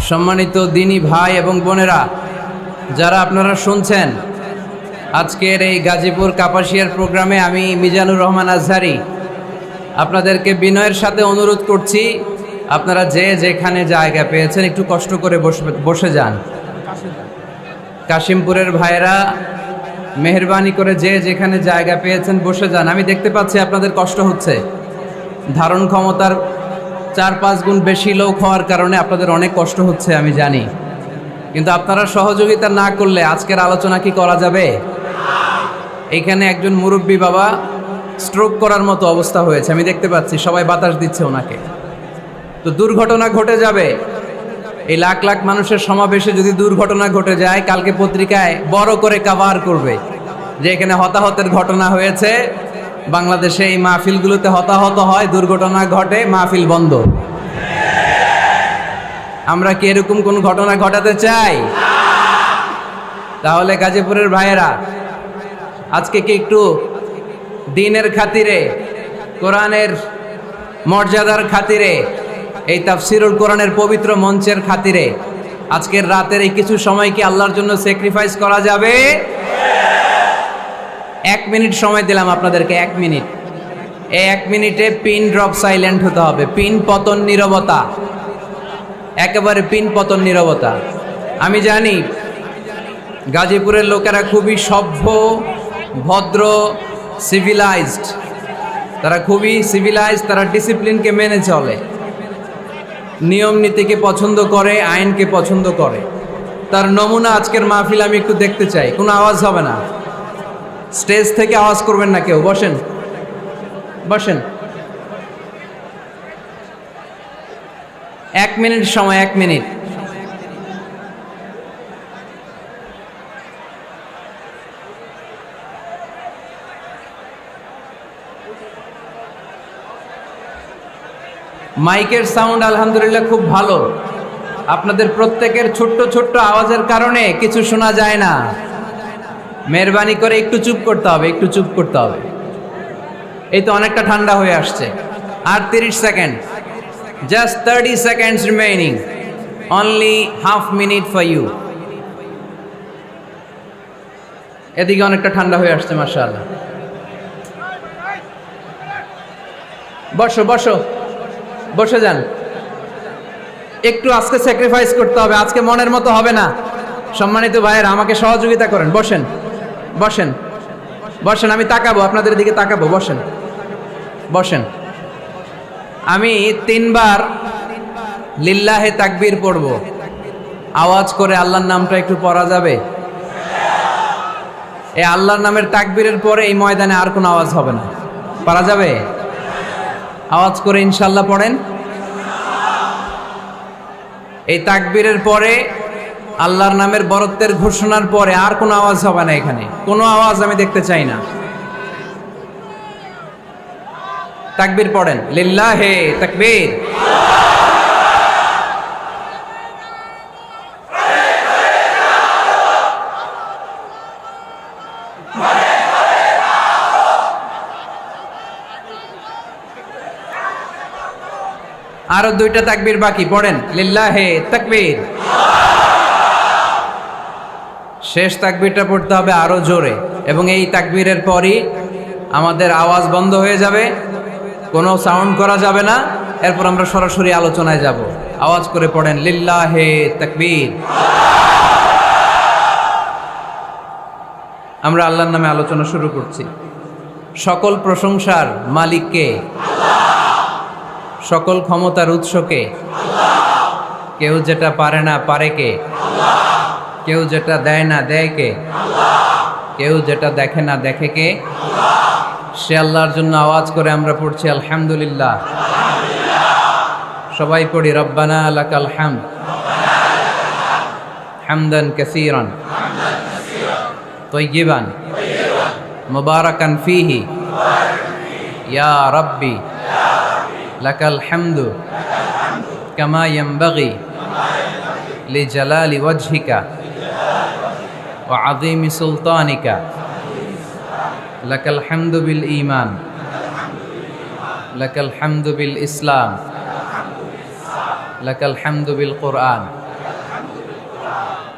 সম্মানিত দিনী ভাই এবং বোনেরা, যারা আপনারা শুনছেন আজকের এই গাজীপুর কাপাসিয়ার প্রোগ্রামে, আমি মিজানুর রহমান আজহারি আপনাদেরকে বিনয়ের সাথে অনুরোধ করছি, আপনারা যে যেখানে জায়গা পেয়েছেন একটু কষ্ট করে বসে যান। কাশিমপুরের ভাইয়েরা মেহেরবানি করে যে যেখানে জায়গা পেয়েছেন বসে যান। আমি দেখতে পাচ্ছি আপনাদের কষ্ট হচ্ছে, ধারণ ক্ষমতার 4-5 গুণ বেশি লোক হওয়ার কারণে আপনাদের অনেক কষ্ট হচ্ছে আমি জানি, কিন্তু আপনারা সহযোগিতা না করলে আজকের আলোচনা কি করা যাবে? এখানে একজন মুরব্বী বাবা স্ট্রোক করার মতো অবস্থা হয়েছে, আমি দেখতে পাচ্ছি, সবাই বাতাস দিচ্ছে ওনাকে। তো দুর্ঘটনা ঘটে যাবে, এই লাখ লাখ মানুষের সমাবেশে যদি দুর্ঘটনা ঘটে যায়, কালকে পত্রিকায় বড় করে কভার করবে যে এখানে হতাহতের ঘটনা হয়েছে। বাংলাদেশে এই মাহফিলগুলোতে হতাহত হয়, দুর্ঘটনা ঘটে, মাহফিল বন্ধ। আমরা কি এরকম কোন ঘটনা ঘটাতে চাই? তাহলে গাজীপুরের ভাইয়েরা, আজকে কি একটু দ্বীনের খাতিরে, কোরআনের মর্যাদার খাতিরে, এই তাফসিরুল কোরআনের পবিত্র মঞ্চের খাতিরে আজকের রাতের এই কিছু সময় কি আল্লাহর জন্য স্যাক্রিফাইস করা যাবে? 1 মিনিট সময় দিলাম আপনাদেরকে, 1 মিনিট। এই 1 মিনিটে পিন ড্রপ সাইলেন্ট হতে হবে, পিন পতন নীরবতা, একেবারে পিন পতন নীরবতা। আমি জানি গাজীপুরের লোকেরা খুবই সভ্য, ভদ্র, সিভিলাইজড, তারা খুবই সিভিলাইজড, তারা ডিসিপ্লিনকে মেনে চলে, নিয়ম নীতিকে পছন্দ করে, আইনকে পছন্দ করে। তার নমুনা আজকের মাহফিল আমি একটু দেখতে চাই। কোনো আওয়াজ হবে না, স্টেজ থেকে আওয়াজ করবেন না কেউ, বসেন বসেন। 1 মিনিট সময়, 1 মিনিট। মাইকের সাউন্ড আলহামদুলিল্লাহ খুব ভালো, আপনাদের প্রত্যেকের ছোট্ট ছোট্ট আওয়াজের কারণে কিছু শোনা যায় না। মেহরবানি করে একটু চুপ করতে হবে, একটু চুপ করতে হবে। এই তো অনেকটা ঠান্ডা হয়ে আসছে। আর 30 second, just 30 seconds remaining, only half minute for you. এদিকে অনেকটা ঠান্ডা হয়ে আসছে, মাশাআল্লাহ। বসো বসো, বসে যান। একটু আজকে স্যাক্রিফাইস করতে হবে, আজকে মনের মতো হবে না। সম্মানিত ভাইয়েরা, আমাকে সহযোগিতা করেন, বসেন বসেন বসেন। আমি তাকাবো, আপনাদের দিকে তাকাবো, বসেন বসেন। আমি 3 বার লিল্লাহে তাকবীর পড়ব, আওয়াজ করে আল্লাহর নামটা একটু পড়া যাবে? এই আল্লাহর নামের তাকবীরের পরে এই ময়দানে আর কোনো আওয়াজ হবে না, পারা যাবে? আওয়াজ করে ইনশাল্লাহ পড়েন। এই তাকবীরের পরে আল্লাহর নামের বরত্বের ঘোষণার পরে আর কোনো আওয়াজ হবে না, এখানে কোনো আওয়াজ আমি দেখতে চাই না। তাকবীর পড়েন, লিল্লাহে তাকবীর। আরো 2টা তাকবীর বাকি, পড়েন, লিল্লাহে তাকবীর। শেষ তাকবীরটা পড়তে হবে আরো জোরে, এবং এই তাকবীরের পরই আমাদের আওয়াজ বন্ধ হয়ে যাবে, কোনো সাউন্ড করা যাবে না। এরপর আমরা সরাসরি আলোচনায় যাব। আওয়াজ করে পড়েন, লিল্লাহে তাকবীর। আমরা আল্লাহর নামে আলোচনা শুরু করছি। সকল প্রশংসার মালিককে, সকল ক্ষমতার উৎসকে। কেউ যেটা পারে না পারে কে? কেউ যেটা দেয় না দেয় কে? কেউ যেটা দেখে না দেখে কে? সে আল্লাহর জন্য আওয়াজ করে আমরা পড়ছি আলহামদুলিল্লাহ। সবাই পড়ি, রব্বানা লাকাল হামদ হামদান কাসীরান তাইয়িবান মুবারাকান ফীহি ইয়া রাব্বি লাকাল হামদু কামা ইয়ানবাগি লিজালালি ওয়াজহিকা ওয়া আযীমি সুলতানিকা। লাকাল হামদু বিল ঈমান, লাকাল হামদু বিল ইসলাম, লাকাল হামদু বিল কুরআন,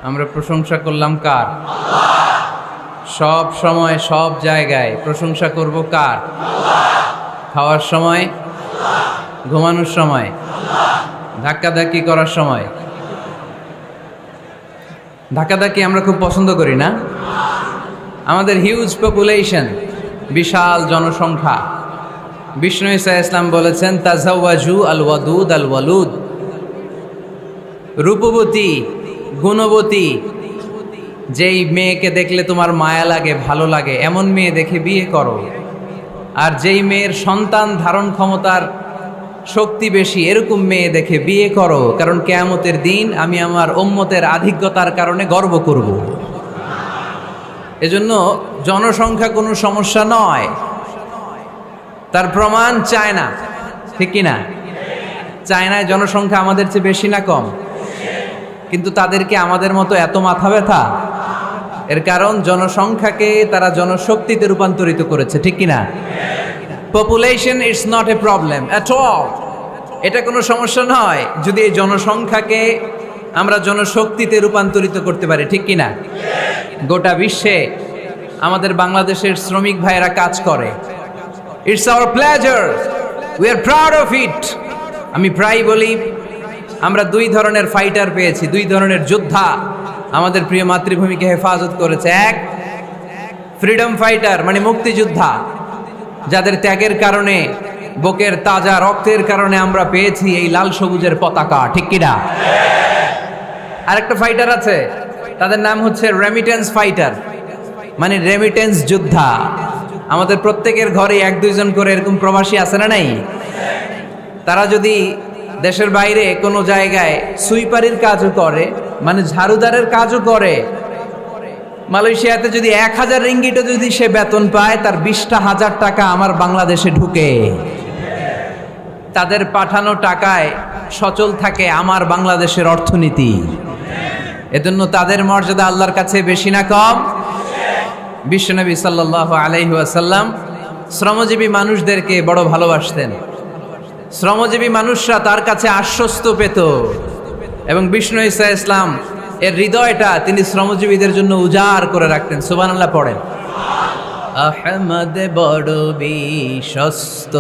আমরা প্রশংসা করলাম কার? সব সময় সব জায়গায় প্রশংসা করব কার? খাওয়ার সময়, ঘুমানোর সময়, ধাক্কাধাক্কি করার সময়। ধাক্কাধাক্কি আমরা খুব পছন্দ করি না? আমাদের হিউজ পপুলেশন, বিশাল জনসংখ্যা। বিষ্ণু ঈসা ইসলাম বলেছেন তাজাওয়াজু আল ওয়াদুদ আল ওয়ালুদ, রূপবতী গুণবতী যেই মেয়েকে দেখলে তোমার মায়া লাগে, ভালো লাগে, এমন মেয়ে দেখে বিয়ে করো। আর যেই মেয়ের সন্তান ধারণ ক্ষমতার শক্তি বেশি, এরকম মেয়ে দেখে বিয়ে করো, কারণ কিয়ামতের দিন আমি আমার উম্মতের আধিক্যতার কারণে গর্ব করব। এজন্য জনসংখ্যা কোনো সমস্যা নয়, তার প্রমাণ চায়না, ঠিক কিনা? চায়নায় জনসংখ্যা আমাদের চেয়ে বেশি না কম? কিন্তু তাদেরকে আমাদের মতো এত মাথা ব্যথা? এর কারণ জনসংখ্যাকে তারা জনশক্তিতে রূপান্তরিত করেছে, ঠিক কিনা? Population it's not a problem at all, এটা কোনো সমস্যা নয় যদি এই জনসংখ্যাকে আমরা জনশক্তিতে রূপান্তরিত করতে পারি, ঠিক কিনা? গোটা বিশ্বে আমাদের বাংলাদেশের শ্রমিক ভাইয়েরা কাজ করে। It's our pleasure, we are proud of it. আমি প্রায় বলি আমরা দুই ধরনের ফাইটার পেয়েছি, দুই ধরনের যোদ্ধা আমাদের প্রিয় মাতৃভূমিকে হেফাজত করেছে। এক, ফ্রিডম ফাইটার মানে মুক্তিযোদ্ধা, যাদের ত্যাগের কারণে, বুকের তাজা রক্তের কারণে আমরা পেয়েছি এই লাল সবুজের পতাকা, ঠিক কিনা? আরেকটা ফাইটার আছে, তাদের নাম হচ্ছে রেমিটেন্স ফাইটার, মানে রেমিটেন্স যোদ্ধা। আমাদের প্রত্যেকের ঘরে এক দুইজন করে এরকম প্রবাসী আছে না নাই? তারা যদি দেশের বাইরে কোনো জায়গায় সুইপারির কাজও করে, মানে ঝাড়ুদারের কাজও করে, মালয়েশিয়াতে যদি 1000 রিঙ্গিটও যদি সে বেতন পায়, তার 20,000 টাকা আমার বাংলাদেশে ঢুকে। তাদের পাঠানো টাকায় সচল থাকে আমার বাংলাদেশের অর্থনীতি। এজন্য তাদের মর্যাদা আল্লাহর কাছে বেশি না কম? বিশ্বনবী সাল্লাল্লাহু আলাইহি ওয়াসাল্লাম শ্রমজীবী মানুষদেরকে বড় ভালোবাসতেন। শ্রমজীবী মানুষরা তার কাছে আশ্বস্ত পেত, এবং বিষ্ণু ঈসা ইসলাম এর হৃদয়টা তিনি শ্রমজীবীদের জন্য উজাড় করে রাখতেন। সুবহানাল্লাহ পড়েন। আহমদ বড় বিশ্বস্ত,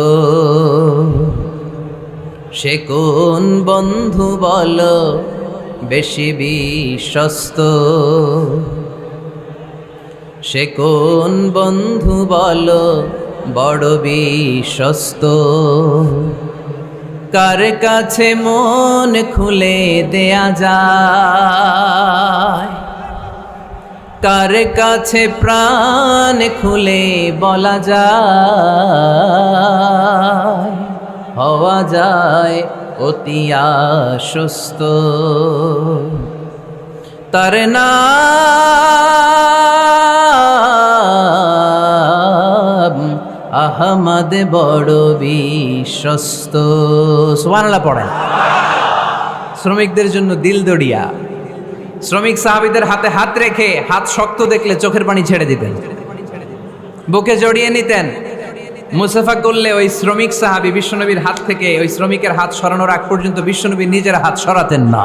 সে কোন বন্ধু বলো বেশি বিশ্বস্ত, সে কোন বন্ধু বলো বড় বিশ্বস্ত, কার কাছে মন খুলে দেয়া যায়, কার কাছে প্রাণ খুলে বলা যায়, হওয়া যায় অতি আশ্বস্ত। তার নাম আহমদ বড় বিশ্বস্ত। সুবহানাল্লাহ পড়েন। শ্রমিকদের জন্য দিল দড়িয়া। শ্রমিক সাহাবীদের হাতে হাত রেখে হাত শক্ত দেখলে চোখের পানি ছেড়ে দিতেন, বুকে জড়িয়ে নিতেন। মুসাফা করলে ওই শ্রমিক সাহাবী বিশ্বনবীর হাত থেকে ওই শ্রমিকের হাত সরানোর আগ পর্যন্ত বিশ্বনবী নিজের হাত সরাতেন না।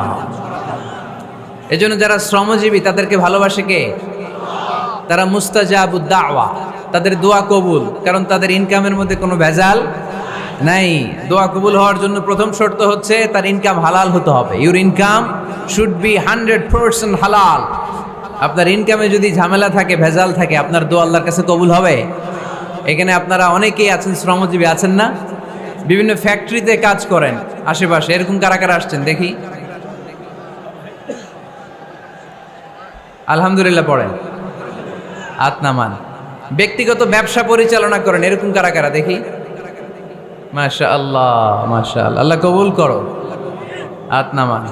এজন্য যারা শ্রমজীবী তাদেরকে ভালোবাসে কে? তারা মুস্তাজাবুদ দাওয়া, তাদের দোয়া কবুল, কারণ তাদের ইনকামের মধ্যে কোনো ভেজাল নাই। দোয়া কবুল হওয়ার জন্য প্রথম শর্ত হচ্ছে তার ইনকাম হালাল হতে হবে। ইউর ইনকাম শুড বি 100% হালাল। আপনার ইনকামে যদি ঝামেলা থাকে, ভেজাল থাকে, আপনার দোয়া আল্লাহর কাছে কবুল হবে? এখানে আপনারা অনেকেই আছেন শ্রমজীবী, আছেন না? বিভিন্ন ফ্যাক্টরিতে কাজ করেন আশেপাশে, এরকম কারা কারা আসছেন দেখি? আলহামদুলিল্লাহ পড়েন, হাত নামান। ব্যক্তিগত ব্যবসা পরিচালনা করেন, এরকম কারা কারা দেখি? মাশাআল্লাহ মাশাআল্লাহ, আল্লাহ কবুল করো, হাত নামান।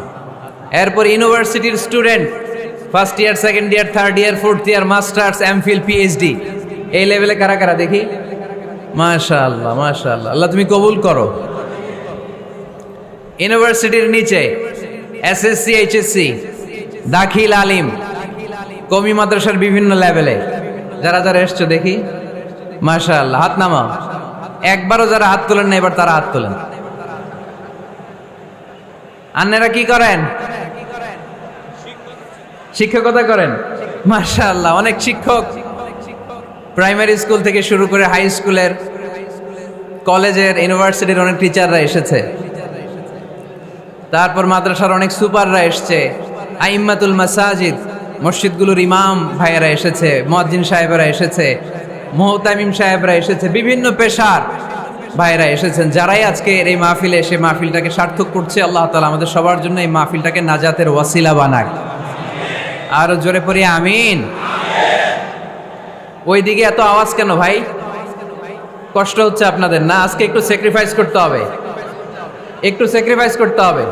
এরপর ইউনিভার্সিটির student, first year, second year, third year, fourth year, masters, MPhil, PhD, এই লেভেলে কারা কারা দেখি? মাশাআল্লাহ মাশাআল্লাহ, আল্লাহ তুমি কবুল করো। ইউনিভার্সিটির নিচে এসএসসি, এইচএসসি, দাখিল, আলিম, কওমি মাদ্রাসার বিভিন্ন লেভেলে যারা যারা এসছো দেখি? মাশাআল্লাহ, হাত নামাও। একবারও যারা হাত তোলেন না, এবার তারা হাত তোলেন। আন্নারা কি করেন? শিক্ষকতা করেন? মাশাআল্লাহ, অনেক শিক্ষক প্রাইমারি স্কুল থেকে শুরু করে হাই স্কুলের, কলেজের, ইউনিভার্সিটির অনেক টিচাররা এসেছে। তারপর মাদ্রাসার অনেক সুপাররা এসছে, আইম্মাতুল মাসাজিদ, মসজিদগুলোর ইমাম ভাইয়েরা এসেছে, মুয়াজ্জিন সাহেবরা এসেছে, মুহতামিম সাহেবরা এসেছে, বিভিন্ন পেশার ভাইয়েরা এসেছেন। যারাই আজকে এই মাহফিলে এসে মাহফিলটাকে সার্থক করছে, আল্লাহ তাআলা আমাদের সবার জন্য এই মাহফিলটাকে নাজাতের ওয়াসিলা বানাক। আরো জোরে পড়ি আমিন। ওইদিকে এত আওয়াজ কেন ভাই? কষ্ট হচ্ছে আপনাদের না? আজকে একটু স্যাক্রিফাইস করতে হবে, একটু স্যাক্রিফাইস করতে হবে।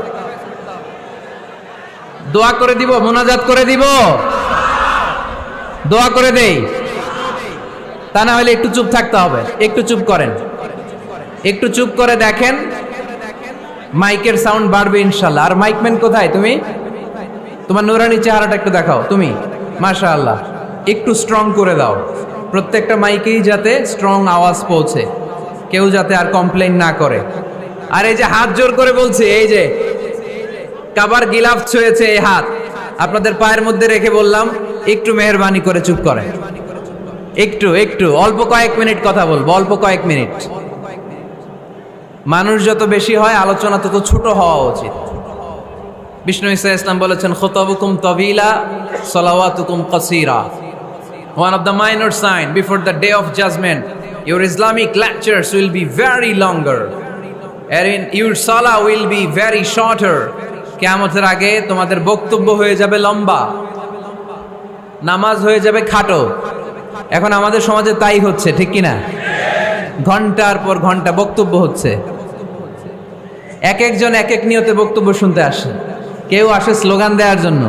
দোয়া করে দিব, মোনাজাত করে দিব, দোয়া করে দেই, তা না হলে একটু চুপ থাকতে হবে। একটু চুপ করেন, একটু চুপ করে দেখেন, মাইকের সাউন্ড বাড়বে ইনশাল্লাহ। আর মাইকম্যান কোথায়? তুমি তোমার নুরানি চেহারাটা একটু দেখাও। তুমি মাশাআল্লাহ, একটু স্ট্রং করে দাও, প্রত্যেকটা মাইকেই যাতে স্ট্রং আওয়াজ পৌঁছে, কেউ যাতে আর কমপ্লেইন না করে। আর এই যে হাত জোর করে বলছে, এই যে কাবার গিলাফ ছুঁয়েছে এই হাত, আপনাদের পায়ের মধ্যে রেখে বললাম একটু মেহেরবানি করে চুপ করেন, একটু একটু অল্প কয়েক মিনিট কথা বলবো, অল্প কয়েক মিনিট। মানুষ যত বেশি হয় আলোচনা তত ছোট হওয়া উচিত। বিষ্ণু ঈসা ইসলাম বলেছেন, খুতাবুকুম তাবিলা সালাওয়াতুকুম কাসীরা। One of the minor sign before the day of judgment, your Islamic lectures will be very longer, and your salah will be very shorter. কিয়ামতের আগে তোমাদের বক্তব্য হয়ে যাবে লম্বা, নামাজ হয়ে যাবে খাটো। এখন আমাদের সমাজে তাই হচ্ছে, ঠিক কিনা? ঘন্টার পর ঘন্টা বক্তব্য হচ্ছে, এক একজন এক এক নিয়তে বক্তব্য শুনতে আসে। কেউ আসে স্লোগান দেওয়ার জন্য,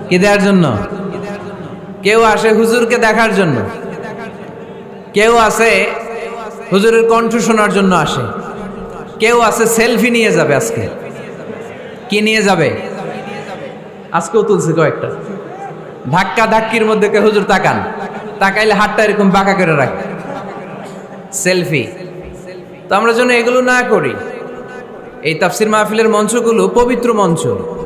কি দেওয়ার জন্য? কেউ আসে হুজুরকে দেখার জন্য, কেউ আসে হুজুরের কণ্ঠ শোনার জন্য আসে, কেউ আসে সেলফি নিয়ে যাবে। আজকে কি নিয়ে যাবে? আজকেও তুলছে কয়েকটা। ধাক্কা ধাক্কির মধ্যে কে হুজুর তাকান, তাকাইলে হাতটা এরকম বাঁকা করে রাখে, সেলফি। তো আমরা যেন এগুলো না করি। এই তাফসির মাহফিলের মঞ্চগুলো পবিত্র মঞ্চ,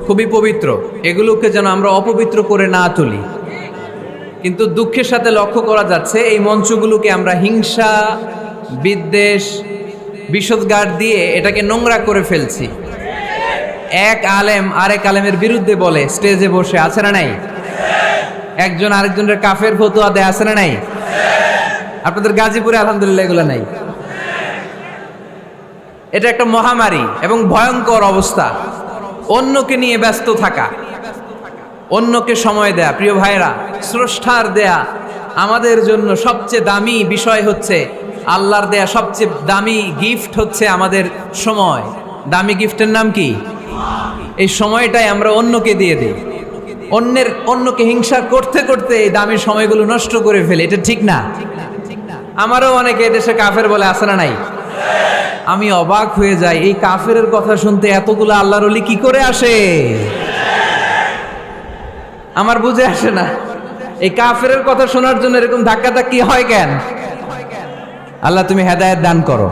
খুবই পবিত্র, এগুলোকে যেন আমরা অপবিত্র করে না তুলি। কিন্তু দুঃখের সাথে লক্ষ্য করা যাচ্ছে এই মঞ্চগুলোকে আমরা হিংসা, বিদ্বেষ, বিষোদ্গার দিয়ে এটাকে নোংরা করে ফেলছি। এক আলেম আরেক আলেমের বিরুদ্ধে বলে স্টেজে বসে, আছে না নাই? একজন আরেকজনের কাফের ফতোয়া দেয়, আছে না নাই? আপনাদের গাজীপুরে আলহামদুলিল্লাহ এগুলো নাই। এটা একটা মহামারী এবং ভয়ঙ্কর অবস্থা। অন্যকে নিয়ে ব্যস্ত থাকা, অন্যকে সময় দেয়া। প্রিয় ভাইরা, স্রষ্টার দেয়া আমাদের জন্য সবচেয়ে দামি বিষয় হচ্ছে, আল্লাহর দেয়া সবচেয়ে দামি গিফট হচ্ছে আমাদের সময়। দামি গিফটের নাম কি? এই সময়টাই আমরা অন্যকে দিয়ে দিই। অন্যকে হিংসা করতে করতে এই দামি সময়গুলো নষ্ট করে ফেলে। এটা ঠিক না? আমারও অনেকে এদেশে কাফের বলে, আছে না নাই? আমি অবাক হয়ে যাই, এই কাফেরের কথা শুনতে এতগুলো আল্লাহর ওলি কি করে আসে? আমার বুঝে আসে না, এই কাফেরের কথা শোনার জন্য এরকম ধাক্কাধাক্কি হয় কেন? আল্লাহ তুমি হেদায়েত দান করো।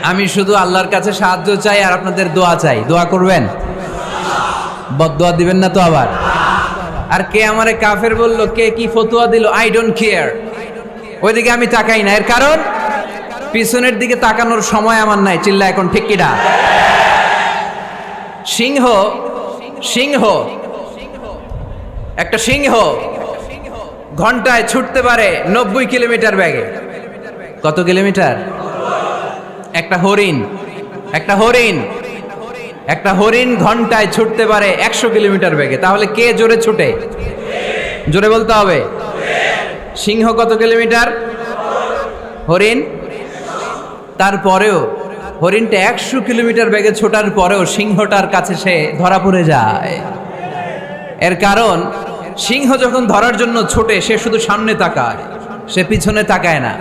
আমি শুধু আল্লাহর কাছে সাহায্য চাই আর আপনাদের দোয়া চাই। দোয়া করবেন, বদদোয়া দিবেন না তো আবার। আর কে আমারে কাফের বললো, কে কি ফতোয়া দিল, আই ডোন্ট কেয়ার, ওইদিকে আমি তাকাই না। এর কারণ পিছনের দিকে তাকানোর সময় আমার নাই। চিল্লা এখন ঠিক কিনা? সিংহ, সিংহ, একটা সিংহ ঘন্টায় ছুটতে পারে 90 কিলোমিটার বেগে। কত কিলোমিটার? একটা হরিণ, একটা হরিণ, একটা হরিণ ঘন্টায় ছুটতে পারে 100 কিলোমিটার বেগে। তাহলে কে জোরে ছুটে? জোরে বলতে হবে। সিংহ কত কিলোমিটার? হরিণ। তারপরেও হরিণটা 100 কিলোমিটার বেগে ছোটার পরেও সিংহটার কাছে সে ধরা পড়ে যায়। এর কারণ সিংহ যখন ধরার জন্য ছোটে, সে শুধু সামনে তাকায়, সে পিছনে তাকায় না।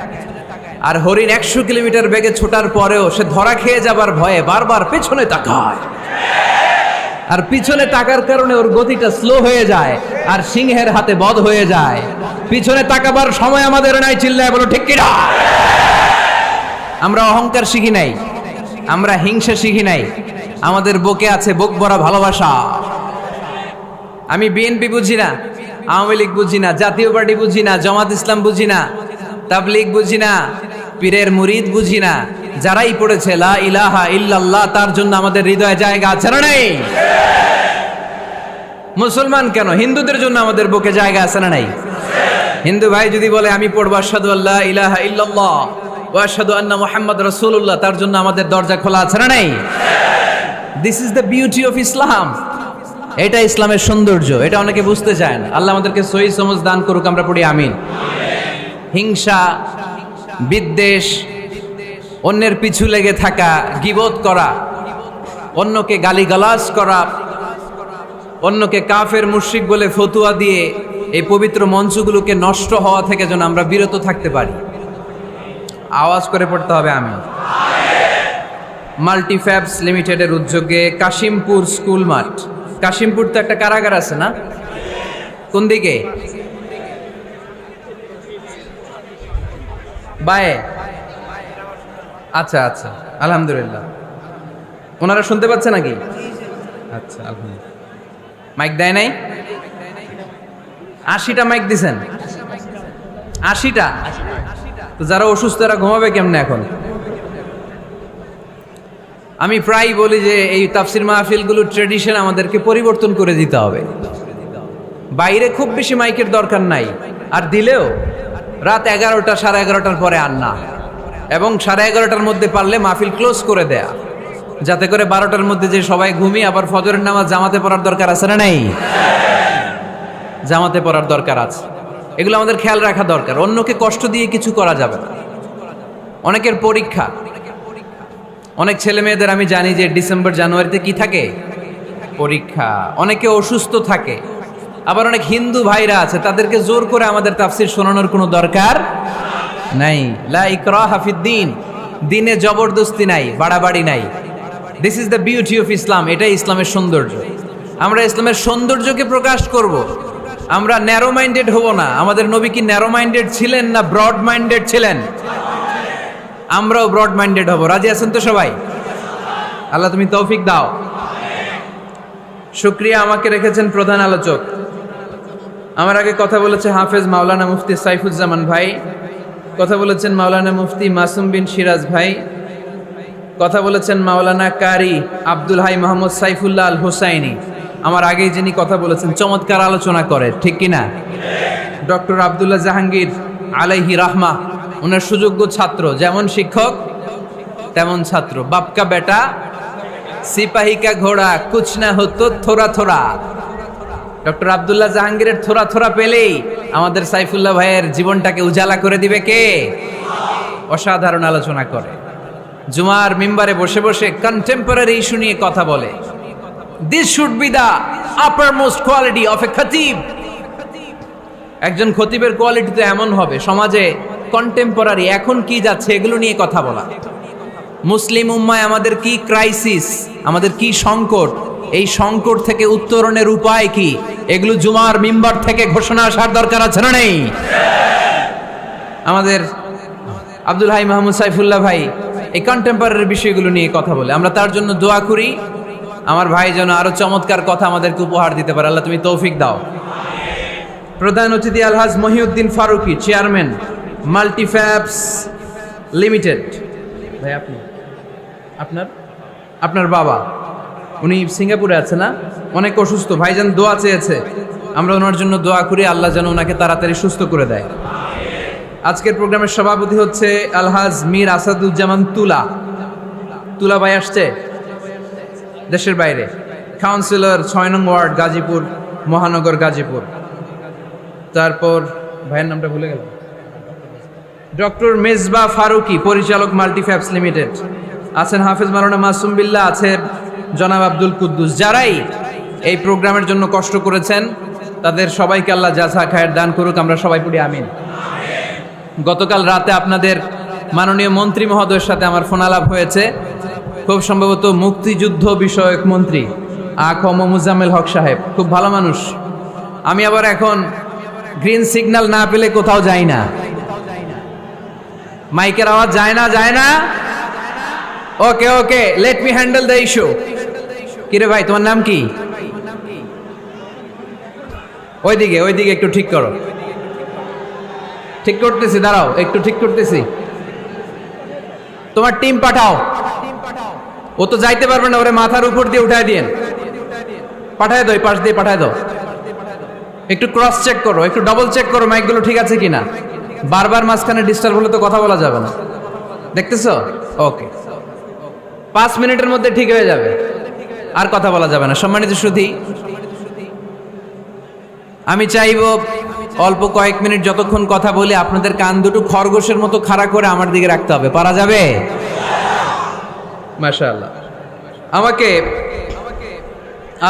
আর হরিণ 100 কিলোমিটার বেগে ছোটার পরেও সে ধরা খেয়ে যাবার ভয়ে বারবার পেছনে তাকায়। আর পিছনে তাকার কারণে ওর গতিটা স্লো হয়ে যায়, আর সিংহের হাতে বধ হয়ে যায়। পিছনে তাকাবার সময় আমাদের নাই। চিল্লায় বলো ঠিক কিনা? আমরা অহংকার শিখি নাই, আমরা হিংসা শিখি নাই। আমাদের বুকে আছে বুক ভরা ভালোবাসা। আমি বিএনপি বুঝি না, আওয়ামী লীগ বুঝি না, জাতীয় পার্টি বুঝি না, জামাত ইসলাম বুঝি না, তাবলীগ বুঝি না, পীরের মুরিদ বুঝি না। যারাই পড়েছে লা ইলাহা ইল্লাল্লাহ, তার জন্য আমাদের হৃদয়ে জায়গা আছে না নাই? মুসলমান কেন, হিন্দুদের জন্য আমাদের বুকে জায়গা আছে না নাই? হিন্দু ভাই যদি বলে আমি পড়বো আশহাদু আল্লা ইলাহা ইল্লাল্লাহ ওয়া আশহাদু আন্না মুহাম্মাদ রাসূলুল্লাহ, তার জন্য আমাদের দরজা খোলা আছে না নাই? This is the beauty of Islam. এটা ইসলামের সৌন্দর্য, এটা অনেকে বুঝতে চায় না। আল্লাহ আমাদেরকে সহি সমঝ দান করুক, আমরা পড়ি আমিন। হিংসা, বিদ্বেষ, অন্যের পিছু লেগে থাকা, গীবত করা, অন্যকে গালিগালাজ করা, অন্যকে কাফের মুশরিক বলে ফতুয়া দিয়ে এই পবিত্র মঞ্চগুলোকে নষ্ট হওয়া থেকে যেন আমরা বিরত থাকতে পারি। আওয়াজ করে পড়তে হবে আমি। মাল্টিফ্যাবস লিমিটেডের উদ্যোগে কাশিমপুর স্কুল মাঠ, কাশিমপুর তো একটা কারাগার আছে না, কোন দিকে? বায়ে? আচ্ছা আচ্ছা, আলহামদুলিল্লাহ। ওনারা শুনতে পাচ্ছে নাকি? আচ্ছা, আলহামদুলিল্লাহ। মাইক দেয় নাই? 80টা মাইক দিছেন? 80টা? তো যারা অসুস্থ এরা ঘুমাবে কেমনে এখন? আমি প্রায় বলি যে এই তাফসির মাহফিলগুলোর ট্রেডিশন আমাদেরকে পরিবর্তন করে দিতে হবে। বাইরে খুব বেশি মাইকের দরকার নাই, আর দিলেও রাত 11টা, 11:30টার পরে আর না, এবং 11:30টার মধ্যে পারলে মাহফিল ক্লোজ করে দেয়া, যাতে করে 12টার মধ্যে যে সবাই ঘুমিয়ে আবার ফজরের নামাজ জামাতে পড়ার দরকার আছে না নাই? জামাতে পড়ার দরকার আছে। এগুলো আমাদের খেয়াল রাখা দরকার। অন্যকে কষ্ট দিয়ে কিছু করা যাবে না। অনেকের পরীক্ষা, অনেক ছেলে মেয়েদের আমি জানি যে ডিসেম্বর জানুয়ারিতে কি থাকে? পরীক্ষা। অনেকে অসুস্থ থাকে। আবার অনেক হিন্দু ভাইরা আছে, তাদেরকে জোর করে আমাদের তাফসির শোনানোর কোনো দরকার নাই। লা ইকরাহা ফিদ্দিন, দিনে জবরদস্তি নাই, বাড়াবাড়ি নাই। This is the beauty of Islam. এটাই ইসলামের সৌন্দর্য। আমরা ইসলামের সৌন্দর্যকে প্রকাশ করব। আমরা ন্যারো মাইন্ডেড হব না। আমাদের নবী কি ন্যারো মাইন্ডেড ছিলেন না ব্রড মাইন্ডেড ছিলেন? আমরাও ব্রড মাইন্ডেড হব। রাজি আছেন তো সবাই? আল্লাহ তুমি তৌফিক দাও। শুকরিয়া, আমাকে রেখেছেন প্রধান আলোচক। আমার আগে কথা বলেছে হাফেজ মাওলানা মুফতি সাইফুজ্জামান ভাই, কথা বলেছেন মাওলানা মুফতি মাসুম বিন সিরাজ ভাই, কথা বলেছেন মাওলানা কারি আব্দুল হাই মোহাম্মদ সাইফুল্লাহ আল হুসাইনি। আমার আগেই যিনি কথা বলেছেন, চমৎকার আলোচনা করে, ঠিক কিনা? ডক্টর আব্দুল্লাহ জাহাঙ্গীর আলাইহি রাহমা, ওনার সুযোগ্য ছাত্র, যেমন শিক্ষক তেমন ছাত্র। বাপকা বেটা সিপাহী কা ঘোড়া কুছ না হতো থোড়া থোড়া। ডক্টর আব্দুল্লাহ জাহাঙ্গীরের থোড়া থোড়া পেলেই আমাদের সাইফুল্লাহ ভাইয়ের জীবনটাকে উজালা করে দিবে কে? অসাধারণ আলোচনা করে। জুমার মিম্বারে বসে বসে কন্টেম্পোরারি ইস্যু নিয়ে কথা বলে। This should be the uppermost quality of a খতিব। একজন খতিবের কোয়ালিটি তো এমন হবে, সমাজে কন্টেম্পোরারি এখন কি যাচ্ছে এগুলো নিয়ে কথা বলা। মুসলিম উম্মায় আমাদের কি ক্রাইসিস, আমাদের কি সংকট, এই সংকট থেকে উত্তরণের উপায় কি, এগুলো জুমার মিম্বার থেকে ঘোষণা আসার দরকার আছে না নেই? আমাদের আব্দুল হাই মাহমুদ সাইফুল্লাহ ভাই এই কন্টেম্পোরারি বিষয়গুলো নিয়ে কথা বলে। আমরা তার জন্য দোয়া করি, আমার ভাই যেন আরো চমৎকার কথা আমাদেরকে উপহার দিতে পারে। আল্লাহ তুমি তৌফিক দাও। প্রধান অতিথি আলহাজ মহিউদ্দিন ফারুকি, চেয়ারম্যান মাল্টিফ্যাবস লিমিটেড। ভাই আপনি, আপনার বাবা, উনি সিঙ্গাপুরে আছে না, অনেক অসুস্থ। ভাইজান দোয়া চেয়েছে, আমরা ওনার জন্য দোয়া করি, আল্লাহ যেন ওনাকে তাড়াতাড়ি সুস্থ করে দেয়। আজকের প্রোগ্রামের সভাপতি হচ্ছে আলহাজ মীর আসাদুজ্জামান তুলা। তুলা ভাই আসছে দেশের বাইরে, কাউন্সিলর 6 নং ওয়ার্ড, গাজীপুর মহানগর, গাজীপুর। তারপর ভাইয়ের নামটা ভুলে গেল, ডক্টর মেজবা ফারুকি, পরিচালক মাল্টিফ্যাবস লিমিটেড। আছেন হাফেজ মাওলানা মাসুম বিল্লাহ, আছে জনাব আব্দুল কুদ্দুস। যারাই এই প্রোগ্রামের জন্য কষ্ট করেছেন তাদের সবাইকে আল্লাহ জাযা খায়ের দান করুক। আমরা সবাই পড়ি আমিন। গতকাল রাতে আপনাদের মাননীয় মন্ত্রী মহোদয়ের সাথে আমার ফোনালাপ হয়েছে। খুব সম্ভবত মুক্তিযুদ্ধ বিষয়ক মন্ত্রী আ.ক.ম. মুজাম্মেল হক সাহেব, খুব ভালো মানুষ। আমি আবার এখন গ্রিন সিগন্যাল না পেলে কোথাও যাই না। মাইকের আওয়াজ যায় না। Okay okay, let me handle the issue. কিরে ভাই, তোমার নাম কি? ওইদিকে একটু ঠিক করো। ঠিক করতেছি, দাঁড়াও একটু ঠিক করতেছি। তোমার টিম পাঠাও। ও তো যাইতে পারবে না, ওরে মাথার উপর দিয়ে উঠায় দিয়েন। পাঠায় দাও, এই পাশ দিয়ে পাঠায় দাও। একটু ক্রস চেক করো, একটু ডবল চেক করো মাইকগুলো ঠিক আছে কিনা। বারবার মাঝখানে ডিস্টার্ব হলে তো কথা বলা যাবে না। দেখতেছো? ওকে, 5 মিনিটের মধ্যে ঠিক হয়ে যাবে, আর কথা বলা যাবে না। সম্মানিত সুধী, আমি চাইব অল্প কয়েক মিনিট যতক্ষণ কথা বলি আপনাদের কান দুটো খরগোশের মতো খাড়া করে আমার দিকে রাখতে হবে। পারা যাবে? মাশাআল্লাহ। আমাকে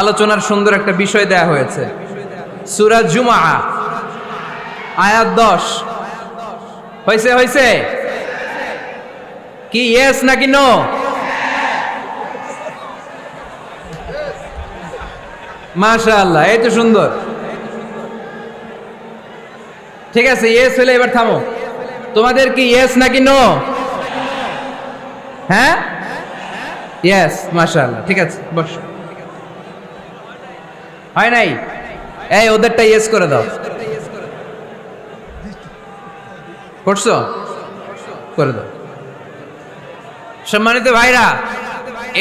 আলোচনার সুন্দর একটা বিষয় দেয়া হয়েছে। সূরা জুমআ আয়াত 10। হয়েছে কি ইয়েস নাকি নো? মাশাআল্লাহ, এই তো সুন্দর। ঠিক আছে, ইয়েস হলে এবার থামো। তোমাদের কি ইয়েস নাকি নো? হ্যাঁ, ইয়েস। মাশাআল্লাহ, ঠিক আছে, বস। হয় নাই? এই ওদেরটা ইয়েস করে দাও। করছো? করে দাও। সম্মানিত ভাইরা,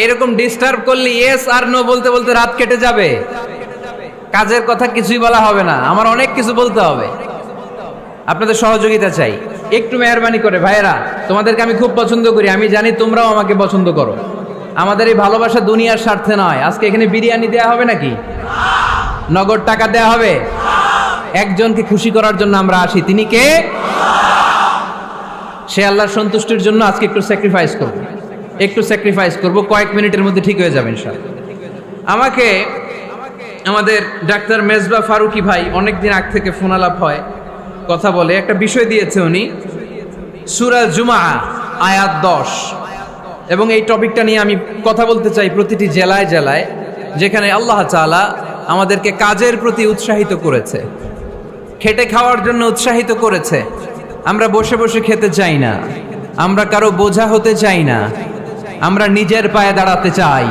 এরকম ডিস্টার্ব করলে ইয়েস আর নো বলতে বলতে রাত কেটে যাবে। কাজের কথা কিছুই বলা হবে না, আমার অনেক কিছু বলতে হবে। আপনাদের সহযোগিতা চাই, একটু মেহরবানি করে। ভাইরা, তোমাদেরকে আমি খুব পছন্দ করি, আমি জানি তোমরাও আমাকে পছন্দ করো। আমাদের এই ভালোবাসা দুনিয়ার স্বার্থে নয়। আজকে এখানে বিরিয়ানি দেয়া হবে নাকি? নগদ টাকা দেয়া হবে? একজনকে খুশি করার জন্য আমরা আসি, তিনি কে? সে আল্লাহর সন্তুষ্টির জন্য আজকে একটু স্যাক্রিফাইস করব। কয়েক মিনিটের মধ্যে ঠিক হয়ে যাবে ইনশাআল্লাহ। আমাকে আমাদের ডাক্তার মেজবা ফারুকি ভাই অনেকদিন আগ থেকে ফোন আলাপ হয়, কথা বলে, একটা বিষয় দিয়েছে উনি। সূরা জুমআ আয়াত 10, এবং এই টপিকটা নিয়ে আমি কথা বলতে চাই প্রতিটি জেলায় জেলায়, যেখানে আল্লাহ তাআলা আমাদেরকে কাজের প্রতি উৎসাহিত করেছে, খেটে খাওয়ার জন্য উৎসাহিত করেছে। আমরা বসে বসে খেতে চাই না, আমরা কারো বোঝা হতে চাই না, আমরা নিজের পায়ে দাঁড়াতে চাই।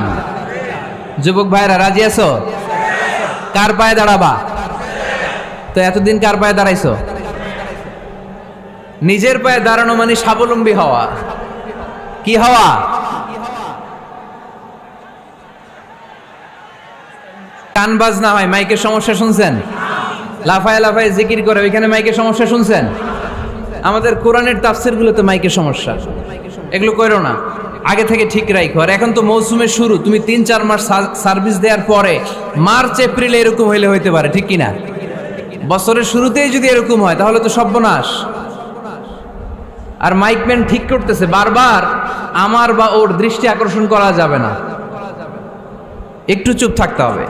যুবক ভাইরা, রাজি আছো? কার পায়ে দাঁড়াবা? তো এতদিন কার পায়ে দাঁড়াইছো? নিজের পায়ে দাঁড়ানো মানে স্বাবলম্বী হওয়া। কি হওয়া? কান বাজনা হয়, মাইকের সমস্যা শুনছেন? লাফায় লাফায় জিকির করে, ওইখানে মাইকের সমস্যা শুনছেন? আমাদের কোরআনের তাফসিরগুলোতে মাইকের সমস্যা। এগুলো কইরো না, আগে থেকে ঠিক রাখো। আর এখন তো মৌসুমের শুরু, তুমি 3-4 মাস সার্ভিস দেওয়ার পরে মার্চ এপ্রিলে এরকম হইতে পারে, ঠিক কিনা? বছরের শুরুতেই যদি এরকম হয় তাহলে তো সর্বনাশ। আর মাইকম্যান ঠিক করতেছে, বারবার আমার বা ওর দৃষ্টি আকর্ষণ করা যাবে না, একটু চুপ থাকতে হবে।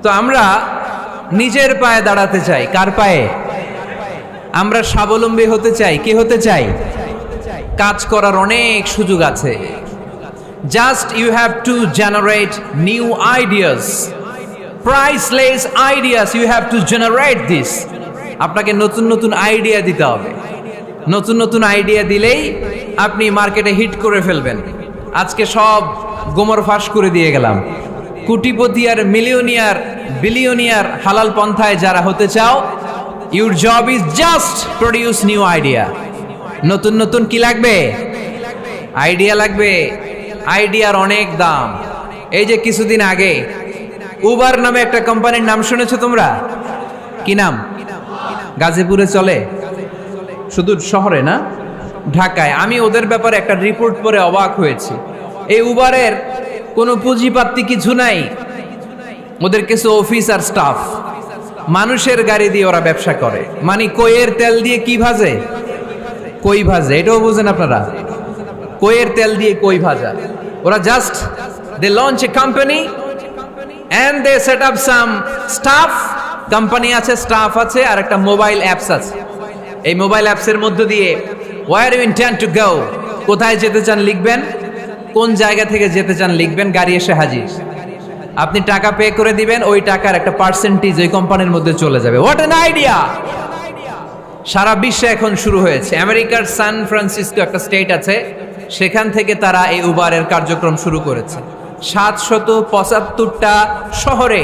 তো আমরা নিজের পায়ে দাঁড়াতে চাই। কার পায়ে? আমরা স্বাবলম্বী হতে চাই। কি হতে চাই? কাজ করার অনেক সুযোগ আছে। Just you have to generate new ideas, priceless ideas. You have to generate this. আপনাকে নতুন নতুন আইডিয়া দিতে হবে। নতুন নতুন আইডিয়া দিলেই আপনি মার্কেটে হিট করে ফেলবেন। আজকে সব গোমর ফাঁস করে দিয়ে গেলাম। কোটিপতি আর মিলিয়নিয়ার, বিলিয়নিয়ার হালাল পন্থায় যারা হতে চাও, your job is just produce new idea. নতুন নতুন কি লাগবে? আইডিয়া লাগবে। আইডিয়ার অনেক দাম। এই যে কিছুদিন আগে উবার নামে একটা কোম্পানির নাম শুনেছো তোমরা? কি নাম? গাজীপুরে চলে, শুধু শহরে না, ঢাকায়। আমি ওদের ব্যাপারে একটা রিপোর্ট পড়ে অবাক হয়েছি। এই উবারের কোনো পুঁজিপাতি কিছু নাই, ওদের কিছু অফিস আর স্টাফ। মানুষের গাড়ি দিয়ে ওরা ব্যবসা করে। মানে কইয়ের তেল দিয়ে কি ভাজে? কই ভাজে। এটাও বুঝেন আপনারা? কইয়ের তেল দিয়ে কই ভাজা। ওরা just they launch a company and they set up some staff. Company আছে, স্টাফ আছে, আর একটা মোবাইল অ্যাপস আছে। এই মোবাইল অ্যাপসের মধ্য দিয়ে where you intend to go, কোথায় যেতে চান লিখবেন, কোন জায়গা থেকে যেতে চান লিখবেন, গাড়ি এসে হাজির। আপনি টাকা পে করে দিবেন, ওই টাকার একটা পার্সেন্টেজ ওই কোম্পানির মধ্যে চলে যাবে। What an idea! সারা বিশ্বে এখন শুরু হয়েছে। আমেরিকার সান ফ্রান্সিসকো একটা স্টেট আছে, সেখান থেকে তারা এই উবারের কার্যক্রম শুরু করেছে। 775টা শহরে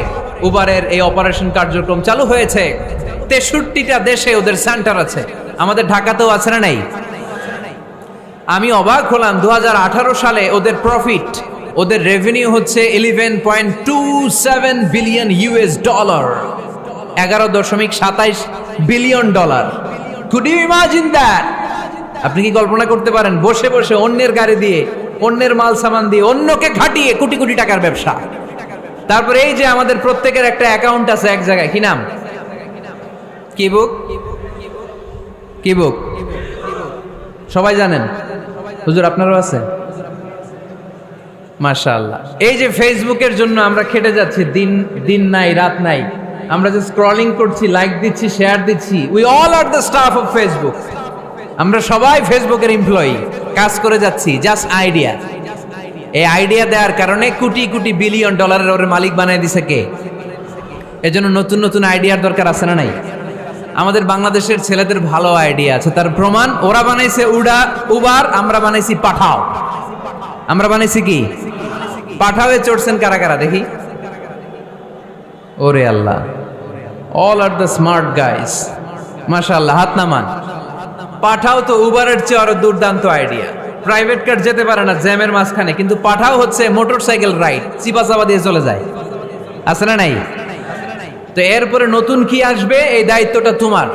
উবারের এই অপারেশন কার্যক্রম চালু হয়েছে। 63টা দেশে ওদের সেন্টার আছে, আমাদের ঢাকাতেও আছে না নাই? আমি অবাক হলাম 2018 সালে ওদের প্রফিট, ওদের রেভিনিউ হচ্ছে 11.27 billion US dollar, 11.27 billion dollar. Could you imagine that? আপনি কি কল্পনা করতে পারেন? বসে বসে অন্যের গাড়ি দিয়ে, অন্যের মাল সামান দিয়ে, অন্যকে খাটিয়ে কোটি কোটি টাকার ব্যবসা। তারপরে এই যে আমাদের প্রত্যেকের একটা অ্যাকাউন্ট আছে এক জায়গায়, কি নাম? কি বুক? কি বুক? সবাই জানেন? হুজুর আপনারও আছে? মাশাআল্লাহ। এই যে ফেসবুকের জন্য আমরা খেটে যাচ্ছি, দিন নাই রাত নাই, আমরা যে স্ক্রলিং করছি, লাইক দিচ্ছি, শেয়ার দিচ্ছি, we all are the staff of Facebook. আমরা সবাই ফেসবুকের এমপ্লয়ি, কাজ করে যাচ্ছি। Just idea. এই আইডিয়া দেওয়ার কারণে কোটি কোটি বিলিয়ন ডলারের ওর মালিক বানায় দিছে কে? এজন্য নতুন নতুন আইডিয়ার দরকার আছে না নাই? আমাদের বাংলাদেশের ছেলেদের ভালো আইডিয়া আছে, তার প্রমাণ ওরা বানাইছে উবার, আমরা বানাইছি পাঠাও। আমরা বানাইছি কি? পাঠাওয়ে চড়ছেন কারা কারা দেখি? ওরে Allah, all are the smart guys, মাশাআল্লাহ, হাত নামান। পাঠাও তো উবারের চেয়ে আরো দুর্দান্ত আইডিয়া। প্রাইভেট কার যেতে পারে না জ্যামের মাঝখানে, কিন্তু পাঠাও হচ্ছে মোটরসাইকেল রাইড, চিপাচাপা দিয়ে চলে যায়। আছে না নাই? তো এরপরে নতুন কি আসবে, এই দায়িত্বটা তোমার।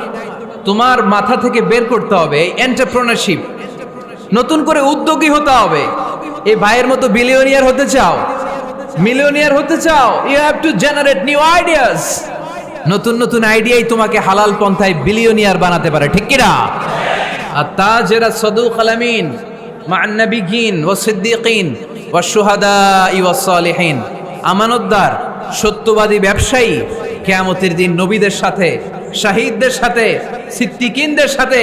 তোমার মাথা থেকে বের করতে হবে এই এন্টারপ্রেনারশিপ, নতুন করে উদ্যোগী হতে হবে। এই ভাইয়ের মতো বিলিয়নিয়ার হতে চাও, মিলিয়নিয়ার হতে চাও, you have to generate new ideas. নতুন নতুন আইডিয়াই তোমাকে হালাল পন্থায় বিলিয়নিয়ার বানাতে পারে, ঠিক কি না? আত-তাজির আস-সাদুক আল-আমিন মা'আন নাবিয়্যিন ওয়াস-সিদ্দীকিন ওয়াশ-শুহাদা'i ওয়াস-সালিহিন। আমানতদার, সত্যবাদী ব্যবসায়ী কিয়ামতের দিন নবীদের সাথে, শাহীদদের সাথে, সিদ্দীকিনদের সাথে,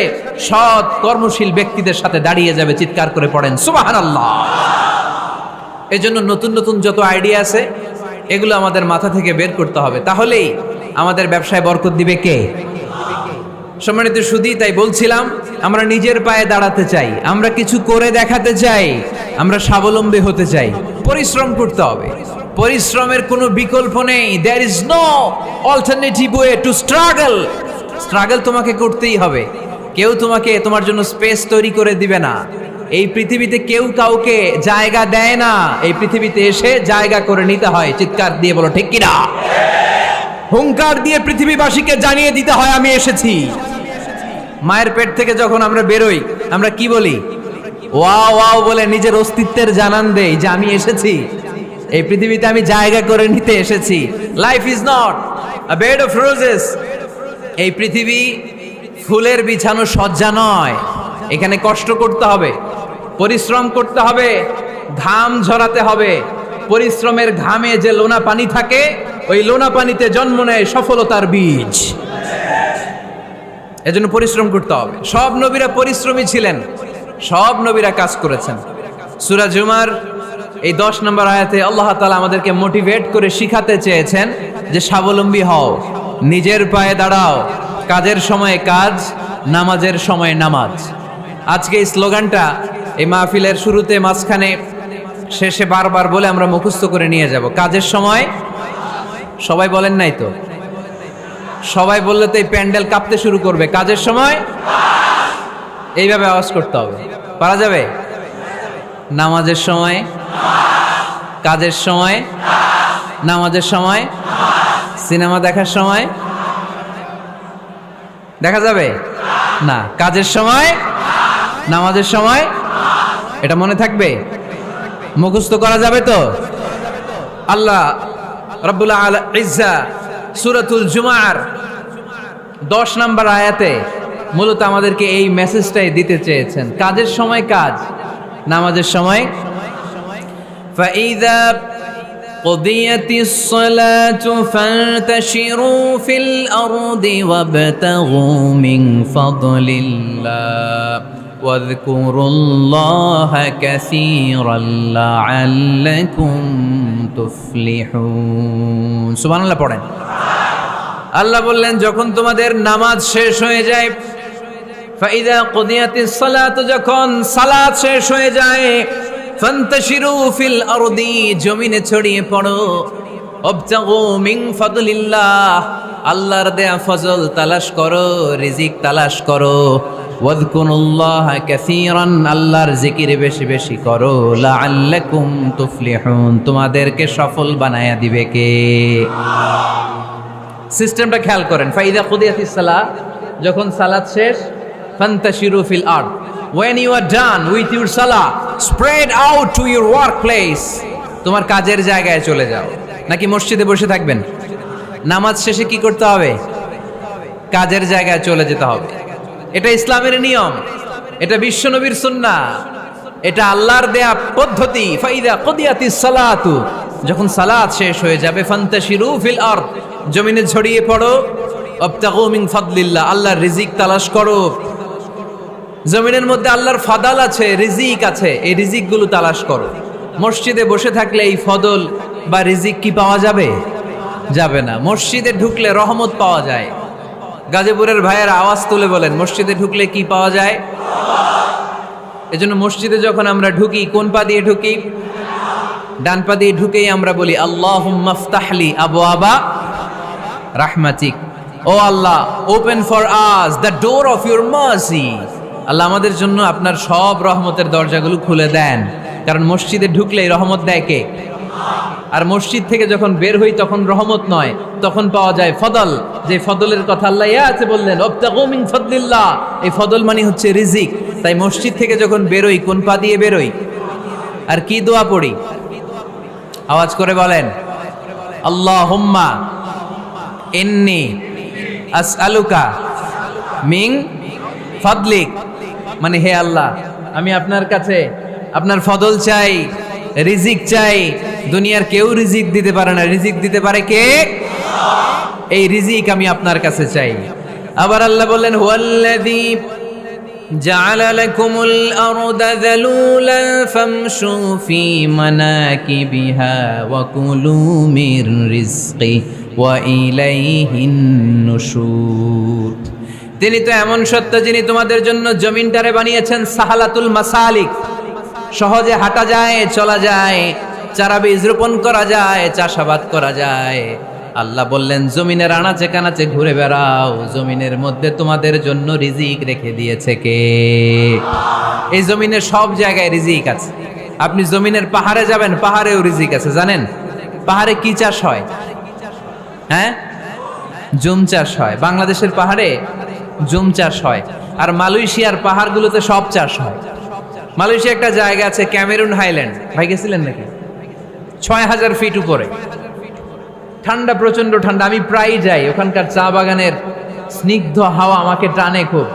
সৎ কর্মশীল ব্যক্তিদের সাথে দাঁড়িয়ে যাবে। চিৎকার করে পড়েন সুবহানাল্লাহ। এজন্য নতুন নতুন যত আইডিয়া আছে এগুলো আমাদের মাথা থেকে বের করতে হবে, তাহলেই আমাদের ব্যবসায় বরকত দিবে কে? সম্মানিত সুধী, তাই বলছিলাম আমরা নিজের পায়ে দাঁড়াতে চাই, আমরা কিছু করে দেখাতে চাই, আমরা স্বাবলম্বী হতে চাই। পরিশ্রম করতে হবে, পরিশ্রমের কোনো বিকল্প নেই। There is no alternative way to struggle. Struggle তোমাকে করতেই হবে। কেউ তোমার জন্য স্পেস তৈরি করে দিবে না। এই পৃথিবীতে কেউ কাউকে জায়গা দেয় না, এই পৃথিবীতে এসে জায়গা করে নিতে হয়। চিৎকার দিয়ে বলো ঠিক কিনা? হুঙ্কার দিয়ে পৃথিবীবাসীকে জানিয়ে দিতে হয় আমি এসেছি। মায়ের পেট থেকে যখন আমরা বেরোই, আমরা কি বলি? ওয়াও ওয়াও বলে নিজের অস্তিত্বের জানান দেই যে আমি এসেছি, এই পৃথিবীতে আমি জায়গা করে নিতে এসেছি। Life is not a bed of roses. এই পৃথিবী ফুলের বিছানো সজ্জা নয়। এখানে কষ্ট করতে হবে, পরিশ্রম করতে হবে, ঘাম ঝরাতে হবে। পরিশ্রমের ঘামে যে লোনা পানি থাকে, ওই লোনা পানিতে জন্ম নেয় সফলতার বীজ। এজন্য পরিশ্রম করতে হবে। সব নবীরা পরিশ্রমী ছিলেন, সব নবীরা কাজ করেছেন। সূরা জুমার এই 10 নম্বর আয়াতে আল্লাহ তাআলা আমাদেরকে মোটিভেট করে শিখাতে চেয়েছেন যে স্বাবলম্বী হও, নিজের পায়ে দাঁড়াও, কাজের সময়ে কাজ, নামাজের সময়ে নামাজ। আজকে এই স্লোগানটা এই মাহফিলের শুরুতে, মাঝখানে, শেষে বারবার বলে আমরা মুখস্থ করে নিয়ে যাব। কাজের সময়, সবাই বলেন নাই তো? সবাই বললে তো এই প্যান্ডেল কাঁপতে শুরু করবে। কাজের সময় এইভাবে আওয়াজ করতে হবে, পারা যাবে? নামাজের সময়, কাজের সময়, নামাজের সময়, সিনেমা দেখার সময় দেখা যাবে না? কাজের সময়, নামাজের সময়, এটা মনে থাকবে? মুখস্থ করা যাবে তো? আল্লাহ রাব্বুল ইজ্জা সূরাতুল জুমার 10 নম্বর আয়াতে মূলত আমাদেরকে এই মেসেজটাই দিতে চেয়েছেন। কাজের সময় কাজ, নামাজের সময়। ফাইযা কুদিয়াতিস সালাতু ফান্তাশিরু ফিল আরদি ওয়াবতাগু মিন ফাদলিল্লাহ ওয়াযকুরুল্লাহা কাসীরান লাআল্লাকুম তুফলিহুন। সুবহানাল্লাহ পড়েন। আল্লাহ বললেন যখন তোমাদের নামাজ শেষ হয়ে যায়, ফাইদা কুদিয়াতিস সালাত, যখন সালাত শেষ হয়ে যায়, ফান্তাশিরু ফিল আরদি, জমিনে ছড়িয়ে পড়ো, ওয়াবতাগু মিন ফাদলিল্লাহ, আল্লাহর দেয়া ফজল তালাশ করো, রিজিক তালাশ করো। ওয়াযকুরুল্লাহা কাসীরান, আল্লাহর জিকির বেশি বেশি করো। লাআল্লাকুম তুফলিহুন, তোমাদেরকে সফল বানায়া দিবে কে? সিস্টেমটা খেয়াল করেন। ফাইদা কুদিয়াতিস সালাহ, যখন সালাত শেষ, ফান্তাশিরু ফিল আরদ, when you are done with your salah, spread out to your workplace, তোমার কাজের জায়গায় চলে যাও। নাকি মসজিদে বসে থাকবেন? নামাজ শেষে কি করতে হবে? কাজের জায়গায় চলে যেতে হবে। এটা ইসলামের নিয়ম, এটা বিশ্বনবীর সুন্নাহ, এটা আল্লাহর দেয়া পদ্ধতি। ফাইদা কুদিয়াতিস সালাতু, যখন সালাত শেষ হয়ে যাবে, ফান্তাশিরু ফিল আরদ, জমিনে ছড়িয়ে পড়ো। ওয়াবতাগু মিন ফাদলিল্লাহ, আল্লাহর রিজিক তালাশ করো। জমিনের মধ্যে আল্লাহর ফাদাল আছে, রিজিক আছে, এই রিজিকগুলো তালাশ করো। মসজিদে বসে থাকলে এই ফদল বা রিজিক কি পাওয়া যাবে? যাবে না। মসজিদে ঢুকলে রহমত পাওয়া যায়। গাজীপুরের ভাইয়ের আওয়াজ তুলে বলেন, মসজিদে ঢুকলে কি পাওয়া যায়? এজন্য মসজিদে যখন আমরা ঢুকি, কোন পা দিয়ে ঢুকি? ডান পা দিয়ে ঢুকেই আমরা বলি আল্লাহুম্মা ফতাহলি আবওয়াবা রাহমাতিক, O Allah, open for us the door of your mercy. Allah আমাদের জন্য আপনার সব রহমতের দরজাগুলো খুলে দেন। কারণ মসজিদে ঢুকলেই রহমত দেয় কে? আর মসজিদ থেকে যখন বের হই তখন রহমত নয়, তখন পাওয়া যায় ফদল। যে ফদলের কথা আল্লাহ ইয়াতে বললেন, ওয়াবতাগু মিন ফাদলিল্লাহ, এই ফদল মানে হচ্ছে রিজিক। তাই মসজিদ থেকে যখন বেরোই, কোন পা দিয়ে বেরোই? আর কি দোয়া পড়ি? আওয়াজ করে বলেন, আল্লাহুম্মা ইন্নী আসআলুকা মিন ফাদলিক, মানে হে আল্লাহ, আমি আপনার কাছে আপনার ফদল চাই, রিজিক চাই। দুনিয়ার কেউ রিজিক দিতে পারে না, রিজিক দিতে পারে কে? এই রিজিক আমি আপনার কাছে চাই। আবার আল্লাহ বললেন, হুয়াল্লাযী জাআলা লাকুমুল আরদা যালুলান ফামশু ফি মানাকিবিহা ওয়া কুলু মির রিজকি ওয়া ইলাইহিন নুশুর। তিনি তো এমন সত্য, যিনি তোমাদের জন্য জমিনটারে বানিয়েছেন সাহালাতুল মাসালিক, সহজে হাঁটা যায়, চলা যায়, চারা বীজ রোপণ করা যায়, চাষাবাদ করা যায়। আল্লাহ বললেন, জমিনের আনাচে কানাচে ঘুরে বেড়াও, জমিনের মধ্যে তোমাদের জন্য রিজিক রেখে দিয়েছে কে? এই জমিনের সব জায়গায় রিজিক আছে। আপনি জমিনের পাহাড়ে যাবেন, পাহাড়েও রিজিক আছে। জানেন পাহাড়ে কি চাষ হয়? হ্যাঁ, জুম চাষ হয়। বাংলাদেশের পাহাড়ে জুম চাষ হয়, আর মালয়েশিয়ার পাহাড়গুলোতে সব চাষ হয়। মালয়েশিয়া একটা জায়গা আছে, ক্যামেরুন হাইল্যান্ড, ভাই গেছিলেন নাকি? ৬,০০০ ফিট উপরে, ঠান্ডা, প্রচন্ড ঠান্ডা। আমি প্রায় যাই, ওখানকার চা বাগানের স্নিগ্ধ হাওয়া আমাকে টানে খুব,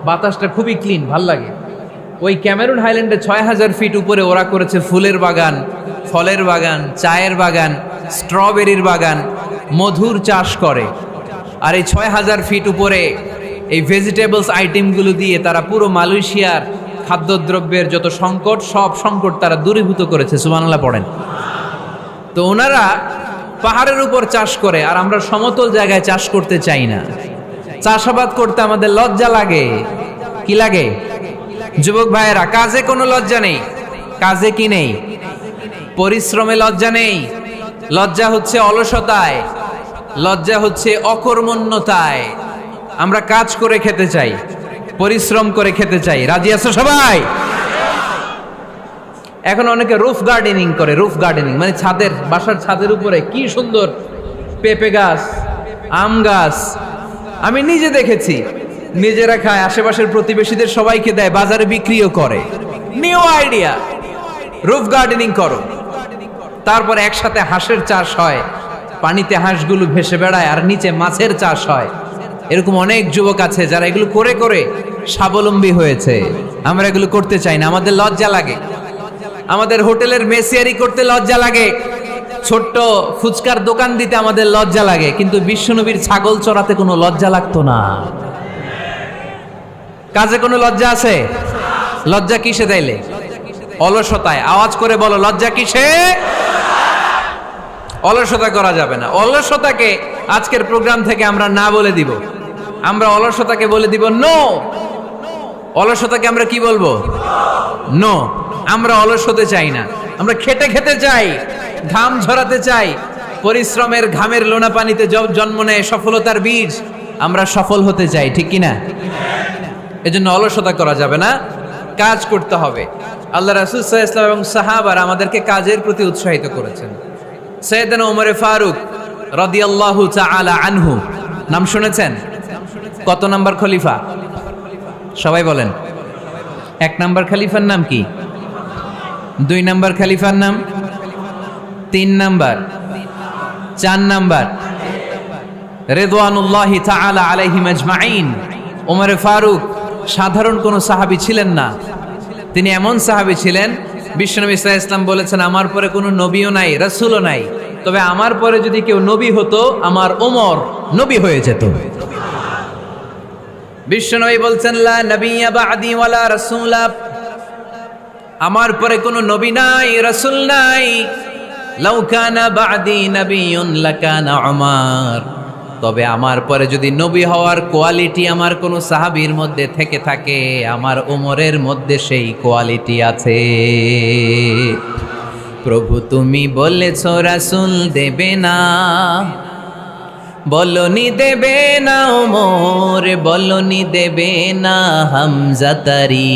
বাতাসটা খুবই ক্লিন, ভাল লাগে। ওই ক্যামেরুন হাইল্যান্ডে ৬,০০০ ফিট উপরে ওরা করেছে ফুলের বাগান, ফলের বাগান, চায়ের বাগান, স্ট্রবেরির বাগান, মধুর চাষ করে। আর এই ৬,০০০ ফিট উপরে এই ভেজিটেবলস আইটেমগুলো দিয়ে তারা পুরো মালয়েশিয়ার খাদ্যদ্রব্যের যত সংকট, সব সংকট তারা দূরীভূত করেছে। সুবহানাল্লাহ পড়েন। তো ওনারা পাহাড়ের উপর চাষ করে, আর আমরা সমতল জায়গায় চাষ করতে চাই না। চাষাবাদ করতে আমাদের লজ্জা লাগে। কি লাগে? যুবক ভাইয়েরা, কাজে কোনো লজ্জা নেই। কাজে কি নেই? পরিশ্রমে লজ্জা নেই। লজ্জা হচ্ছে অলসতায়, লজ্জা হচ্ছে অকর্মণ্যতায়। আমরা কাজ করে খেতে চাই, পরিশ্রম করে খেতে চাই। রাজি আছো সবাই? এখন অনেকে রুফ গার্ডেনিং করে। রুফ গার্ডেনিং মানে ছাদের, বাসার ছাদের উপরে কি সুন্দর পেঁপে গাছ, আম গাছ। আমি নিজে দেখেছি, নিজেরা খায়, আশেপাশের প্রতিবেশীদের সবাইকে দেয়, বাজারে বিক্রিও করে। নিউ আইডিয়া, রুফ গার্ডেনিং করো। তারপর একসাথে হাঁসের চাষ হয়, পানিতে হাঁসগুলো ভেসে বেড়ায়, আর নিচে মাছের চাষ হয়। এরকম অনেক যুবক আছে যারা এগুলো করে করে স্বাবলম্বী হয়েছে। আমরা এগুলো করতে চাই না, আমাদের লজ্জা লাগে। আমাদের হোটেলের মেসিয়ারি করতে লজ্জা লাগে, ছোট্ট ফুচকার দোকান দিতে আমাদের লজ্জা লাগে, কিন্তু বিশ্বনবীর ছাগল চড়াতে কোনো লজ্জা লাগতো না। কাজে কোনো লজ্জা আছে? লজ্জা কিসে তাইলে? অলসতায়। আওয়াজ করে বলো, লজ্জা কিসে? অলসতা করা যাবে না। অলসতাকে আজকের প্রোগ্রাম থেকে আমরা না বলে দিব। আমরা অলসতাকে বলে দিব নো। অলসতাকে আমরা কি বলবো? নো। আমরা অলস হতে চাই না, আমরা খেটে খেতে চাই, ঘাম ঝরাতে চাই, পরিশ্রমের ঘামের লোনা পানিতে জন্ম নেয় সফলতার বীজ। আমরা সফল হতে চাই, ঠিক কিনা? এজন্য অলসতা করা যাবে না, কাজ করতে হবে। আল্লাহ রাসূল সাল্লাল্লাহু আলাইহি ওয়াসাল্লাম এবং সাহাবারা আমাদেরকে কাজের প্রতি উৎসাহিত করেছেন। সাইয়েদনা ওমর ফারুক রাদিয়াল্লাহু তাআলা আনহু, নাম শুনেছেন? কত নাম্বার খলিফা? সবাই বলেন। 1 নাম্বার খলিফার নাম কি? 2 নাম্বার খলিফার নাম? 3 নাম্বার? 4 নাম্বার? রিদওয়ানুল্লাহি তাআলা আলাইহিম আজমাইন। ওমর ফারুক সাধারণ কোনো সাহাবী ছিলেন না, তিনি এমন সাহাবী ছিলেন, বিশ্বনবী সাল্লাল্লাহু আলাইহি ওয়াসাল্লাম বলেছেন আমার পরে কোনো নবীও নাই, রাসূলও নাই, তবে আমার পরে যদি কেউ নবী হতো আমার ওমর নবী হয়ে যেত। বিশ্বনবী বলছেন লা নাবিয়্যা বা'দি ওয়ালা রাসূলা, আমার পরে কোনো নবী নাই, রাসূল নাই। লাউ কানা বা'দি নাবিয়্যুন লাকানা উমর, তবে আমার পরে যদি নবী হওয়ার কোয়ালিটি আমার কোনো সাহাবীর মধ্যে থেকে থাকে, আমার ওমরের মধ্যে সেই কোয়ালিটি আছে। প্রভু তুমি বলেছ রাসূল দেবে না, বলনি দেবে না ওমর, বলনি দেবে না হামজা তারি,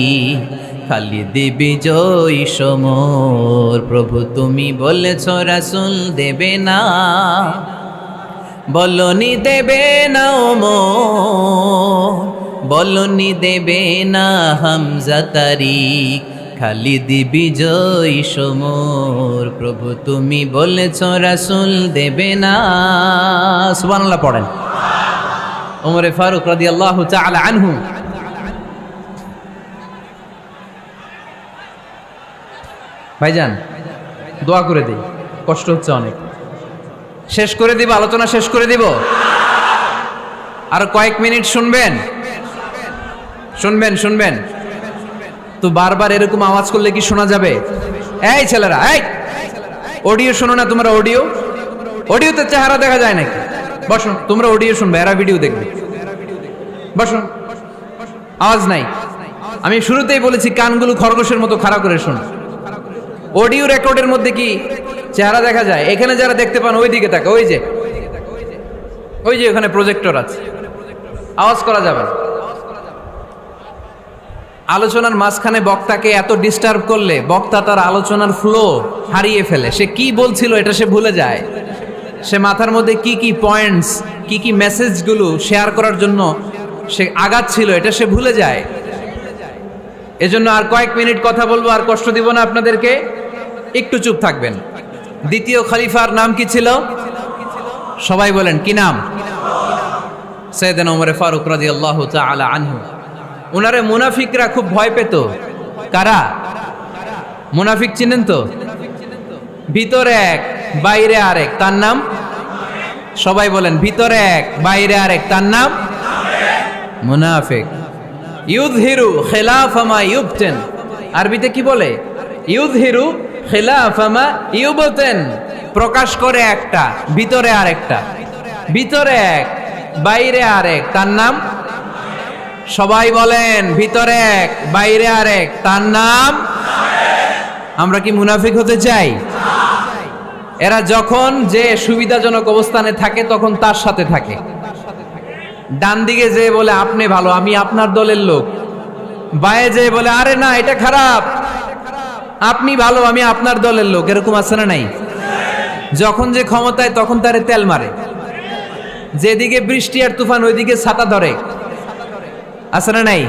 খালিদ বিজয়ী সমর। প্রভু তুমি বলেছ রাসূল দেবে না, বলনি দেবে না ওমর, বলনি দেবে না হামজা তারি, খালিদ বিজয়ী সমর। প্রভু তুমি বলেছ রাসূল দেবে না। সুবহানাল্লাহ পড়েন। ওমর ফারুক রাদিয়াল্লাহু তাআলা আনহু ভাইজান দোয়া করে দেই, কষ্ট হচ্ছে অনেক। শেষ করে দিব, আলোচনা শেষ করে দিব। আর কয়েক মিনিট শুনবেন, শুনবেন শুনবেন তো বারবার এরকম আওয়াজ করলে কি শোনা যাবে? এই ছেলেরা, এই অডিও শোনো না তোমরা? অডিও, অডিওতে চেহারা দেখা যায় নাকি? বসো, তোমরা অডিও শুনবে, এরা ভিডিও দেখবে। বসো, আওয়াজ নাই। আমি শুরুতেই বলেছি কানগুলো খরগোশের মতো খাড়া করে শোনো। অডিও রেকর্ডের মধ্যে কি চেহারা দেখা যায়? এখানে যারা দেখতে পান ওই দিকে তাকা, ওই যে ওই যে ওখানে প্রজেক্টর আছে, আওয়াজ করা যাবে না। আলোচনার মাঝখানে বক্তাকে এত ডিস্টার্ব করলে বক্তা তার আলোচনার ফ্লো হারিয়ে ফেলে। সে কি বলছিল এটা সে ভুলে যায়। সে মাথার মধ্যে কি কি পয়েন্টস, কি কি মেসেজগুলো শেয়ার করার জন্য সে আগাচ্ছিল এটা সে ভুলে যায়। এজন্য আর কয়েক মিনিট কথা বলবো, আর কষ্ট দিব না আপনাদেরকে, একটু চুপ থাকবেন। দ্বিতীয় খলিফার নাম কি ছিল? সবাই বলেন কি নাম? সাইয়েদনা ওমর ফারুক রাদিয়াল্লাহু তাআলা আনহু। উনারে মুনাফিকরা খুব ভয় পেত। কারা? মুনাফিক চিনেন তো? ভিতরে এক বাইরে আরেক, তার নাম? সবাই বলেন ভিতরে এক বাইরে আরেক, তার নাম মুনাফিক। ইউযহিরু খিলাফা মা ইউবতিন, আরবিতে কি বলে? ইউযহিরু খিলাফা মা ইউবতিন, প্রকাশ করে একটা, ভিতরে আরেকটা। ভিতরে এক বাইরে আরেক, তার নাম? সবাই বলেন ভিতরে এক বাইরে আরেক, তার নাম? আমরা কি মুনাফিক হতে চাই? এরা যখন যে সুবিধাজনক অবস্থানে থাকে তখন তার সাথে থাকে। ডান দিকে যে বলে আপনি ভালো, আমি আপনার দলের লোক। বায়ে যে বলে আরে না এটা খারাপ, আপনি ভালো, আমি আপনার দলের লোক। এরকম আছে না নাই? যখন যে ক্ষমতায় তখন তারে তেল মারে। যেদিকে বৃষ্টি আর তুফান ওইদিকে ছাতা ধরে। আছে না নাই?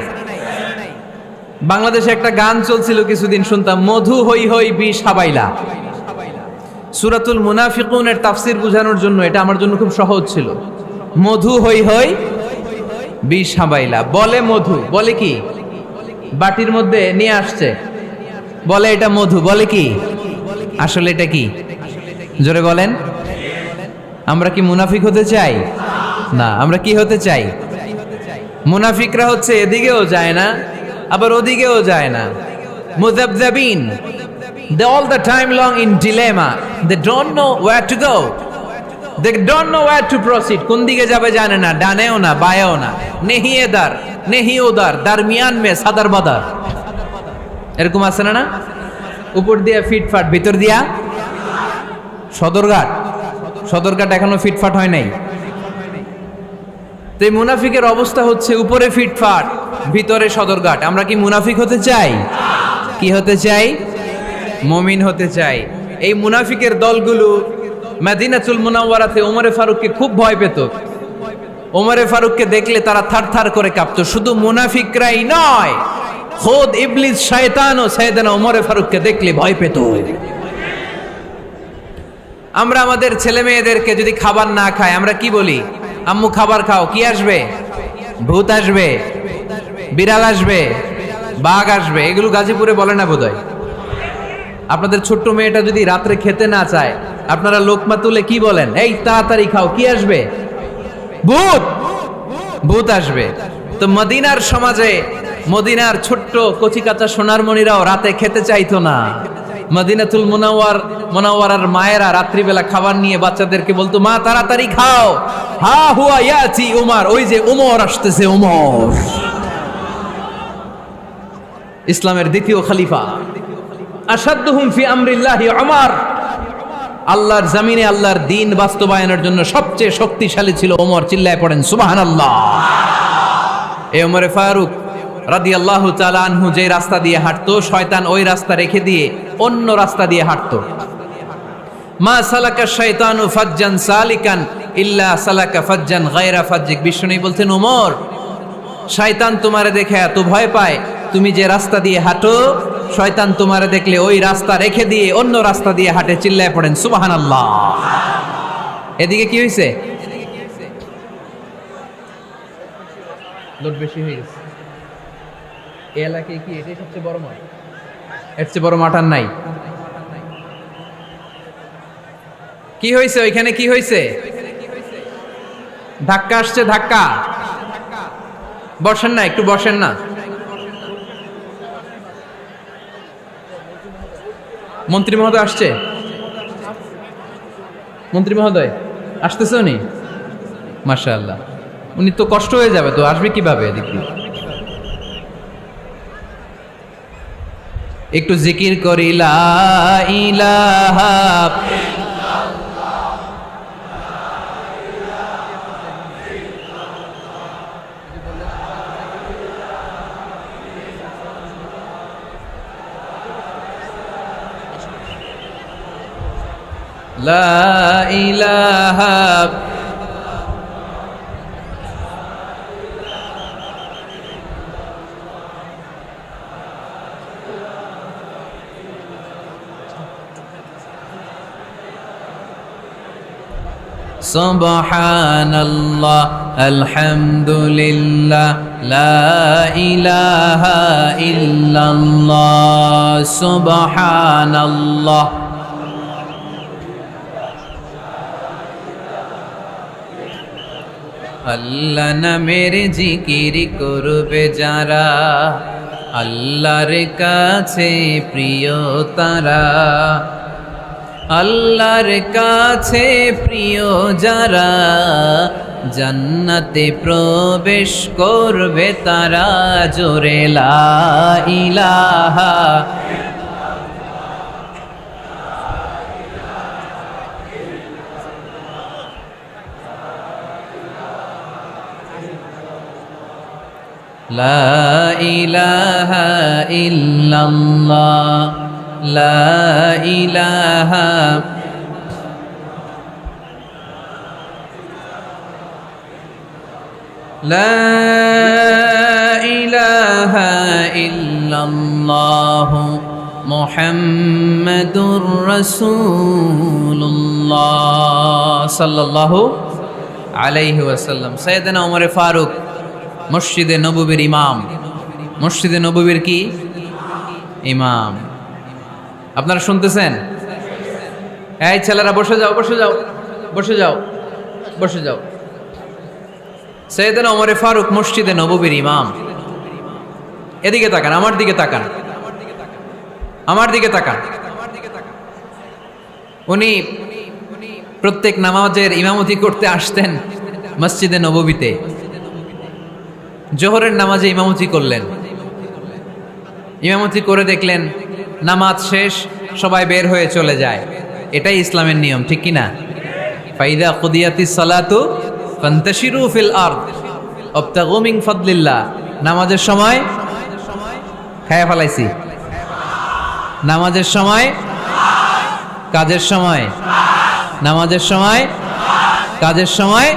বাংলাদেশে একটা গান চলছিল কিছুদিন, শুনতাম, মধু হই হই বিষ হাবাইলা। সূরাতুল মুনাফিকুনের তাফসীর বোঝানোর জন্য এটা আমার জন্য খুব সহজ ছিল। মধু হই হই বিষ হাবাইলা। বলে মধু, বলে কি? বাটির মধ্যে নিয়ে আসছে, বলে এটা মধু, বলে কি? আসলে এটা কি? জোরে বলেন। আমরা কি মুনাফিক হতে চাই? না। আমরা কি হতে চাই? মুনাফিকরা হচ্ছে এদিকেও যায় না আবার ওদিকেও যায় না, মুযাবযাবিন। They all the time long in dilemma. They don't know where to go. They don't know where to proceed. কোন দিকে যাবে জানে না, ডানেও না বায়েও না। নেহি এদার নেহি ওদার, দারমিয়ান মে সাদার বাদার। এরকম আছে না? উপর দিয়া ফিটফাট, ভিতর দিয়া সদরঘাট। সদরঘাট এখনো ফিটফাট হয় নাই। তো এই মুনাফিকের অবস্থা হচ্ছে উপরে ফিটফাট, ভিতরে সদরঘাট। আমরা কি মুনাফিক হতে চাই? কি হতে চাই? মুমিন হতে চাই। এই মুনাফিকের দলগুলো মদিনাতুল মুনাওয়ারাতে ওমরে ফারুককে খুব ভয় পেত। ওমরে ফারুককে দেখলে তারা থারথার করে কাঁপতো। শুধু মুনাফিকরাই নয়, খোদ ইবলিস শয়তানও সাইয়েদনা ওমরে ফারুককে দেখলে ভয় পেত। আমরা আমাদের ছেলে মেয়েদেরকে যদি খাবার না খায়, আমরা কি বলি? আম্মু খাবার খাও। কি আসবে? ভূত আসবে, বিড়াল আসবে, বাঘ আসবে। এগুলো গাজীপুরে বলে না বোধহয়। আপনাদের ছোট্ট মেয়েটা যদি রাত্রে খেতে না চায়, আপনারা লোকমা তুলে কি বলেন? এই তাড়াতাড়ি খাও, কি আসবে? ভূত, ভূত আসবে। তো মদিনার সমাজে মদিনার ছোট্ট কচিকাচা সোনারমণিরাও রাতে খেতে চাইতো না। মদিনাতুল মুনাওয়ারার মায়েরা রাত্রিবেলা খাবার নিয়ে বাচ্চাদেরকে বলতো, মা তাড়াতাড়ি খাও, হা হুয়া ইয়াতি উমর, ওই যে উমর আসতেছে, উমর ইসলামের দ্বিতীয় খলিফা। আসাদুহুম ফি আমরিল্লাহি উমর, আল্লাহর জমিনে আল্লাহর দ্বীন বাস্তবায়নের জন্য সবচেয়ে শক্তিশালী ছিল ওমর। চিল্লায় পড়েন সুবহানাল্লাহ। এই ওমরে ফারুক রাদিয়াল্লাহু তাআলা আনহু যে রাস্তা দিয়ে হাঁটতো, শয়তান ওই রাস্তা রেখে দিয়ে অন্য রাস্তা দিয়ে হাঁটতো। মা সালাকা শাইতানু ফাজ্জান সালিকান ইল্লা সালাকা ফাজ্জান গায়রা ফাজ্জিক। বিষ্ণু বলতেন, ওমর, শয়তান তোমারে দেখে এত ভয় পায়, তুমি যে রাস্তা দিয়ে হাঁটো, শয়তান তোমারে দেখলে ওই রাস্তা রেখে দিয়ে অন্য রাস্তা দিয়ে হাঁটে। চিল্লায় পড়েন সুবহানাল্লাহ। এদিকে কি হয়েছে? লোড বেশি হয়ে গেছে। এই এলাকায় কি এটাই সবচেয়ে বড় মাঠ? এর চেয়ে বড় মাঠ আর নাই। কি হয়েছে ওইখানে? কি হয়েছে? ধাক্কা আসছে, ধাক্কা। বসেন না, একটু বসেন না। মন্ত্রী মহোদয় আসছে? মন্ত্রী মহোদয় আসতেছে উনি? মাশাআল্লাহ। উনি তো কষ্ট হয়ে যাবে, তো আসবে কিভাবে? এদিকে একটু জিকির করি, লা ইলাহা লা ইলাহা সুবহানাল্লাহ আলহামদুলিল্লাহ লা ইলাহা ইল্লাল্লাহ সুবহানাল্লাহ। আল্লাহ নামের জিকির করবে যারা, আল্লাহর কাছে প্রিয় তারা। আল্লাহর কাছে প্রিয় যারা, জান্নাতে প্রবেশ করবে তারা। জোরে লা ইলাহা লা ইলাহা ইল্লাল্লাহ লা ইলাহা লা ইলাহা ইল্লাল্লাহ মুহাম্মাদুর রাসূলুল্লাহ সাল্লাল্লাহু আলাইহি ওয়াসাল্লাম। সাইয়েদনা ওমর ফারুক মসজিদে নববীর ইমাম। মসজিদে নববীর কি ইমাম? আপনারা শুনতেছেন? এই ছেলেরা বসে যাও, বসে যাও, বসে যাও, বসে যাও। সাইয়েদনা ওমর ফারুক মসজিদে নববীর ইমাম। এদিকে তাকান, আমার দিকে তাকান, আমার দিকে তাকান। উনি প্রত্যেক নামাজের ইমামতি করতে আসতেন মসজিদে নববীতে। জোহরের নামাজে ইমামতি করলেন। ইমামতি করে দেখলেন নামাজ শেষ, সবাই বের হয়ে চলে যায়। এটাই ইসলামের নিয়ম, ঠিক কিনা? ফাইদা কুদিয়াতিস সালাতু ফান্তাশিরু ফিল আরদ ওয়াবতাগু মিন ফাদলিল্লাহ। নামাজের সময় খায়া ফেলাইছি, নামাজের সময় কাজের সময়, নামাজের সময় কাজের সময়।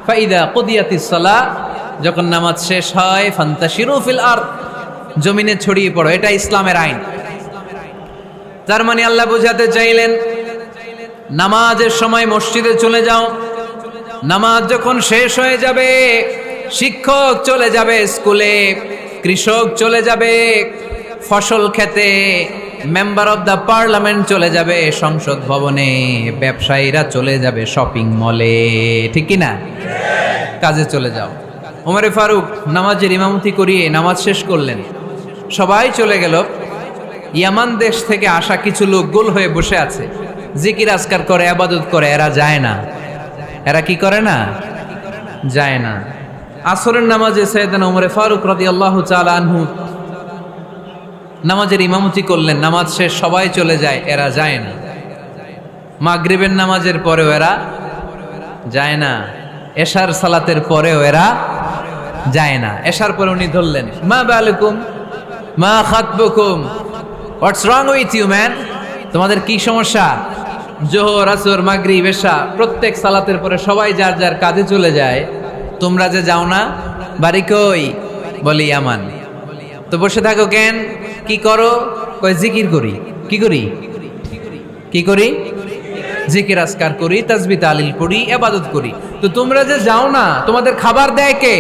ফাইদা কুদিয়াতিস সালাহ, যখন নামাজ শেষ হয়, ফান্তাশিরু ফিল আরদ, জমিনে ছড়িয়ে পড়ো। এটা ইসলামের আইন। তার মানে আল্লাহ বোঝাতে চাইলেন নামাজের সময় মসজিদে চলে যাও। নামাজ যখন শেষ হয়ে যাবে, শিক্ষক চলে যাবে স্কুলে, কৃষক চলে যাবে ফসল খেতে, মেম্বার অব দ্য পার্লামেন্ট চলে যাবে সংসদ ভবনে, ব্যবসায়ীরা চলে যাবে শপিং মলে, ঠিক কি না? কাজে চলে যাও। ওমরে ফারুক নামাজের ইমামতি করিয়ে নামাজ শেষ করলেন, সবাই চলে গেল। ইয়ামান দেশ থেকে আসা কিছু লোক গোল হয়ে বসে আছে, জিকির আজকার করে, ইবাদত করে, এরা যায় না। এরা কি করে না? যায় না। আসরের নামাজে সাইয়েদনা ওমরে ফারুক রাদিয়াল্লাহু তাআলা আনহু নামাজের ইমামতি করলেন, নামাজ শেষ, সবাই চলে যায়, এরা যায় না। মাগরিবের নামাজের পরেও এরা যায় না, এশার সালাতের পরেও এরা যায় না। এশার পরে উনি ধরলেন, মা বালুকুম মা খাতবুকুম, হোয়াটস রং উইথ ইউ ম্যান, তোমাদের কি সমস্যা? জোহর, আসর, মাগরিব, এশা প্রত্যেক সালাতের পরে সবাই যার যার কাজে চলে যায়, তোমরা যে যাও না, বাড়ি কই? বলি ইয়ামান। তো বসে থাকো কেন? কি করো? কই জিকির করি। কি করি? কি করি? জিকির আজকার করি, তাসবিহ তাহলিল করি, ইবাদত করি। তো তোমরা যে যাও না, তোমাদের খাবার দেয় কে?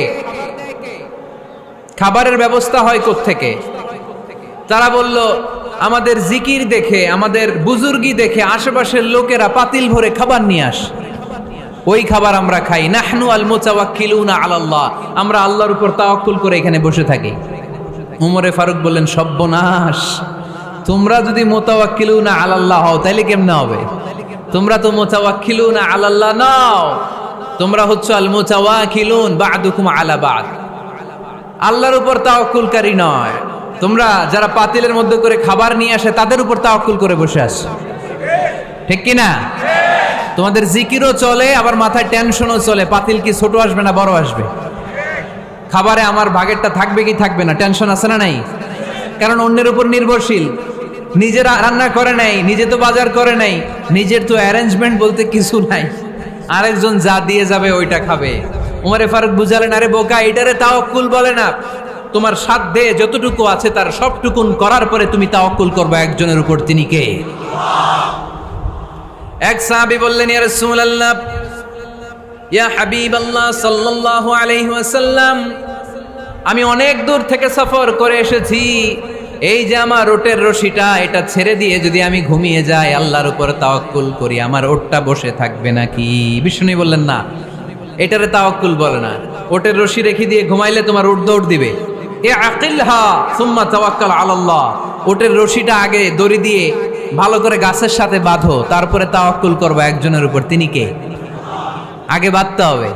খাবারের ব্যবস্থা হয় কোত্থেকে? তারা বলল, আমাদের জিকির দেখে, আমাদের বুজুর্গি দেখে আশেপাশের লোকেরা পাতিল ভরে খাবার নিয়ে আসে, ওই খাবার আমরা খাই। নাহনু আল মুতাওয়াক্কিলুনা আলাল্লাহ, আমরা আল্লাহর উপর তাওয়াক্কুল করে এখানে বসে থাকি। উমরে ফারুক বললেন, সর্বনাশ, তোমরা যদি মুতাওয়াক্কিলুনা আলাল্লাহ হও তাহলে কেমনে হবে? তোমরা তো মুতাওয়াক্কিলুনা আলাল্লাহ নাও, তোমরা হচ্ছে আল মুতাওয়াক্কিলুন বা'দুকুম আলা বা'দ, আল্লাহর উপর তাওয়াক্কুলকারী নয়। তোমরা যারা পাতিলের মধ্যে করে খাবার নিয়ে আসে তাদের উপর তাওয়াক্কুল করে বসে আছো, ঠিক কি না? তোমাদের জিকিরও চলে, আবার মাথায় টেনশনও চলে, পাতিল কি ছোট আসবে না বড় আসবে, খাবারে আমার ভাগেরটা থাকবে কি থাকবে না, টেনশন আছে না নাই? কারণ অন্যের উপর নির্ভরশীল, নিজে রান্না করে নাই, নিজে তো বাজার করে নাই, নিজের তো অ্যারেঞ্জমেন্ট বলতে কিছু নাই, আরেকজন যা দিয়ে যাবে ওইটা খাবে। ওমরে ফারুক বুঝালেন, আরে বোকা, এটারে তাওয়াক্কুল বলে না। তোমার সাধ্যে যতটুকু আছে তার সবটুকুন করার পরে তুমি তাওয়াক্কুল করবে একজনের উপর, তিনি কে? এক সাহাবী বললেন, ইয়া রাসূলুল্লাহ, ইয়া হাবিবাল্লাহ সাল্লাল্লাহু আলাইহি ওয়াসাল্লাম, আমি অনেক দূর থেকে সফর করে এসেছি, এই যে আমার ওটের রশিটা, এটা ছেড়ে দিয়ে যদি আমি ঘুমিয়ে যাই, আল্লাহর উপর তাওয়াক্কুল করি, আমার ওটটা বসে থাকবে নাকি? বিষ্ণু বললেন, না, এটারে তাওয়াক্কুল বলে না। ওটের রশি রেখে দিয়ে ঘুমাইলে তোমার উট দৌড় দিবে। এ আকিলহা সুম্মা তাওয়াক্কাল আলাল্লাহ, ওটের রশিটা আগে দড়ি দিয়ে ভালো করে গাছের সাথে বাঁধো, তারপরে তাওয়াক্কুল করবে একজনের উপর, তিনি কে? আগে বাঁধতে হবে,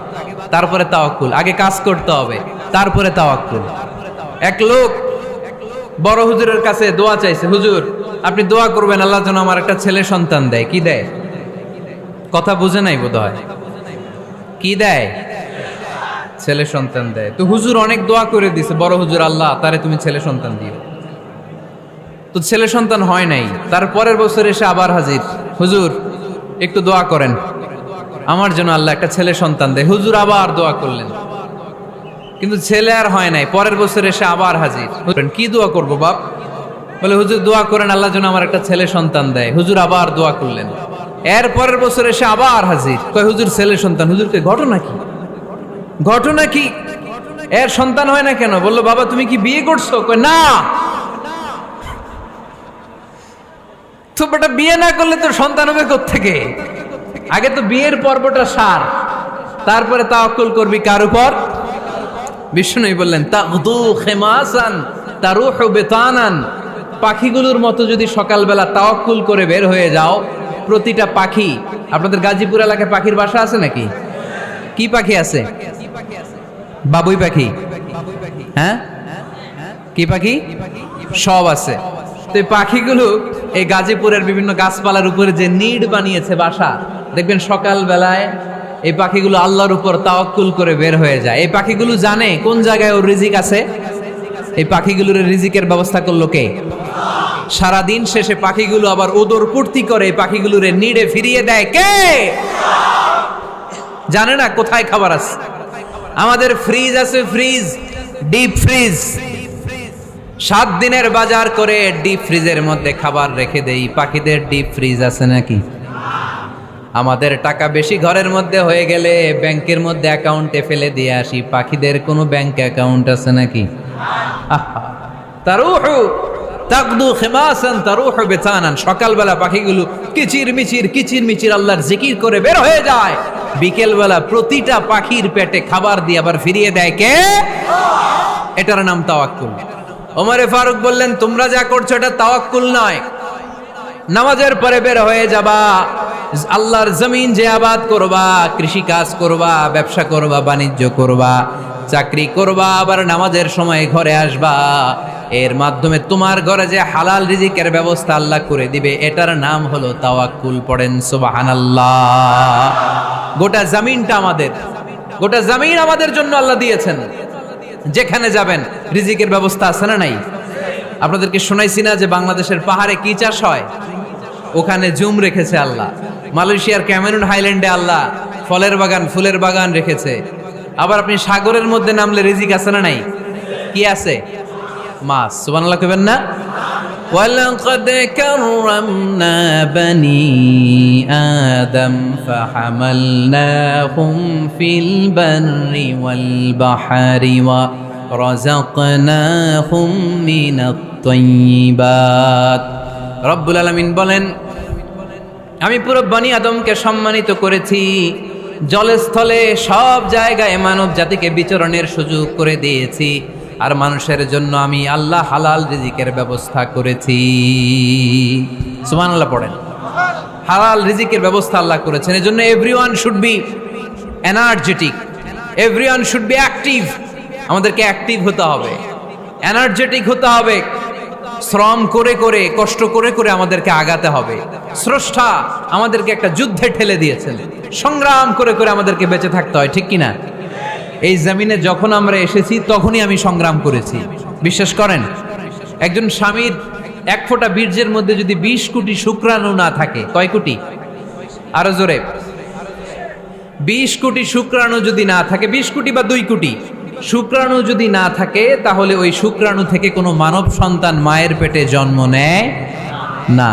তারপরে তাওয়াক্কুল, আগে কাজ করতে হবে, তারপরে তাওয়াক্কুল। এক লোক বড় হুজুরের কাছে দোয়া চাইছে, হুজুর আপনি দোয়া করবেন আল্লাহ যেন আমার একটা ছেলে সন্তান দেয়। কি দেয়? কথা বুঝে নাই বোধহয়। কি দেয়? ছেলে সন্তান দেয়। তো হুজুর অনেক দোয়া করে দিছে, বড় হুজুর, আল্লাহ তারে তুমি ছেলে সন্তান দিও। তো ছেলে সন্তান হয় নাই। তার পরের বছর এসে আবার হাজির, হুজুর একটু দোয়া করেন আমার জন্য আল্লাহ একটা ছেলে সন্তান দেয়। হুজুর আবার দোয়া করলেন, কিন্তু ছেলে আর হয় নাই। পরের বছর এসে আবার হাজির, কি দোয়া করবো বাপ? বলে হুজুর দোয়া করেন আল্লাহ যেন আমার একটা ছেলে সন্তান দেয়। হুজুর আবার দোয়া করলেন। এর পরের বছর এসে আবার হাজির, কয় হুজুর ছেলে সন্তান। হুজুরকে ঘটনা কি? ঘটনা কি? এর সন্তান হয় না কেন? বললো বাবা তুমি কি বিয়ে করছো? কয় না। তো বেটা বিয়ে না করলে তো সন্তান হবে কোত্থেকে? আগে তো বিয়ের পর্বটা সার, তারপরে তাওয়াক্কুল করবি কার উপর? বিষ্ণু বললেন, তাগদু খিমাসান তারুহু বিতানান, পাখিগুলোর মতো যদি সকালবেলা তাওয়াক্কুল করে বের হয়ে যাও, প্রতিটা পাখি, আপনাদের গাজীপুর এলাকায় পাখির বাসা আছে নাকি? কি পাখি আছে? বাবুই পাখি। হ্যাঁ, কি পাখি? সব আছে। তো এই পাখিগুলো এই গাজীপুরের বিভিন্ন গাছপালার উপরে যে নিড় বানিয়েছে বাসা, দেখবেন সকাল বেলায় এই পাখিগুলো আল্লাহর উপর তাওয়াক্কুল করে বের হয়ে যায়। এই পাখিগুলো জানে কোন জায়গায় ওর রিজিক আছে। এই পাখিগুলোর রিজিকের ব্যবস্থা করলো কে? সারাদিন শেষে পাখিগুলো আবার ওদর পূর্তি করে এই পাখিগুলোরে নিড়ে ফিরিয়ে দেয় কে? জানে না কোথায় খাবার আছে। আমাদের ফ্রিজ আছে, ফ্রিজ, ডিপ ফ্রিজ, 7 দিনের বাজার করে ডিপ ফ্রিজের মধ্যে খাবার রেখে দেই। পাখিদের ডিপ ফ্রিজ আছে নাকি? আমাদের টাকা বেশি ঘরের মধ্যে হয়ে গেলে ব্যাংকের মধ্যে অ্যাকাউন্টে ফেলে দিয়ে আসি। পাখিদের কোনো ব্যাংক অ্যাকাউন্ট আছে নাকি? তারুহু তাকদু খিমাসান তারুহু বিতানান। সকালবেলা পাখিগুলো কিচির মিচির আল্লাহর জিকির করে বের হয়ে যায়। বিকেলবেলা প্রতিটা পাখির পেটে খাবার দিয়ে আবার ফিরিয়ে দেয় কে? এটার নাম তাওয়াক্কুল। ওমরে ফারুক বললেন, তোমরা যা করছো এটা তাওয়াক্কুল নয়। নামাজের পরে বের হয়ে যাবা, আল্লাহর জমিন যে আবাদ করবা, কৃষি কাজ করবা, ব্যবসা করবা, বাণিজ্য করবা, চাকরি করবা, আবার নামাজের সময় ঘরে আসবা। এর মাধ্যমে তোমার ঘরে যে হালাল রিজিকের ব্যবস্থা আল্লাহ করে দিবে, এটার নাম হলো তাওয়াক্কুল। পড়েন সুবহানাল্লাহ। গোটা জমিনটা আমাদের, গোটা জমিন আমাদের জন্য আল্লাহ দিয়েছেন। যেখানে যাবেন রিজিকের ব্যবস্থা আছে না নাই? আপনাদেরকে শোনাইছি না যে বাংলাদেশের পাহাড়ে কি চাষ হয়? ওখানে জুম রেখেছে আল্লাহ। মালয়েশিয়ার ক্যামেরুন হাইল্যান্ডে আল্লাহ ফলের বাগান, ফুলের বাগান রেখেছে। আবার আপনি সাগরের মধ্যে নামলে রিজিক আছে না নাই? কি আছে? মাছ। সুবহানাল্লাহ কইবেন না? ওয়ালাকাদ কাররামনা বানি আদম ফাহামালনাহুম ফিল বাররি ওয়াল বাহরি ওয়া রাযাকনাহুম মিনাত তাইয়্যিবাত। রব্বুল আলামিন বলেন, আমি পুরো বনি আদমকে সম্মানিত করেছি। জলে স্থলে সব জায়গায় মানব জাতিকে বিচরণের সুযোগ করে দিয়েছি। আর মানুষের জন্য আমি আল্লাহ হালাল রিজিকের ব্যবস্থা করেছি। সুবহানাল্লাহ পড়েন। হালাল রিজিকের ব্যবস্থা আল্লাহ করেছেন। এজন্য everyone should be energetic, everyone should be active. আমাদেরকে অ্যাক্টিভ হতে হবে, এনার্জেটিক হতে হবে। শ্রম করে করে, কষ্ট করে করে আমাদেরকে আগাতে হবে। স্রষ্টা আমাদেরকে একটা যুদ্ধে ঠেলে দিয়েছেন, সংগ্রাম করে করে আমাদেরকে বেঁচে থাকতে হয়, ঠিক কিনা? এই জমিনে যখন আমরা এসেছি তখনই আমি সংগ্রাম করেছি। বিশ্বাস করেন, একজন স্বামীর 1 ফোঁটা বীর্যের মধ্যে যদি 20 কোটি শুক্রাণু না থাকে, কয় কোটি? আরো জোরে। 20 কোটি শুক্রাণু যদি না থাকে, 20 কোটি বা 2 কোটি শুক্রাণু যদি না থাকে, তাহলে ওই শুক্রাণু থেকে কোনো মানব সন্তান মায়ের পেটে জন্ম নেয় না।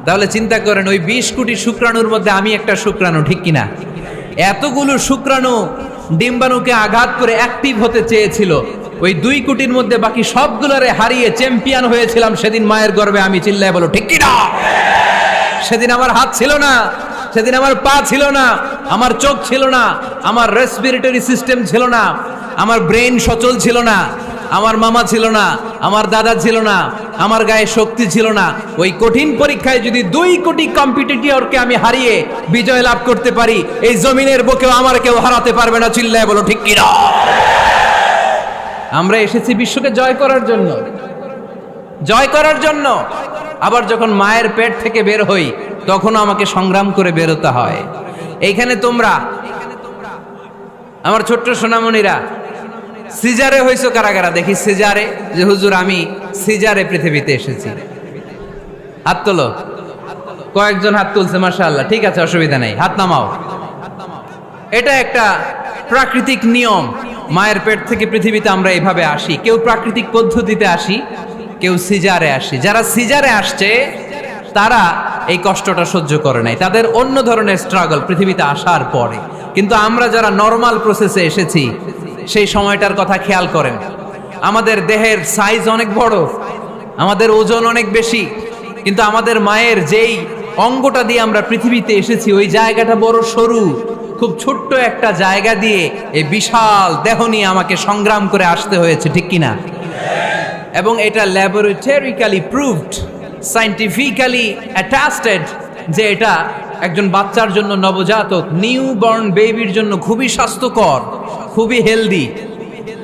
তাহলে চিন্তা করেন, ওই 20 কোটি শুক্রাণুর মধ্যে আমি একটা শুক্রাণু, ঠিক কিনা? এতগুলো শুক্রাণু ডিম্বাণুকে আঘাত করে অ্যাক্টিভ হতে চেয়েছিল। ওই 2 কোটির মধ্যে বাকি সবগুলোরে হারিয়ে চ্যাম্পিয়ন হয়েছিলাম সেদিন মায়ের গর্ভে আমি। চিল্লায় বলো ঠিক কিনা? সেদিন আমার হাত ছিল না, সেদিন আমার পা ছিল না, আমার চোখ ছিল না, আমার রেসপিরেটরি সিস্টেম ছিল না, আমার ব্রেন সচল ছিল না, আমার মামা ছিল না, আমার দাদা ছিল না, আমার গায়ে শক্তি ছিল না। ওই কঠিন পরীক্ষায় যদি 2 কোটি কম্পিটিটরকে আমি হারিয়ে বিজয় লাভ করতে পারি, এই জমিনের বুকেও আমার কেউ হারাতে পারবে না। চিল্লায় বলো ঠিক কিনা? আমরা এসেছি বিশ্বকে জয় করার জন্য, জয় করার জন্য। আবার যখন মায়ের পেট থেকে বের হই, তখনও আমাকে সংগ্রাম করে বেরোতে হয়। এইখানে তোমরা আমার ছোট্ট সোনামণিরা সিজারে হইছো কারা কারা? দেখি সিজারে, যে হুজুর আমি সিজারে পৃথিবীতে এসেছি। হাত তোলো। কয়েকজন হাত তুলছে, মাশাআল্লাহ। ঠিক আছে, অসুবিধা নেই, হাত নামাও। এটা একটা প্রাকৃতিক নিয়ম। মায়ের পেট থেকে পৃথিবীতে আমরা এইভাবে আসি। কেউ প্রাকৃতিক পদ্ধতিতে আসি, কেউ সিজারে আসি। যারা সিজারে আসছে তারা এই কষ্টটা সহ্য করে নাই, তাদের অন্য ধরনের স্ট্রাগল পৃথিবীতে আসার পরে। কিন্তু আমরা যারা নরমাল প্রসেসে এসেছি, সেই সময়টার কথা খেয়াল করেন। আমাদের দেহের সাইজ অনেক বড়, আমাদের ওজন অনেক বেশি, কিন্তু আমাদের মায়ের যেই অঙ্গটা দিয়ে আমরা পৃথিবীতে এসেছি, ওই জায়গাটা বড় সরু। খুব ছোট্ট একটা জায়গা দিয়ে এই বিশাল দেহ নিয়ে আমাকে সংগ্রাম করে আসতে হয়েছে, ঠিক কিনা? এবং এটা ল্যাবরেটরিক্যালি প্রুভড, সায়েন্টিফিক্যালি অ্যাটাস্টেড যে এটা একজন বাচ্চার জন্য, নবজাতক নিউ বর্ন বেবির জন্য খুবই স্বাস্থ্যকর, খুবই হেলদি।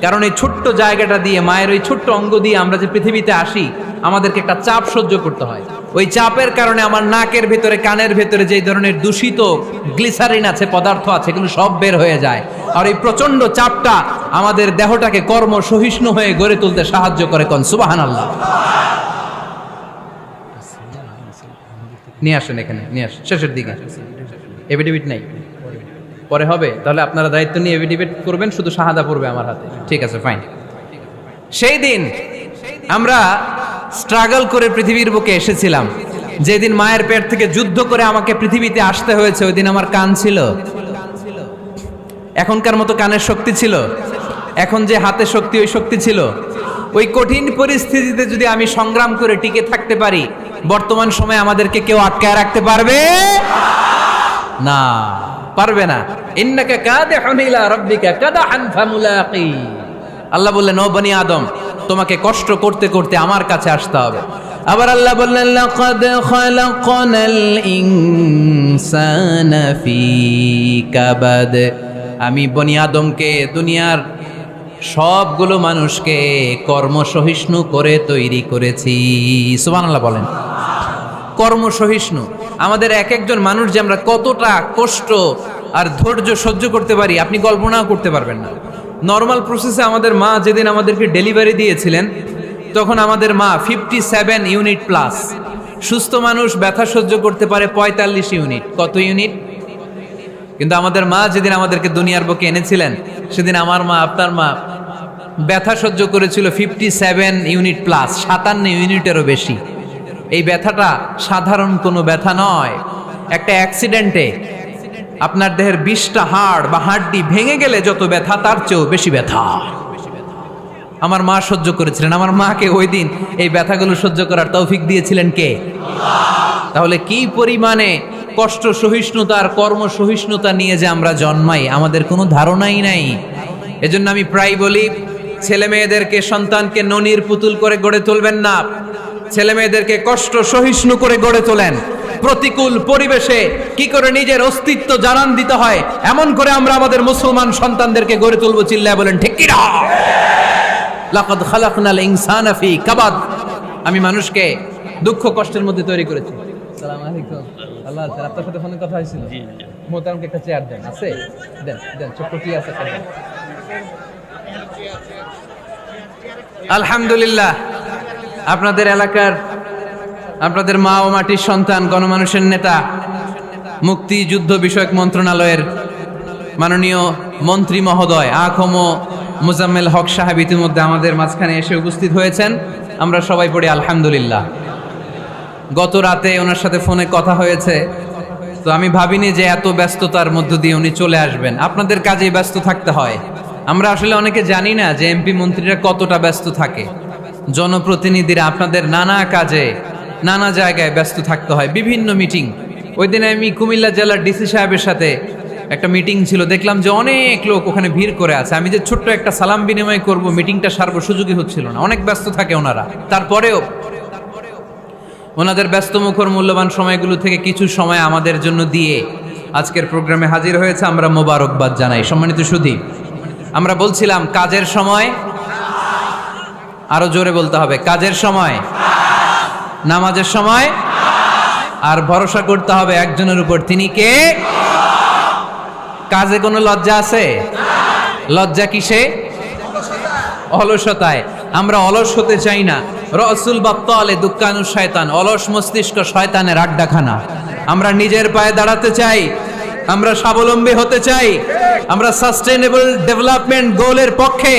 কারণ এই ছোট্ট জায়গাটা দিয়ে, মায়ের ওই ছোট্ট অঙ্গ দিয়ে আমরা যে পৃথিবীতে আসি, আমাদেরকে একটা চাপ সহ্য করতে হয়। ওই চাপের কারণে আমার নাকের ভেতরে, কানের ভেতরে যেই ধরনের দূষিত গ্লিসারিন আছে, পদার্থ আছে, এগুলো সব বের হয়ে যায়। আর এই প্রচন্ড চাপটা আমাদের দেহটাকে কর্ম সহিষ্ণু হয়ে গড়ে তুলতে সাহায্য করে। কোন সুবহানাল্লাহ। নিয়ে আসেন এখানে, নিয়ে আসেন শেষের দিকে। এফিডেভিট নাই, পরে হবে। তাহলে আপনারা দায়িত্ব নিয়ে এফিডেভিট করবেন, শুধু শাহাদা পড়বে আমার হাতে। ঠিক আছে, ফাইন। সেই দিন আমরা স্ট্রাগল করে পৃথিবীর বুকে এসেছিলাম। যেদিন মায়ের পেট থেকে যুদ্ধ করে আমাকে পৃথিবীতে আসতে হয়েছে, ওই দিন আমার কান ছিল? এখনকার মতো কানের শক্তি ছিল? এখন যে হাতে শক্তি, ওই শক্তি ছিল? ওই কঠিন পরিস্থিতিতে যদি আমি সংগ্রাম করে টিকে থাকতে পারি, বর্তমান সময়ে আমাদেরকে কেউ আটকায় রাখতে পারবে না, পারবে না। ইন্নাকা কাদিহুন ইলা রাব্বিকা কাদহান ফামুলাকি। আল্লাহ বললেন, ও বনি আদম, তোমাকে কষ্ট করতে করতে আমার কাছে আসতে হবে। আবার আল্লাহ বললেন, লাকাদ খালাকনাল ইনসানা ফি কাবাদ। আমি বনি আদমকে, দুনিয়ার সবগুলো মানুষকে কর্মসহিষ্ণু করে তৈরি করেছি। সুবহানাল্লাহ বলেন। কর্মসহিষ্ণু। আমাদের এক একজন মানুষ যে আমরা কতটা কষ্ট আর ধৈর্য সহ্য করতে পারি, আপনি কল্পনাও করতে পারবেন না। নর্মাল প্রসেসে আমাদের মা যেদিন আমাদেরকে ডেলিভারি দিয়েছিলেন, তখন আমাদের মা 57 ইউনিট প্লাস। সুস্থ মানুষ ব্যথা সহ্য করতে পারে 45 ইউনিট। কত ইউনিট? কিন্তু আমাদের মা যেদিন আমাদেরকে দুনিয়ার বুকে এনেছিলেন, সেদিন আমার মা, আপনার মা ব্যথা সহ্য করেছিল 57 ইউনিট প্লাস, 57 ইউনিটেরও বেশি। এই ব্যথাটা সাধারণ কোনো ব্যথা নয়। একটা অ্যাক্সিডেন্টে আপনার দেহের 20টা হাড় বা হাড্ডি ভেঙে গেলে যত ব্যথা, তার চেয়েও বেশি ব্যথা আমার মা সহ্য করেছিলেন। আমার মাকে ওই দিন এই ব্যথাগুলো সহ্য করার তৌফিক দিয়েছিলেন কে? তাহলে কি পরিমাণে কষ্ট সহিষ্ণুতা আর কর্ম সহিষ্ণুতা নিয়ে যে আমরা জন্মাই, আমাদের কোনো ধারণাই নাই। এজন্য আমি প্রায় বলি, ছেলে মেয়েদেরকে, সন্তানকে ননির পুতুল করে গড়ে তুলবেন না। ছেলে মেয়েদেরকে কষ্ট সহিষ্ণু করে গড়ে তোলেন। প্রতিকূল পরিবেশে কি করে নিজের অস্তিত্ব জানান দিতে হয়, এমন করে আমরা আমাদের মুসলমান সন্তানদেরকে গড়ে তুলবো। চিল্লায় বলেন ঠিক কি না? লাকাদ খালাকনাল ইনসানা ফি কাবাদ। আমি মানুষকে দুঃখ কষ্টের মধ্যে তৈরি করেছি। আসসালামু আলাইকুম। আল্লাহ স্যার, আপনার সাথে ফোনে কথা হয়েছিল? জি জি। মোহতারামকে একটা চেয়ার দেন। আছে? দেন দেন, ছোট্ট কি আছে? আলহামদুলিল্লাহ, আপনাদের এলাকার, আপনাদের মা ও মাটির সন্তান, গণমানুষের নেতা, মুক্তিযুদ্ধ বিষয়ক মন্ত্রণালয়ের মাননীয় মন্ত্রী মহোদয় আখম মুজাম্মেল হক সাহেব ইতিমধ্যে আমাদের মাঝখানে এসে উপস্থিত হয়েছেন। আমরা সবাই পড়ি আলহামদুলিল্লাহ। গত রাতে ওনার সাথে ফোনে কথা হয়েছে, তো আমি ভাবিনি যে এত ব্যস্ততার মধ্য দিয়ে উনি চলে আসবেন। আপনাদের কাজেই ব্যস্ত থাকতে হয়। আমরা আসলে অনেকে জানি না যে এমপি মন্ত্রীরা কতটা ব্যস্ত থাকে। জনপ্রতিনিধিরা আপনাদের নানা কাজে, নানা জায়গায় ব্যস্ত থাকতে হয়, বিভিন্ন মিটিং। ওই দিন আমি কুমিল্লা জেলার ডিসি সাহেবের সাথে একটা মিটিং ছিল, দেখলাম যে অনেক লোক ওখানে ভিড় করে আছে। আমি যে ছোট্ট একটা সালাম বিনিময় করব, মিটিংটা সারবো, সুযোগই হচ্ছিল না। অনেক ব্যস্ত থাকে ওনারা। তারপরেও ওনাদের ব্যস্তমুখর মূল্যবান সময়গুলো থেকে কিছু সময় আমাদের জন্য দিয়ে আজকের প্রোগ্রামে হাজির হয়েছে। আমরা মোবারকবাদ জানাই। সম্মানিত সুধী, আমরা বলছিলাম কাজের সময়, আরো জোরে বলতে হবে, কাজের সময়, নামাজের সময়, আর ভরসা করতে হবে একজনের উপর। তিনি কে? কাজে কোনো লজ্জা আছে? লজ্জা কিসে? অলসতায়। আমরা অলস হতে চাই না। রসুল বাত্তালে দুক্কানু শয়তান। অলস মস্তিষ্ক শয়তানের আড্ডাখানা। আমরা নিজের পায়ে দাঁড়াতে চাই, আমরা স্বাবলম্বী হতে চাই, আমরা সাস্টেনেবল ডেভেলপমেন্ট গোলের পক্ষে,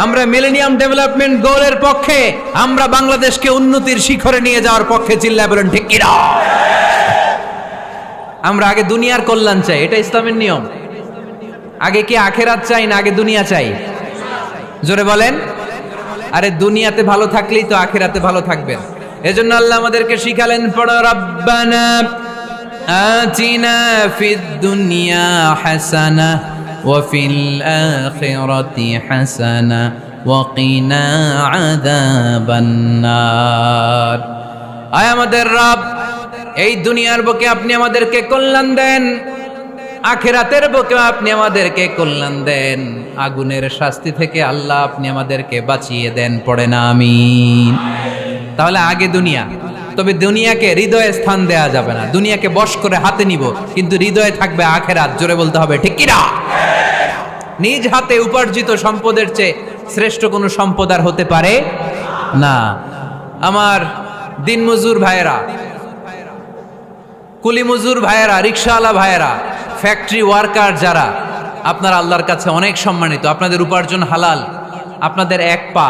আমরা মিলেনিয়াম ডেভেলপমেন্ট গোলের পক্ষে, আমরা বাংলাদেশকে উন্নতির শিখরে নিয়ে যাওয়ার পক্ষে। চিল্লায় বলেন ঠিক কি না? আমরা আগে দুনিয়ার কল্যাণ চাই, এটা ইসলামের নিয়ম। আগে কি আখেরাত চাই না আগে দুনিয়া চাই? জোরে বলেন। আরে দুনিয়াতে ভালো থাকলেই তো আখেরাতে ভালো থাকবেন। এজন্য আল্লাহ আমাদেরকে শিখালেন, পড়ো রব্বানা আতিনা ফিদ দুনিয়া হাসানা ওয়া ফিল আখিরাতি হাসানা ওয়া কিনা আযাবান নার। আয় আমাদের রব, এই দুনিয়ার বুকে আপনি আমাদেরকে কল্যাণ দেন, আখিরাতের বুকে আপনি আমাদেরকে কল্যাণ দেন, আগুনের শাস্তি থেকে আল্লাহ আপনি আমাদেরকে বাঁচিয়ে দেন। পড়ে না আমিন। তাহলে আগে দুনিয়া। তবে দুনিয়াকে হৃদয়ে স্থান দেয়া যাবে না, দুনিয়াকে বশ করে হাতে নিব, কিন্তু হৃদয়ে থাকবে আখেরাত। জোরে বলতে হবে ঠিক কিনা? নিজ হাতে উপার্জিত সম্পদের চেয়ে শ্রেষ্ঠ কোনো সম্পদ আর হতে পারে না। আমার দিনমজুর ভাইয়েরা, কুলি মজুর ভাইয়েরা, রিক্সাওয়ালা ভাইয়েরা, ফ্যাক্টরি ওয়ার্কার যারা, আপনারা আল্লাহর কাছে অনেক সম্মানিত। আপনাদের উপার্জন হালাল, আপনাদের এক পা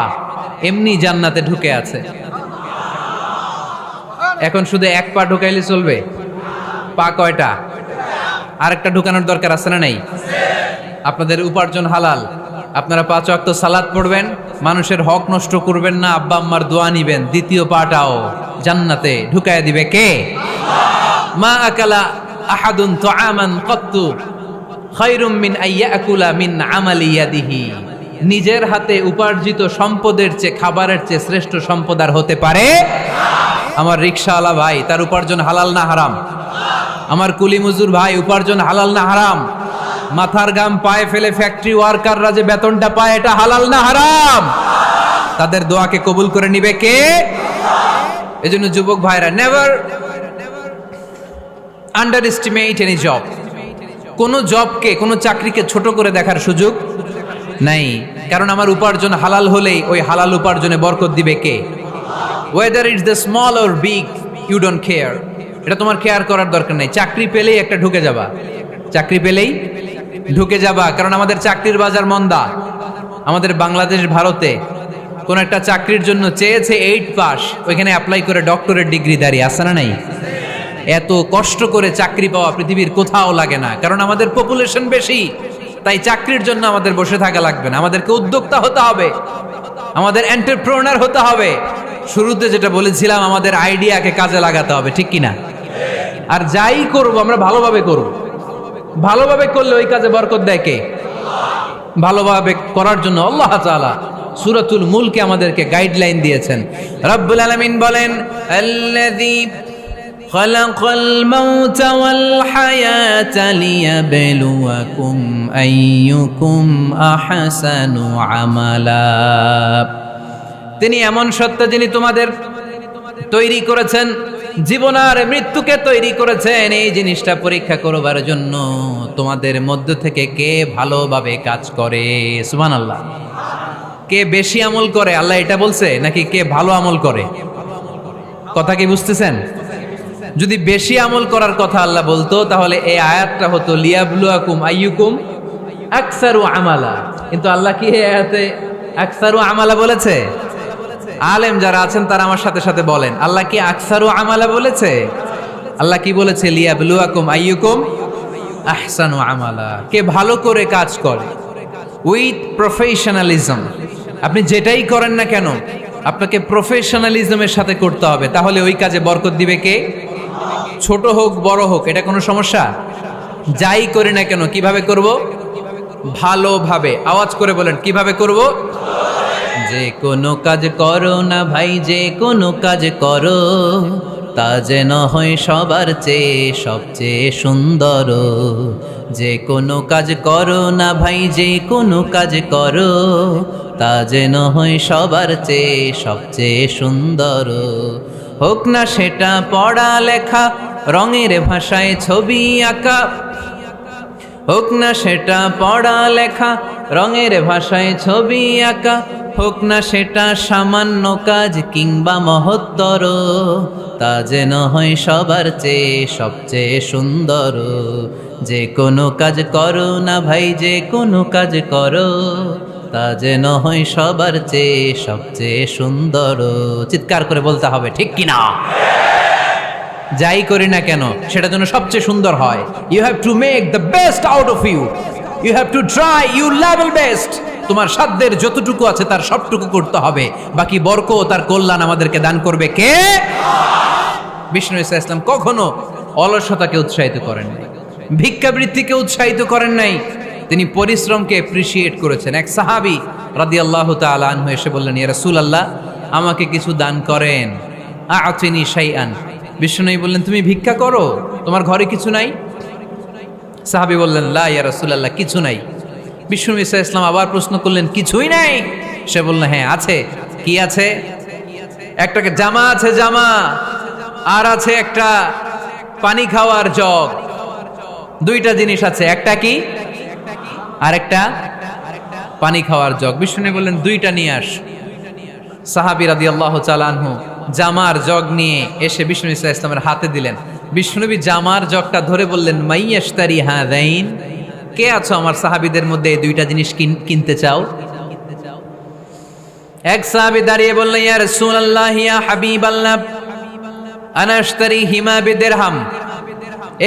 এমনি জান্নাতে ঢুকে আছে। এখন শুধু এক পা ঢুকাইলে চলবে? পা কয়টা? আরেকটা ঢুকানোর দরকার আছে না নাই? আপনাদের উপার্জন হালাল, আপনারা 5 ওয়াক্ত সালাত পড়বেন, মানুষের হক নষ্ট করবেন না, আব্বা আম্মার দোয়া নিবেন, দ্বিতীয় পাটাও জান্নাতে ঢুকায় দিবে কে? মা আকালা আহাদুন তুআমান কাত্তু খায়রুম মিন আইয়াকুলা মিন আমালি ইয়াদিহি। নিজের হাতে উপার্জিত সম্পদের চেয়ে, খাবারের চেয়ে শ্রেষ্ঠ সম্পদ আর হতে পারে? আমার রিকশাওয়ালা ভাই, তার উপার্জন হালাল না হারাম? আমার কুলি মজুর ভাই, উপার্জন হালাল না হারাম? মাথার গাম পায়ে ফেলে ফ্যাক্টরি ওয়ার্কাররা যে বেতনটা পায়, এটা হালাল না হারাম? তাদের দোয়াকে কবুল করে নিবে কে? এজন্য যুবক ভাইরা, never under estimate any job. কোন জবকে, কোন চাকরিকে ছোট করে দেখার সুযোগ নাই, কারণ আমার উপার্জন হালাল হলেই ওই হালাল উপার্জনে বরকত দিবে কে? Whether it's the small or big, you don't care. এটা তোমার কেয়ার করার দরকার নাই। চাকরি পেলেই একটা ঢুকে যাবা, চাকরি পেলেই ঢুকে যাবা, কারণ আমাদের চাকরির বাজার মন্দা। আমাদের বাংলাদেশ, ভারতে কোন একটা চাকরির জন্য চেয়েছে 8 পাস, ওইখানে অ্যাপ্লাই করে ডক্টরেট ডিগ্রি দাঁড়িয়ে আছে না নাই? এত কষ্ট করে চাকরি পাওয়া পৃথিবীর কোথাও লাগে না, কারণ আমাদের পপুলেশন বেশি। তাই চাকরির জন্য আমাদের বসে থাকা লাগবে না, আমাদেরকে উদ্যোক্তা হতে হবে, আমাদের এন্টারপ্রেনার হতে হবে। শুরুতে যেটা বলেছিলাম, আমাদের আইডিয়াকে কাজে লাগাতে হবে, ঠিক কিনা? আর যাই করব আমরা ভালোভাবে করব। ভালোভাবে করলে ওই কাজে বরকত দেয় কে? ভালোভাবে করার জন্য আল্লাহ তাআলা সূরাতুল মুলকে আমাদেরকে গাইডলাইন দিয়েছেন। রব্বুল আলামিন বলেন, আল্লাযী খালাকাল মাউতা ওয়াল হায়াতা লিয়াবলুয়াকুম আইয়ুকুম আহসানু আমালা। তিনি এমন সত্তা যিনি তোমাদের তৈরি করেছেন, জীবন আর মৃত্যুকে তৈরি করেছেন এই জিনিসটা পরীক্ষা করবার জন্য, তোমাদের মধ্য থেকে কে ভালোভাবে কাজ করে। সুবহানাল্লাহ। কে বেশি আমল করে, আল্লাহ এটা বলছে, নাকি কে ভালো আমল করে? কথা কি বুঝতেছেন? যদি বেশি আমল করার কথা আল্লাহ বলতো, তাহলে এই আয়াতটা হতো লিয়াবলুয়াকুম আইয়ুকুম আকসারু আমালা। কিন্তু আল্লাহ কি এই আয়াতে আকসারু আমালা বলেছে? আলেম যারা আছেন তারা আমার সাথে সাথে বলেন, আল্লাহ কি আকসারু আমালা বলেছে? আল্লাহ কি বলেছে? লিয়াবলুয়াকুম আইয়ুকুম আহসানু আমালা। কে ভালো করে কাজ করে, উইথ প্রফেশনালিজম। আপনি যেটাই করেন না কেন, আপনাকে প্রফেশনালিজমের সাথে করতে হবে, তাহলে ওই কাজে বরকত দিবে কে? ছোট হোক বড় হোক, এটা কোনো সমস্যা? যাই করি না কেন কিভাবে করব? ভালোভাবে। আওয়াজ করে বলেন, কিভাবে করব? যে কোনো কাজ করো না ভাই, যে কোনো কাজ করো, তা যেন হয় সবার চেয়ে সবচেয়ে সুন্দর। যে কোনো কাজ করো না ভাই, যে কোনো কাজ করো, তা যেন হয় সবার চেয়ে সবচেয়ে সুন্দর। হোক না সেটা পড়া লেখা, রঙের ভাষায় ছবি আঁকা। হোক না সেটা পড়া লেখা, রঙের ভাষায় ছবি আঁকা। হোক না সেটা সামান্য কাজ কিংবা মহত্তর, তা যেন হয় সবার চেয়ে সবচেয়ে সুন্দর। যে কোনো কাজ করো না ভাই, যে কোনো কাজ করো, তা যেন হয় সবার চেয়ে সবচেয়ে সুন্দর। চিৎকার করে বলতে হবে, ঠিক কিনা? যাই করি না কেন সেটা যেন সবচেয়ে সুন্দর হয়। You have to make the best out of you, you have to try you level best. তোমার সাধ্যের যতটুকু আছে তার সবটুকু করতে হবে, বাকি বরকত তার কল্যাণ আমাদেরকে দান করবে কে? বিষ্ণু ঈসা ইসলাম কখনো অলসতাকে উৎসাহিত করেন নাই, ভিক্ষাবৃত্তিকে উৎসাহিত করেন নাই, তিনি পরিশ্রমকে অ্যাপ্রিশিয়েট করেছেন। এক সাহাবী রাদিয়াল্লাহু তাআলা আনহু এসে বললেন, ইয়া রাসূলুল্লাহ, আমাকে কিছু দান করেন, আ'তিনি শাইআন। বিষ্ণু বললেন, তুমি ভিক্ষা করো, তোমার ঘরে কিছু নাই? সাহাবী বললেন, লা ইয়া রাসূলুল্লাহ, কিছু নাই। বিষ্ণু ঈসা ইসলাম আবার প্রশ্ন করলেন, কিছুই নাই? সে বলল, হ্যাঁ আছে। কি আছে? একটা জামা আছে, জামা, আর আছে একটা পানি খাওয়ার জগ। দুইটা জিনিস আছে, একটা কি আর একটা পানি খাওয়ার জগ। বিষ্ণু বললেন দুইটা নিয়ে আস। সাহাবী রাদিয়াল্লাহু তাআলা আনহু জামার জগ নিয়ে এসে বিষ্ণু ইসলামের হাতে দিলেন। বিষ্ণুনবী জামার জগটা ধরে বললেন, মাইয়াশতারি হাযাইন, কে আছো আমার সাহাবীদের মধ্যে এই দুইটা জিনিস কিনতে চাও? এক সাহাবী দাঁড়িয়ে বললেন, ইয়া রাসূলুল্লাহ, ইয়া হাবিবাল্লাহ, আনা আশতারিহিমা বিদিরহাম।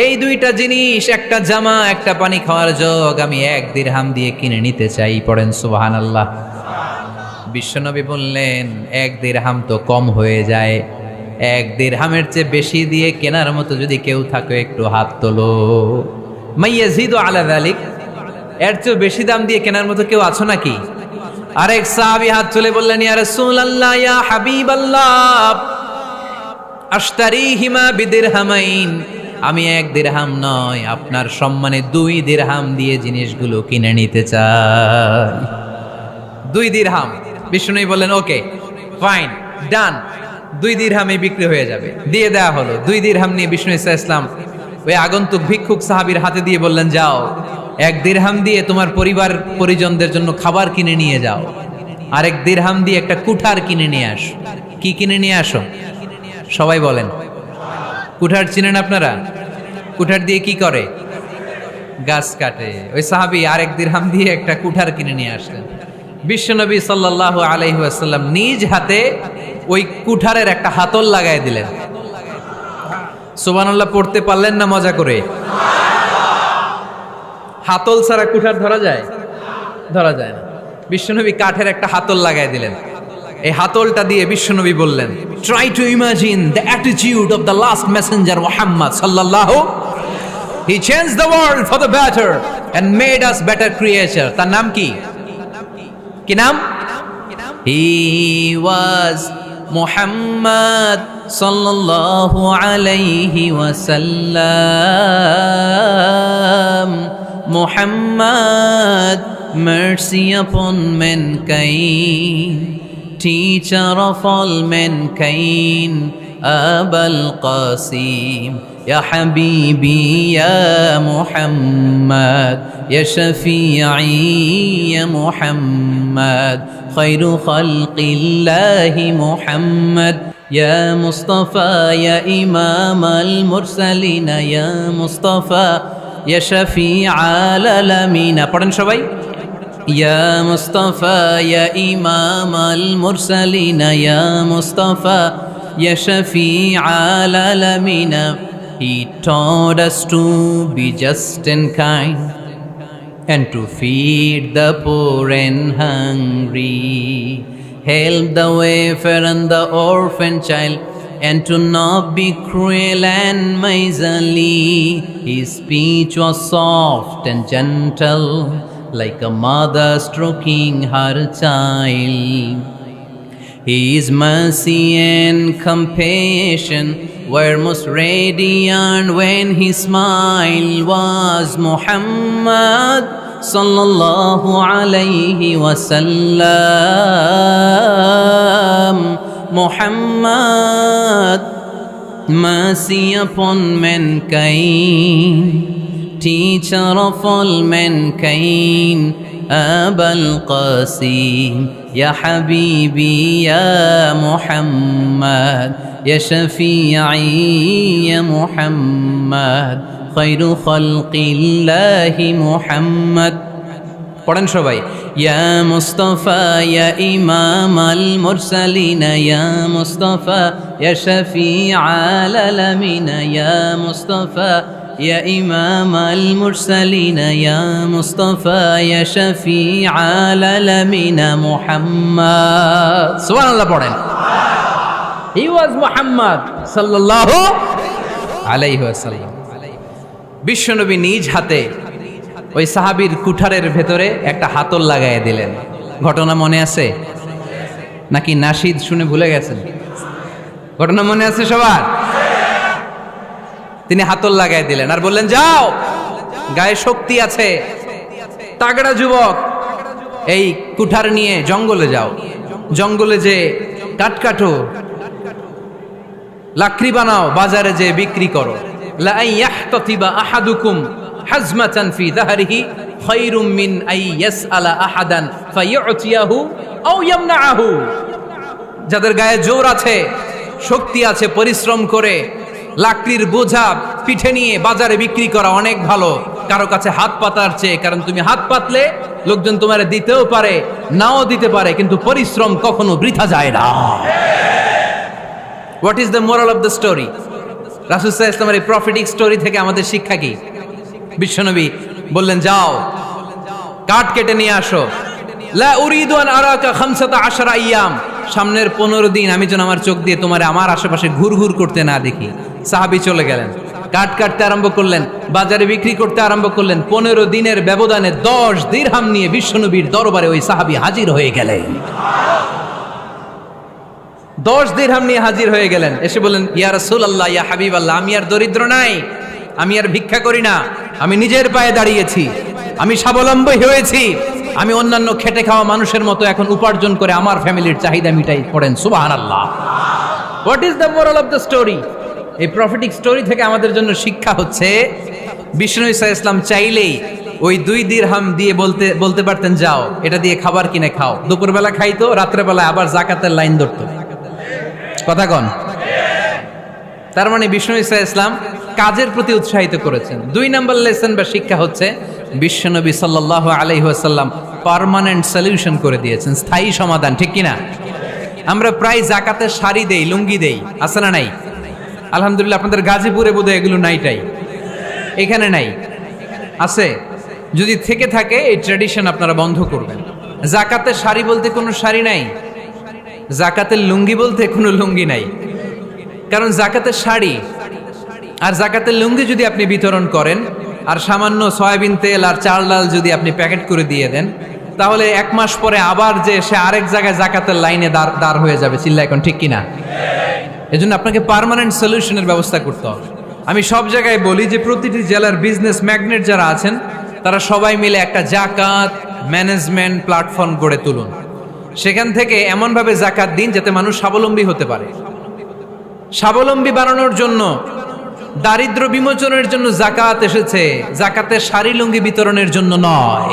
এই দুইটা জিনিস, একটা জামা, একটা পানি খাওয়ার জগ, আমি 1 দিরহাম দিয়ে কিনে নিতে চাই। পড়েন সুবহানাল্লাহ। বিশ্বনবী বললেন, 1 দিরহাম তো কম হয়ে যায়, 1 দিরহামের চেয়ে বেশি দিয়ে কেনার মতো যদি কেউ থাকে একটু হাত তোলো। মাইয়াজিদু আলা যালিক, এর চেয়ে বেশি দাম দিয়ে কেনার মতো কেউ আছো নাকি? আরেক সাহাবী হাত তুলে বললেন, ইয়া রাসূলুল্লাহ, ইয়া হাবিবাল্লাহ, আশতারিহিমা বিদিরহামাইন, আমি 1 দিরহাম নয়, আপনার সম্মানে 2 দিরহাম দিয়ে জিনিসগুলো কিনে নিতে চাই। 2 দিরহাম। বিষ্ণু বললেন, ওকে ফাইন, ডান, 2 দিরহামে বিক্রি হয়ে যাবে। দিয়ে দেয়া হলো। 2 দিরহাম নিয়ে বিষ্ণু ইসলাম ওই আগন্তুক ভিক্ষুক সাহাবীর হাতে দিয়ে বললেন, যাও, 1 দিরহাম দিয়ে তোমার পরিবার পরিজনদের জন্য খাবার কিনে নিয়ে যাও, আর 1 দিরহাম দিয়ে একটা কুঠার কিনে নিয়ে আসো। কি কিনে নিয়ে আসো? সবাই বলেন। কুঠার চিনেন আপনারা? কুঠার দিয়ে কি করে? গাছ কাটে। ওই সাহাবী আর 1 দিরহাম দিয়ে একটা কুঠার কিনে নিয়ে আসলেন। বিশ্বনবী সাল্লাল্লাহু আলাইহি ওয়াসাল্লাম নিজ হাতে ওই কুঠারের একটা হাতল লাগায় দিলেন। সুবহানাল্লাহ পড়তে পারলেন না মজা করে? হাতল ছাড়া কুঠার ধরা যায়? ধরা যায় না। বিশ্বনবী কাঠের একটা হাতল লাগায় দিলেন। এই হাতলটা দিয়ে বিশ্বনবী বললেন, try to imagine the attitude of the last messenger Muhammad সাল্লাল্লাহু, he changed the world for the better and made us better creature. তার নাম কি? কি নাম? হি ওয়াজ মুহাম্মদ সাল্লাল্লাহু আলাইহি ওয়াসাল্লাম। Muhammad, mercy upon mankind, teacher of all mankind, Abul Qasim, Ya Habibi, Ya Muhammad, Ya Shafi'i, Ya Muhammad, Khairu Khalqillahi Muhammad, Ya Mustafa, Ya Imam al-Mursalin, Ya Mustafa, Ya Shafi'al Alamina. পড়েন সবাই। Ya Mustafa, Ya Imam al-Mursalin, Ya Mustafa, Ya Shafi'al Alamina. He taught us to be just and kind, and to feed the poor and hungry, help the wafer and the orphan child, and to not be cruel and miserly. His speech was soft and gentle, like a mother stroking her child. His mercy and compassion were most radiant when his smile was Muhammad sallallahu alayhi wasallam. Muhammad, mercy upon mankind, teacher of all mankind, Abul Qasim, Ya Habibi, Ya Muhammad, Ya Shafi'i, Ya Muhammad, Khairu Khalqillahi Muhammad. পড়েন সবাই। Ya Mustafa, Ya Imam al-Mursalin, Ya Mustafa, Ya Shafi'al Alamin, Ya Mustafa, Ya Imam al-Mursalin, Ya Mustafa, Ya Shafi'al Alamin, Muhammad. Subhanallah পড়েন। He was Muhammad sallallahu alayhi wasallam. বিশ্বনবী নিজ হাতে ওই সাহাবীর কুঠারের ভেতরে একটা হাতল লাগাইয়া দিলেন। ঘটনা মনে আছে নাকি নাশিদ শুনে ভুলে গেছেন? ঘটনা মনে আছে সবার? তিনি হাতল লাগাই দিলেন আর বললেন, যাও, গায়ে শক্তি আছে, তাগড়া যুবক, এই কুঠার নিয়ে জঙ্গলে যাও, জঙ্গলে যে কাঠ কাটো, লাকড়ি বানাও, বাজারে যে বিক্রি করো। লা আইয়াহতাতিবা আহাদুকুম হাজমাতান ফি যাহরিহি খায়রুম মিন আই ইয়াসআলা আহাদান ফায়ু'তিয়াহু আও ইয়ামনাহু। যাদের গায়ে জোর আছে, শক্তি আছে, পরিশ্রম করে লাকড়ির বোঝা পিঠে নিয়ে বাজারে বিক্রি করা অনেক ভালো কারো কাছে হাত পাতার চেয়ে। কারণ তুমি হাত পাতলে লোকজন তোমারে দিতেও পারে, নাও দিতে পারে, কিন্তু পরিশ্রম কখনো বৃথা যায় না। What is the moral of the story? রাসূল সাল্লাল্লাহু আলাইহি ওয়াসাল্লামের এই প্রফেটিক স্টোরি থেকে আমাদের শিক্ষা কি? বিশ্বনবী বললেন, যাও কাঠ কেটে নিয়ে আসো। লা উরিদু আন আরাকা 15 আইয়াম, সামনের 15 দিন আমি যেন আমার চোখ দিয়ে তোমার আমার আশেপাশে ঘুরঘুর করতে না দেখি। সাহাবী চলে গেলেন, কাঠ কাটতে আরম্ভ করলেন, বাজারে বিক্রি করতে আরম্ভ করলেন। 15 দিনের ব্যবধানে 10 দিরহাম নিয়ে বিশ্বনবীর দরবারে ওই সাহাবী হাজির হয়ে গেলেন। 10 দিরহাম নিয়ে হাজির হয়ে গেলেন। এসে বললেন, ইয়া রাসূলুল্লাহ, ইয়া হাবিবাল্লাহ, আমি আর দরিদ্র নাই, আমি আর ভিক্ষা করি না, আমি নিজের পায়ে দাঁড়িয়েছি, আমি স্বাবলম্বী হয়েছি, আমি অন্যান্য খেটে খাওয়া মানুষের মতো এখন উপার্জন করে আমার ফ্যামিলির চাহিদা মিটাই। পড়েন সুবহানাল্লাহ। What is the moral of the story? এই প্রফেটিক স্টোরি থেকে আমাদের জন্য শিক্ষা হচ্ছে, বিষ্ণু ঈসা ইসলাম চাইলেই ওই 2 দিরহাম দিয়ে বলতে পারতেন, যাও এটা দিয়ে খাবার কিনে খাও। দুপুরবেলা খাইতো, রাত্রেবেলা আবার জাকাতের লাইন ধরতো। কথা কন? তার মানে বিষ্ণু ঈসা ইসলাম কাজের প্রতি উৎসাহিত করেছেন। 2 নম্বর লেসন বা শিক্ষা হচ্ছে, বিশ্বনবী সাল্লাল্লাহু আলাইহি ওয়াসাল্লাম পার্মানেন্ট সলিউশন করে দিয়েছেন, স্থায়ী সমাধান। ঠিক কিনা? আমরা প্রায় জাকাতের শাড়ি দেই, লুঙ্গি দেই, আছে না নাই? আলহামদুলিল্লাহ, আপনাদের গাজীপুরে বোধহয় এগুলো নাইটাই, এখানে নাই, আছে? যদি থেকে থাকে এই ট্র্যাডিশন আপনারা বন্ধ করবেন। জাকাতের শাড়ি বলতে কোনো শাড়ি নাই, জাকাতের লুঙ্গি বলতে কোনো লুঙ্গি নাই। কারণ জাকাতের শাড়ি আর জাকাতের লুঙ্গি যদি আপনি বিতরণ করেন, আর সামান্য সয়াবিন তেল আর চাল ডাল যদি আপনি প্যাকেট করে দিয়ে দেন, তাহলে 1 মাস পরে আবার যে সে আরেক জায়গায় জাকাতের লাইনে দাঁড় হয়ে যাবে। চিল্লা এখন ঠিক কিনা? এজন্য আপনাকে পার্মানেন্ট সলিউশনের ব্যবস্থা করতে হবে। আমি সব জায়গায় বলি যে প্রতিটি জেলার বিজনেস ম্যাগনেট যারা আছেন, তারা সবাই মিলে একটা জাকাত ম্যানেজমেন্ট প্ল্যাটফর্ম গড়ে তুলুন। সেখান থেকে এমনভাবে জাকাত দিন যাতে মানুষ স্বাবলম্বী হতে পারে। স্বাবলম্বী বানানোর জন্য, দারিদ্র বিমোচনের জন্য জাকাত এসেছে, জাকাতের শাড়ি লুঙ্গি বিতরণের জন্য নয়।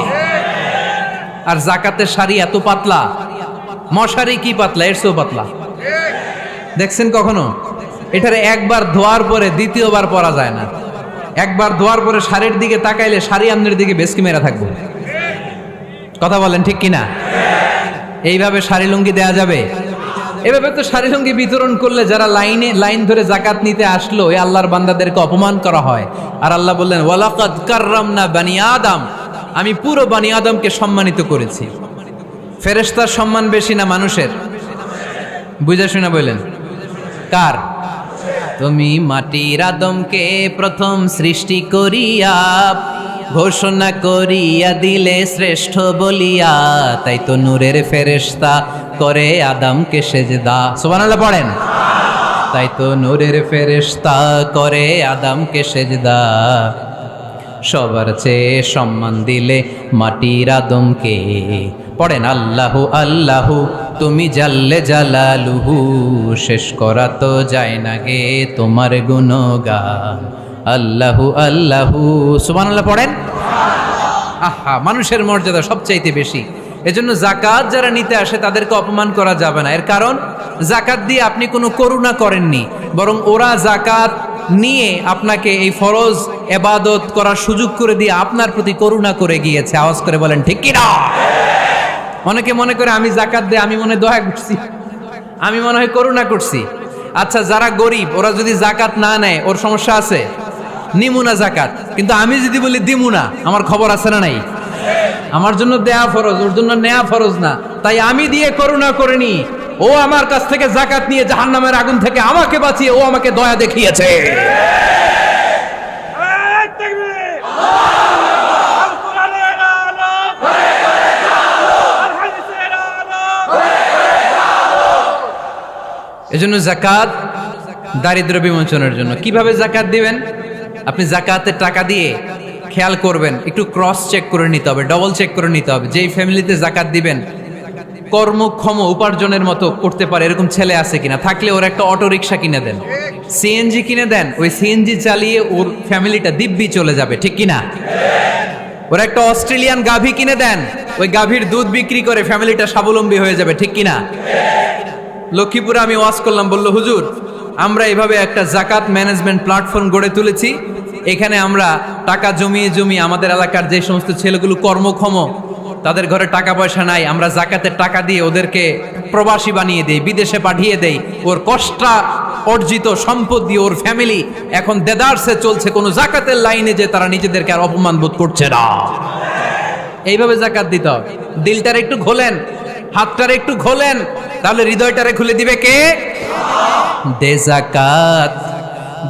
আর জাকাতের শাড়ি এত পাতলা, মশারি কি পাতলা, এর চেয়েও পাতলা। দেখছেন কখনো? এটারে একবার ধোয়ার পরে দ্বিতীয়বার পরা যায় না। একবার ধোয়ার পরে শাড়ির দিকে তাকাইলে শাড়ি আমনের দিকে বেশকি মেরা থাকবো। কথা বলেন ঠিক কিনা? এইভাবে শাড়ি লুঙ্গি দেয়া যাবে? এভাবে তো শাড়ি লুঙ্গি বিতরণ করলে যারা লাইন ধরে জাকাত নিতে আসলো, এই আল্লাহর বান্দাদেরকে অপমান করা হয়। আর আল্লাহ বললেন, ওয়ালাকাদ কাররামনা বানি আদম, আমি পুরো বানি আদমকে সম্মানিত করেছি। ফেরেশতার সম্মান বেশি না মানুষের? বুঝা শুনা বললেন, কার? তুমি মাটির আদমকে প্রথম সৃষ্টি করিয়া ঘোষণা করিয়া দিলে শ্রেষ্ঠ বলিয়া, তাই তো নূরের ফেরেশতা করে আদমকে সেজদা। সুবহানাল্লাহ পড়েন। তাই তো নূরের ফেরেশতা করে আদমকে সেজদা, সবার চেয়ে সম্মান দিলে মাটির আদমকে। পড়েন আল্লাহু আল্লাহু তুমি জাল্লে জালালুহু, শেষ করা তো যায় না গে তোমার গুণগান। আল্লাহু আল্লাহু, সুবহানাল্লাহ পড়েন। আহা, মানুষের মর্যাদা সবচাইতে বেশি। এজন্য জাকাত যারা নিতে আসে তাদেরকে অপমান করা যাবে না। এর কারণ জাকাত দিয়ে আপনি কোনো করুণা করেননি, বরং ওরা জাকাত নিয়ে আপনাকে এই ফরজ ইবাদত করার সুযোগ করে দিয়ে আপনার প্রতি করুণা করে গিয়েছে। আওয়াজ করে বলেন ঠিক কি না? অনেকে মনে করে আমি জাকাত দিয়ে আমি মনে দয়া করছি, আমি মনে হয় করুণা করছি। আচ্ছা, যারা গরিব ওরা যদি জাকাত না নেয় ওর সমস্যা আছে? নিমুনা জাকাত, কিন্তু আমি যদি বলি দিমুনা, আমার খবর আছে না নাই? আমার জন্য দেয়া ফরজ, ওর জন্য নেয়া ফরজ না। তাই আমি দিয়ে করুণা করিনি, ও আমার কাছ থেকে জাকাত নিয়ে জাহান্নামের আগুন থেকে আমাকে বাঁচিয়ে ও আমাকে দয়া দেখিয়েছে। এজন্য জাকাত দারিদ্র বিমোচনের জন্য। কিভাবে জাকাত দিবেন? আপনি জাকাতের টাকা দিয়ে খেয়াল করবেন, একটু ক্রস চেক করে নিতে হবে, ডবল চেক করে নিতে হবে। যেই ফ্যামিলিতে জাকাত দিবেন কর্মক্ষম উপার্জনের মতো করতে পারে এরকম ছেলে আছে কিনা, থাকলে ওর একটা অটো রিক্সা কিনে দেন, সিএনজি কিনে দেন, ওই সিএনজি চালিয়ে ওর ফ্যামিলিটা দিব্যি চলে যাবে, ঠিক কিনা? ওর একটা অস্ট্রেলিয়ান গাভী কিনে দেন, ওই গাভীর দুধ বিক্রি করে ফ্যামিলিটা স্বাবলম্বী হয়ে যাবে, ঠিক কিনা? লক্ষ্মীপুরে আমি ওয়াজ করলাম, বলল হুজুর আমরা এভাবে একটা জাকাত ম্যানেজমেন্ট প্ল্যাটফর্ম গড়ে তুলেছি, এখানে আমরা টাকা জমিয়ে জমিয়ে আমাদের এলাকার যে সমস্ত ছেলেগুলো কর্মক্ষম, তাদের ঘরে টাকা পয়সা নাই, আমরা জাকাতের টাকা দিয়ে ওদেরকে প্রবাসী বানিয়ে দেই, বিদেশে পাঠিয়ে দেই, ওর কষ্টা অর্জিত সম্পদ দিয়ে ওর ফ্যামিলি এখন দেদারসে চলছে, কোনো জাকাতের লাইনে যে তারা নিজেদেরকে আর অপমান বোধ করছে না। এইভাবে জাকাত দিতে হবে। দিলটারে একটু খোলেন, হাতটারে একটু খোলেন, তাহলে হৃদয়টারে খুলে দিবে কে? দে জাকাত,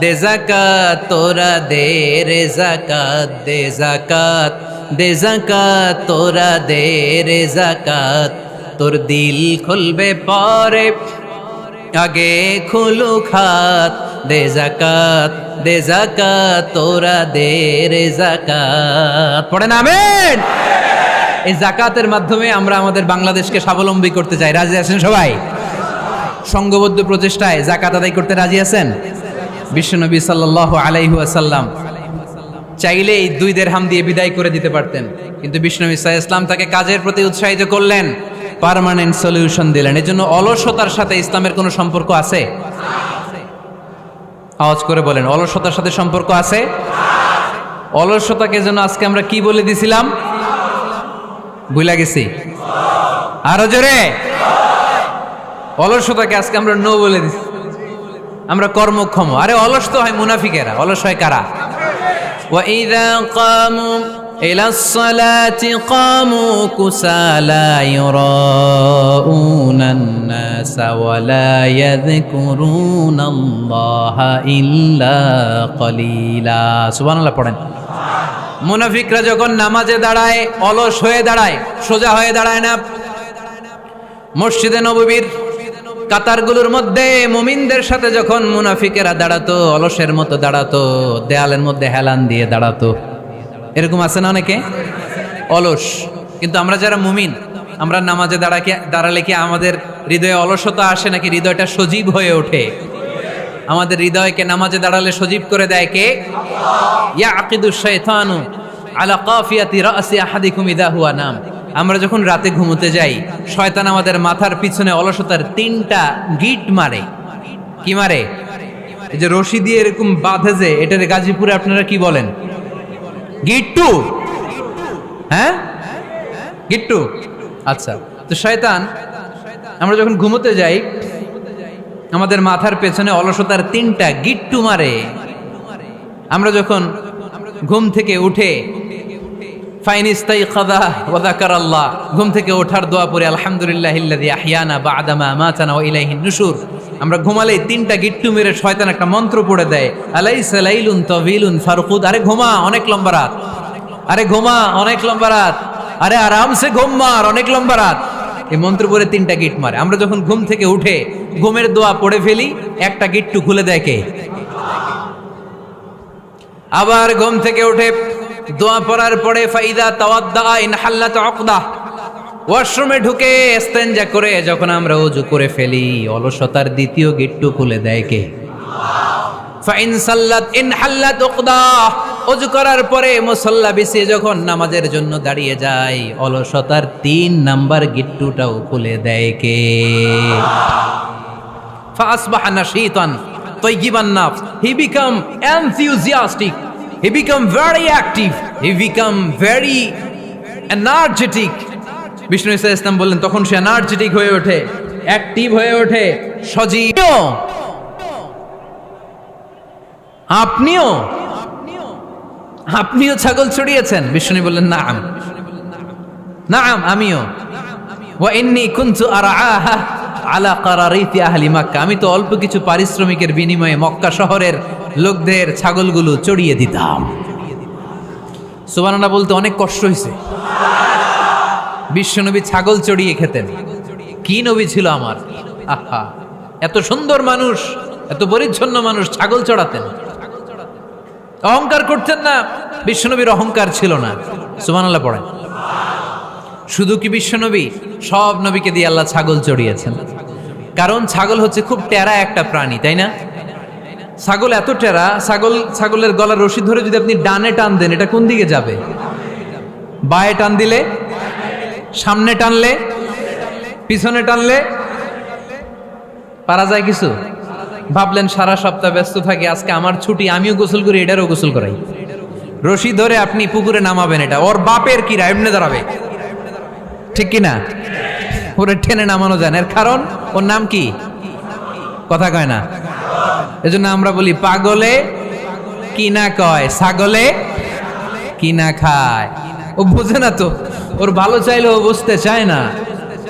দে জাকাত তোরা দে রে জাকাত, দে জাকাত, দে জাকাত তোরা দে রে জাকাত, তোর দিল খুলবে পরে আগে খুলু খাত, দে জাকাত, দে জাকাত তোরা দে রে জাকাত। পড়েন আমিন। এই জাকাতের মাধ্যমে আমরা আমাদের বাংলাদেশকে স্বাবলম্বী করতে চাই। রাজি আছেন সবাই? সংঘবদ্ধ প্রচেষ্টায় জাকাত আদায় করতে রাজি আছেন? বিশ্বনবী সাল্লাল্লাহু আলাইহি ওয়াসাল্লাম চাইলে এই 2 দিরহাম দিয়ে বিদায় করে দিতে পারতেন, কিন্তু বিশ্বনবী সাল্লাল্লাহু আলাইহি ওয়াসাল্লাম তাকে কাজের প্রতি উৎসাহিত করলেন, পার্মানেন্ট সলিউশন দিলেন। এজন্য অলসতার সাথে ইসলামের কোনো সম্পর্ক আছে? আওয়াজ করে বলেন, অলসতার সাথে সম্পর্ক আছে? অলসতাকে যেন আজকে আমরা কি বলে দিছিলাম? ভুলে গেছি? আরো জোরে। অলসতাকে আজকে আমরা নো বলে দিছি, আমরা কর্মক্ষম। আরে অলস তো হয় মুনাফিকেরা, অলস হয় কারা? وَإِذَا قَامُوا إِلَى الصَّلَاةِ قَامُوا كُسَالَى يُرَاءُونَ النَّاسَ وَلَا يَذْكُرُونَ اللَّهَ إِلَّا قَلِيلًا। সুবহানাল্লাহ পড়েন। মুনাফিকরা যখন নামাজে দাঁড়ায় অলস হয়ে দাঁড়ায়, সোজা হয়ে দাঁড়ায় না। মসজিদে নববীর কাতারগুলোর মধ্যে মুমিনদের সাথে যখন মুনাফিকেরা দাঁড়াতো, অলসের মতো দাঁড়াতো, দেয়ালের মধ্যে হেলান দিয়ে দাঁড়াতো। এরকম আছে না অনেকে অলস? কিন্তু আমরা যারা মুমিন, আমরা নামাজে দাঁড়ালে কি আমাদের হৃদয়ে অলসতা আসে নাকি হৃদয়টা সজীব হয়ে ওঠে? আমাদের হৃদয়কে নামাজে দাঁড়ালে সজীব করে দেয় কে? ইয়াকিদু শাইতানু আলা কাফিয়াতি রাসি আহাদিকুম ইদা হুয়া নাম। আমরা যখন রাতে ঘুমোতে যাই, শয়তান আমাদের মাথার পিছনে অলসতার 3টা গিট মারে। কি মারে? এই যে রশি দিয়ে এরকম বাঁধে, যে এটার গাজীপুরে আপনারা কি বলেন? গিট্টু। হ্যাঁ, গিট্টু। আচ্ছা, তো শয়তান আমরা যখন ঘুমোতে যাই, আমাদের মাথার পেছনে অলসতার 3টা গিট্টু মারে। আমরা যখন ঘুম থেকে উঠে ঘুম থেকে ওঠার দোয়া পড়ে আলহামদুলিল্লাহিল্লাযী আহইয়ানা বা'দা মা আমাতানা ওয়া ইলাইহিন নুশুর, আমরা ঘুমালেই 3টা গিট্টু মেরে শয়তান একটা মন্ত্র পড়ে দেয়, আলাইসা লাইলুন তাওয়িলুন ফারকুদ। আরে ঘুমা, অনেক লম্বা রাত। আরে ঘুমা, অনেক লম্বা রাত। আরে আরামসে ঘুম মার, অনেক লম্বা রাত। এই মন্ত্র পড়ে 3টা গিট মারে। আমরা যখন ঘুম থেকে উঠে ঘুমের দোয়া পড়ে ফেলি, একটা গিট্টু খুলে দেয় কে? আবার ঘুম থেকে উঠে দোয়া পড়ার পরে ফাইদা তাওয়াদ্দা ইনহাল্লাত উকদা, ওয়াশরুমে ঢুকে ইস্তেনজা করে যখন আমরা ওযু করে ফেলি, অলসতার 2য় গিট্টু খুলে দেয় কে? ফাইন সাল্লাত ইনহাল্লাত উকদা, ওযু করার পরে মুসাল্লা বিছিয়ে যখন নামাজের জন্য দাঁড়িয়ে যায়, অলসতার 3 নাম্বার গিট্টুটাও খুলে দেয় কে? ফাসবাহা নাশীতান তাইয়িবান নাফস, he become enthusiastic, he become very active, he become very energetic। Vishnu Islam বললেন তখন সে এনার্জেটিক হয়ে ওঠে, অ্যাক্টিভ হয়ে ওঠে, সজীব। আপনিও ছাগল চড়িয়েছেন? বিষ্ণু বললেন নাম, নাম আমিও। ওয়া ইন্নী কুনতু আরআহা আলা কারারিতি আহলি মক্কা, আমি তো অল্প কিছু পারিশ্রমিকের বিনিময়ে মক্কা শহরের লোকদের ছাগলগুলো চড়িয়ে দিতাম। সুবহানাল্লাহ বলতে অনেক কষ্ট হয়েছে। বিশ্বনবী ছাগল চড়িয়ে খেতেন। কি নবী ছিল আমার! আহা, এত সুন্দর মানুষ, এত পরিচ্ছন্ন মানুষ, ছাগল চড়াতেন। অহংকার করতেন না, বিশ্বনবীর অহংকার ছিল না। সুবহানাল্লাহ পড়েন। শুধু কি বিশ্বনবী, সব নবীকে দিয়ে আল্লাহ ছাগল চড়িয়েছেন। কারণ ছাগল হচ্ছে খুব টেরা একটা প্রাণী, তাই না? ছাগল এত টেরা, ছাগলের গলার রশি ধরে যদি আপনি ডানে টান দেন, এটা কোন দিকে যাবে? বায়ে টান দিলে, সামনে টানলে, পিছনে টানলে পারা যায় কিছু? ভাবলেন সারা সপ্তাহ ব্যস্ত থাকে, আজকে আমার ছুটি, আমিও গোসল করি, এটারও গোসল করাই। রশি ধরে আপনি পুকুরে নামাবেন, এটা ওর বাপের কিরা এমনি দাঁড়াবে, ঠিক কিনা? ওরে টেনে নামানো যায় না। এর কারণ ওর নাম কি? কথা কয় না। এজন্য আমরা বলি পাগলে কিনা কয়, ছাগলে কিনা খায়। ও বুঝে না তো, ওর ভালো চাইলে ও বুঝতে চায় না।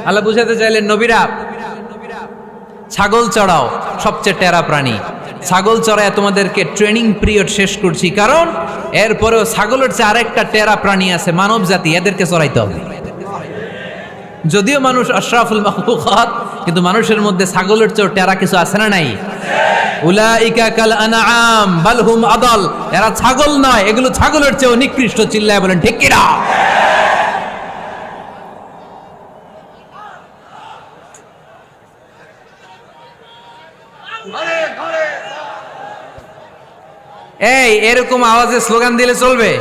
আল্লাহ বুঝাতে চাইলেন, নবীরা ছাগল চড়াও, সবচেয়ে টেরা প্রাণী। ছাগল চড়ায় তোমাদেরকে ট্রেনিং পিরিয়ড শেষ করছি, কারণ এরপরেও ছাগলের চেয়ে আরেকটা টেরা প্রাণী আছে, মানব জাতি, এদেরকে চড়াইতে হবে। যদিও মানুষ আশরাফুল মাখলুকাত, কিন্তু মানুষের মধ্যে ছাগলের চেয়ে টেরা কিছু আছে না নাই? উলাইকা কাল আনআম বাল হুম আদাল, এরা ছাগল নয়, এগুলো ছাগলের চেয়েও নিকৃষ্ট। চিল্লায় বলেন ঠিক কিনা? এই এরকম আওয়াজে স্লোগান দিলে চলবে?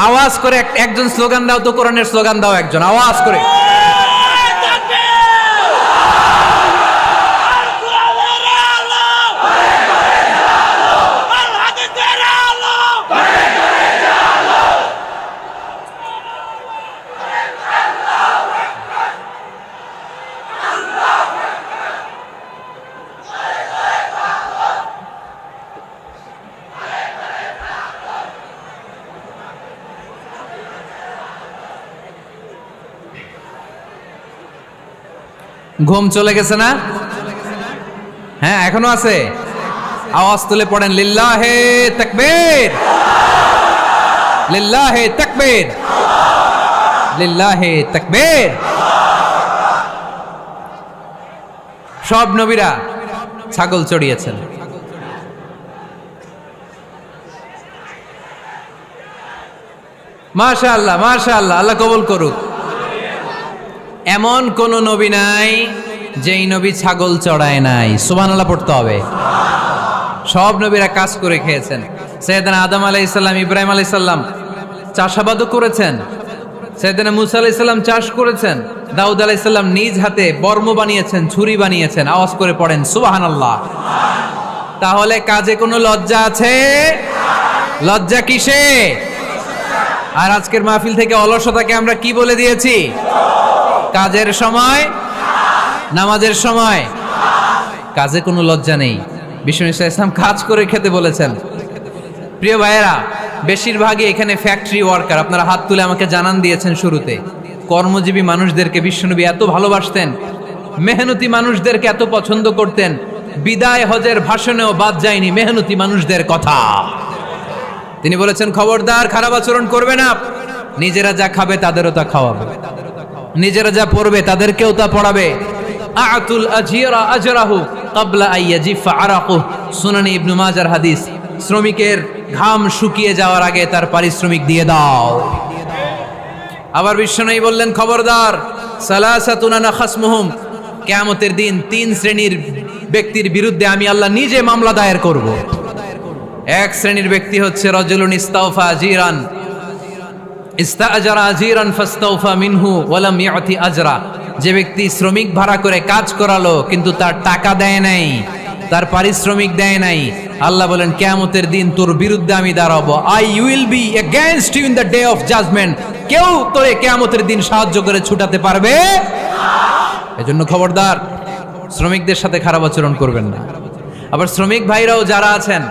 আওয়াজ করে একজন স্লোগান দাও তো, কোরআনের স্লোগান দাও একজন, আওয়াজ করে। ঘুম চলে গেছে না? হ্যাঁ, এখনো আছে। আওয়াজ তুলে পড়েন, লিল্লাহে তাকবীর, লিল্লাহে তাকবীর, লিল্লাহে তাকবীর। সব নবীরা ছাগল চড়িয়েছেন। মাশাআল্লাহ, মাশাআল্লাহ, আল্লাহ কবুল করুক। এমন কোন নবী নাই যেই নবী ছাগল চড়ায় নাই। সুবহানাল্লাহ পড়তে হবে। সব নবীরা কাজ করে খেয়েছেন। সাইয়েদনা আদম আলাইহিস সালাম, ইব্রাহিম আলাইহিস সালাম চাষাবাদও করেছেন। সাইয়েদনা মুসা আলাইহিস সালাম চাষ করেছেন। দাউদ আলাইহিস সালাম নিজ হাতে বর্ম বানিয়েছেন, ছুরি বানিয়েছেন। আওয়াজ করে পড়েন সুবহানাল্লাহ। তাহলে কাজে কোনো লজ্জা আছে? লজ্জা কিসে? আর আজকের মাহফিল থেকে অলসতাকে আমরা কি বলে দিয়েছি? কাজের সময়, নামাজের সময় কাজে কোনো লজ্জা নেই। বিষ্ণু ইসলাম কাজ করে খেতে বলেছেন। প্রিয় ভাইয়েরা, বেশিরভাগই এখানে ফ্যাক্টরি ওয়ার্কার। আপনারা হাত তুলে আমাকে জানান দিয়েছেন শুরুতে। কর্মজীবী মানুষদেরকে বিশ্বনবী এত ভালোবাসতেন, মেহনতি মানুষদেরকে এত পছন্দ করতেন। বিদায় হজের ভাষণেও বাদ যায়নি মেহনতি মানুষদের কথা। তিনি বলেছেন, খবরদার খারাপ আচরণ করবে না, নিজেরা যা খাবে তাদেরও তা খাওয়াবে, নিজেরা যা পড়বে তাদেরকেও তা পড়াবে। আতুল আজিরা আজরাহু ক্বাবলা আইয়াজিফা আরাকুহু, সুনানে ইবনে মাজার হাদিস। শ্রমিকের ঘাম শুকিয়ে যাওয়ার আগে তার পারিশ্রমিক দিয়ে দাও। আবার বিশ্বনবী বললেন, খবরদার, সালাসাতুন আনা খাসমুহুম, কিয়ামতের দিন 3 শ্রেণীর ব্যক্তির বিরুদ্ধে আমি আল্লাহ নিজে মামলা দায়ের করব। এক শ্রেণীর ব্যক্তি হচ্ছে রাজুলুন ইস্তাওফা আজিরান, ইস্তাআজারা আজিরান ফাস্তাওফা মিনহু ওয়া লাম ইয়াতি আজরা। যে ব্যক্তি শ্রমিক ভাড়া করে কাজ করালো কিন্তু তার টাকা দেয় নাই, তার পারিশ্রমিক দেয় নাই, আল্লাহ বলেন কিয়ামতের দিন তোর বিরুদ্ধে আমি দাঁড়াবো। I will be against you in the day of judgement. কেউ তোরে কিয়ামতের দিন সাহায্য করে ছুটাতে পারবে না। এজন্য খবরদার, শ্রমিকদের সাথে খারাপ আচরণ করবেন না। আবার শ্রমিক ভাইরাও যারা আছেন,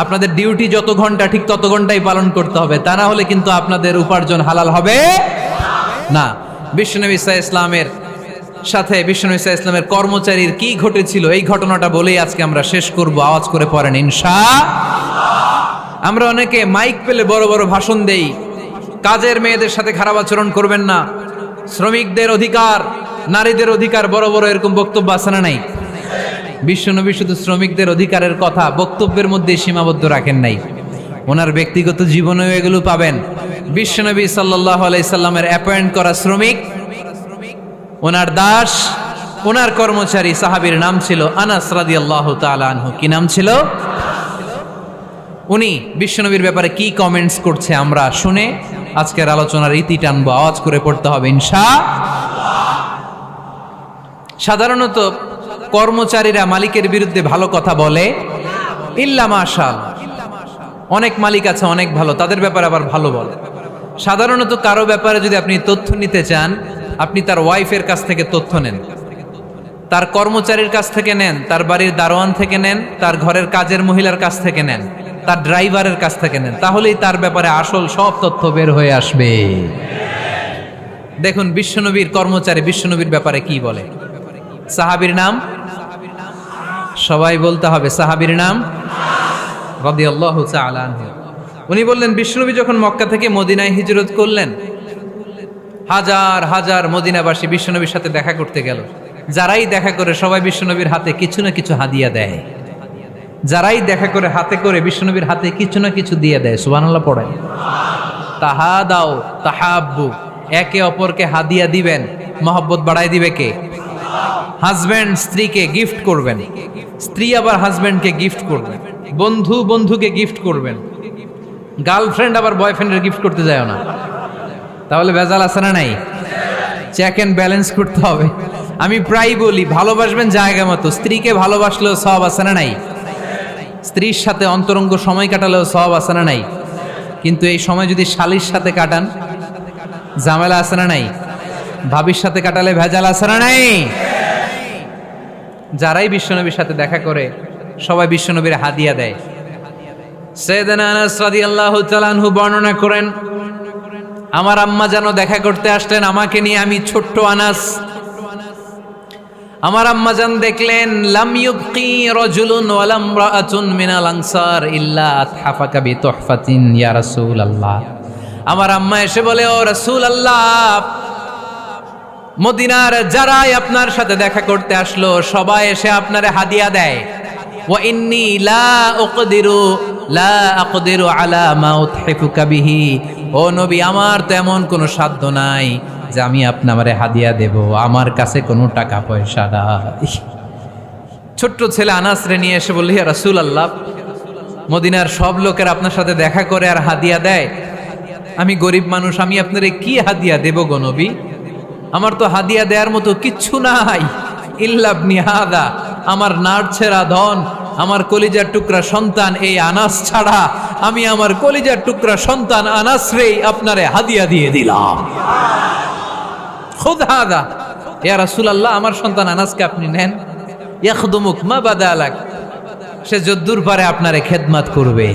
আপনাদের ডিউটি যত ঘন্টা ঠিক তত ঘন্টাই পালন করতে হবে, তা না হলে কিন্তু আপনাদের উপার্জন হালাল হবে না। বিশ্বনবী সাল্লাল্লাহু আলাইহি ইসলামের সাথে বিশ্বনবী সাল্লাল্লাহু আলাইহি ইসলামের কর্মচারীর কি ঘটেছিল, এই ঘটনাটা বলেই আজকে আমরা শেষ করব। আওয়াজ করে পড়েন ইনশাআল্লাহ। আমরা অনেকে মাইক পেলে বড় বড় ভাষণ দেই, কাজের মেয়েদের সাথে খারাপ আচরণ করবেন না, শ্রমিকদের অধিকার, নারীদের অধিকার, বড় বড় এরকম বক্তব্য আছে না নাই? বিশ্বনবী শুধু শ্রমিকদের অধিকারের কথা বক্তব্যের মধ্যে সীমাবদ্ধ রাখেন নাই, ওনার ব্যক্তিগত জীবনেও এগুলো পাবেন। বিশ্বনবী সাল্লাল্লাহু আলাইহি সাল্লামের অ্যাপয়েন্ট করা শ্রমিক, ওনার দাস, ওনার কর্মচারী। সাহাবীর নাম ছিল আনাস রাদিয়াল্লাহু তাআলা আনহু। কি নাম ছিল? উনি বিশ্বনবীর ব্যাপারে কি কমেন্টস করছে আমরা শুনে আজকের আলোচনার ইতি টানবো। আওয়াজ করে পড়তে হবে ইনশাআল্লাহ। সাধারণত কর্মচারীরা মালিকের বিরুদ্ধে ভালো কথা বলে, ইল্লা মাশাআল্লাহ। অনেক মালিক আছে অনেক ভালো, তাদের ব্যাপারে আবার ভালো বলে। সাধারণত কারো ব্যাপারে যদি আপনি তথ্য নিতে চান, আপনি তার ওয়াইফের কাছ থেকে তথ্য নেন, তার কর্মচারীর কাছ থেকে নেন, তার বাড়ির দারোয়ান থেকে নেন, তার ঘরের কাজের মহিলার কাছ থেকে নেন, তার ড্রাইভারের কাছ থেকে নেন, তাহলেই তার ব্যাপারে আসল সব তথ্য বের হয়ে আসবে। দেখুন বিশ্বনবীর কর্মচারী বিশ্বনবীর ব্যাপারে কি বলে। সাহাবীর নাম সবাই বলতে হবে, সাহাবীর নাম রাদিয়াল্লাহু তাআলা আনহু। উনি বললেন বিশ্বনবী যখন মক্কা থেকে মদিনায় হিজরত করলেন, হাজার হাজার মদিনাবাসী বিশ্বনবীর সাথে দেখা করতে গেল। যারাই দেখা করে সবাই বিশ্বনবীর হাতে কিছু না কিছু হাদিয়া দেয়। যারাই দেখা করে হাতে করে বিশ্বনবীর হাতে কিছু না কিছু দিয়ে দেয়। সুবহানাল্লাহ পড়েন। তাহাদাও তাহাব্বু, একে অপরকে হাদিয়া দিবেন, মহব্বত বাড়ায় দিবে কে? হাজব্যান্ড স্ত্রীকে গিফট করবেন, স্ত্রী আবার হাজব্যান্ডকে গিফট করবেন, বন্ধু বন্ধুকে গিফট করবেন, গার্লফ্রেন্ড আবার বয়ফ্রেন্ডের গিফট করতে যায় না। তাহলে ভেজাল আছে না নাই? চেক এন্ড ব্যালেন্স করতে হবে। আমি প্রায় বলি ভালোবাসবেন জায়গা মতো। স্ত্রীকে ভালোবাসলেও সওয়াব আছে না নাই? স্ত্রীর সাথে অন্তরঙ্গ সময় কাটালেও সওয়াব আছে না নাই? কিন্তু এই সময় যদি শালীর সাথে কাটান, ঝামেলা আছে না নাই? ভাবির সাথে কাটালে ভেজাল আছে না নাই? যারাই বিশ্বনবীর সাথে দেখা করে সবাই বিশ্বনবীর হাদিয়া দেয়। সাইয়েদনা আনাস রাদিয়াল্লাহু তাআলা আনহু বর্ণনা করেন, আমার আম্মা যেন দেখা করতে আসলেন আমাকে নিয়ে, আমি ছোট্ট আনাস। আমার আম্মা জান দেখলেন লাম ইউবকি রাজুলুন ওয়ালা ইমরাআতুন মিনাল আনসার ইল্লা আতহাফাকা বিতুহফাতিন ইয়া রাসূলুল্লাহ। আমার আম্মা এসে বলে, ও রাসূলুল্লাহ, মদিনার যারাই আপনার সাথে দেখা করতে আসলো সবাই এসে আপনারে হাদিয়া দেয়। ওয়া ইন্নী লা আকদিরু আলা মা উতহিফুকা বিহি। ও নবী, আমার তো এমন কোনো সাধ্য নাই যে আমি আপনারে হাদিয়া দেব, আমার কাছে কোনো টাকা পয়সা নাই। ছোট্ট ছেলে আনাস রে নিয়ে এসে বলল, ইয়া রাসূলুল্লাহ, মদিনার সব লোকের আপনার সাথে দেখা করে আর হাদিয়া দেয়, আমি গরিব মানুষ, আমি আপনারে কি হাদিয়া দেব গো নবী? আমার তো হাদিয়া দেওয়ার মতো কিচ্ছু নাই। ইল্লা ইবনি হাদা, আমার নাড়ছেরা ধন, আমার কলিজার টুকরা সন্তান এই আনাস ছাড়া আমি আমার কলিজার টুকরা সন্তান আনাস রেই আপনারে হাদিয়া দিয়ে দিলাম। খুদ হাদা ইয়া রাসূলুল্লাহ, আমার সন্তান আনাসকে আপনি নেন। ইয়াখদুমুক মা বাদালাক, সে যদ্দুর পারে আপনারে খেদমত করবে।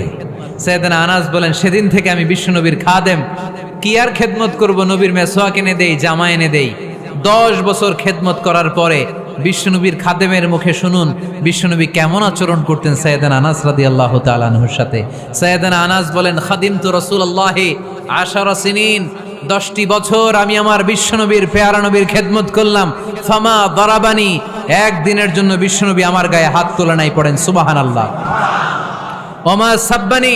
সাইয়েদনা আনাস বলেন, সেদিন থেকে আমি বিশ্বনবীর খাদেম। কি আর খেদমত করব, নবীর মেসওয়াক এনে দেই, জামা এনে দেই। 10 বছর খেদমত করার পরে বিশ্বনবীর খাদেমের মুখে শুনুন বিশ্বনবী কেমন আচরণ করতেন সাইয়েদনা আনাস রাদিয়াল্লাহু তাআলা আনহুর সাথে। সাইয়েদনা আনাস বলেন, খাদিমতু রাসূলুল্লাহি 10 সিনিন, 10টি বছর আমি আমার বিশ্বনবীর পেয়ারা নবীর খেদমত করলাম। ফামা দারাবানি, একদিনের জন্য বিশ্বনবী আমার গায়ে হাত তোলা নাই। পড়েন সুবহানাল্লাহ। ওমা সাব্বানি,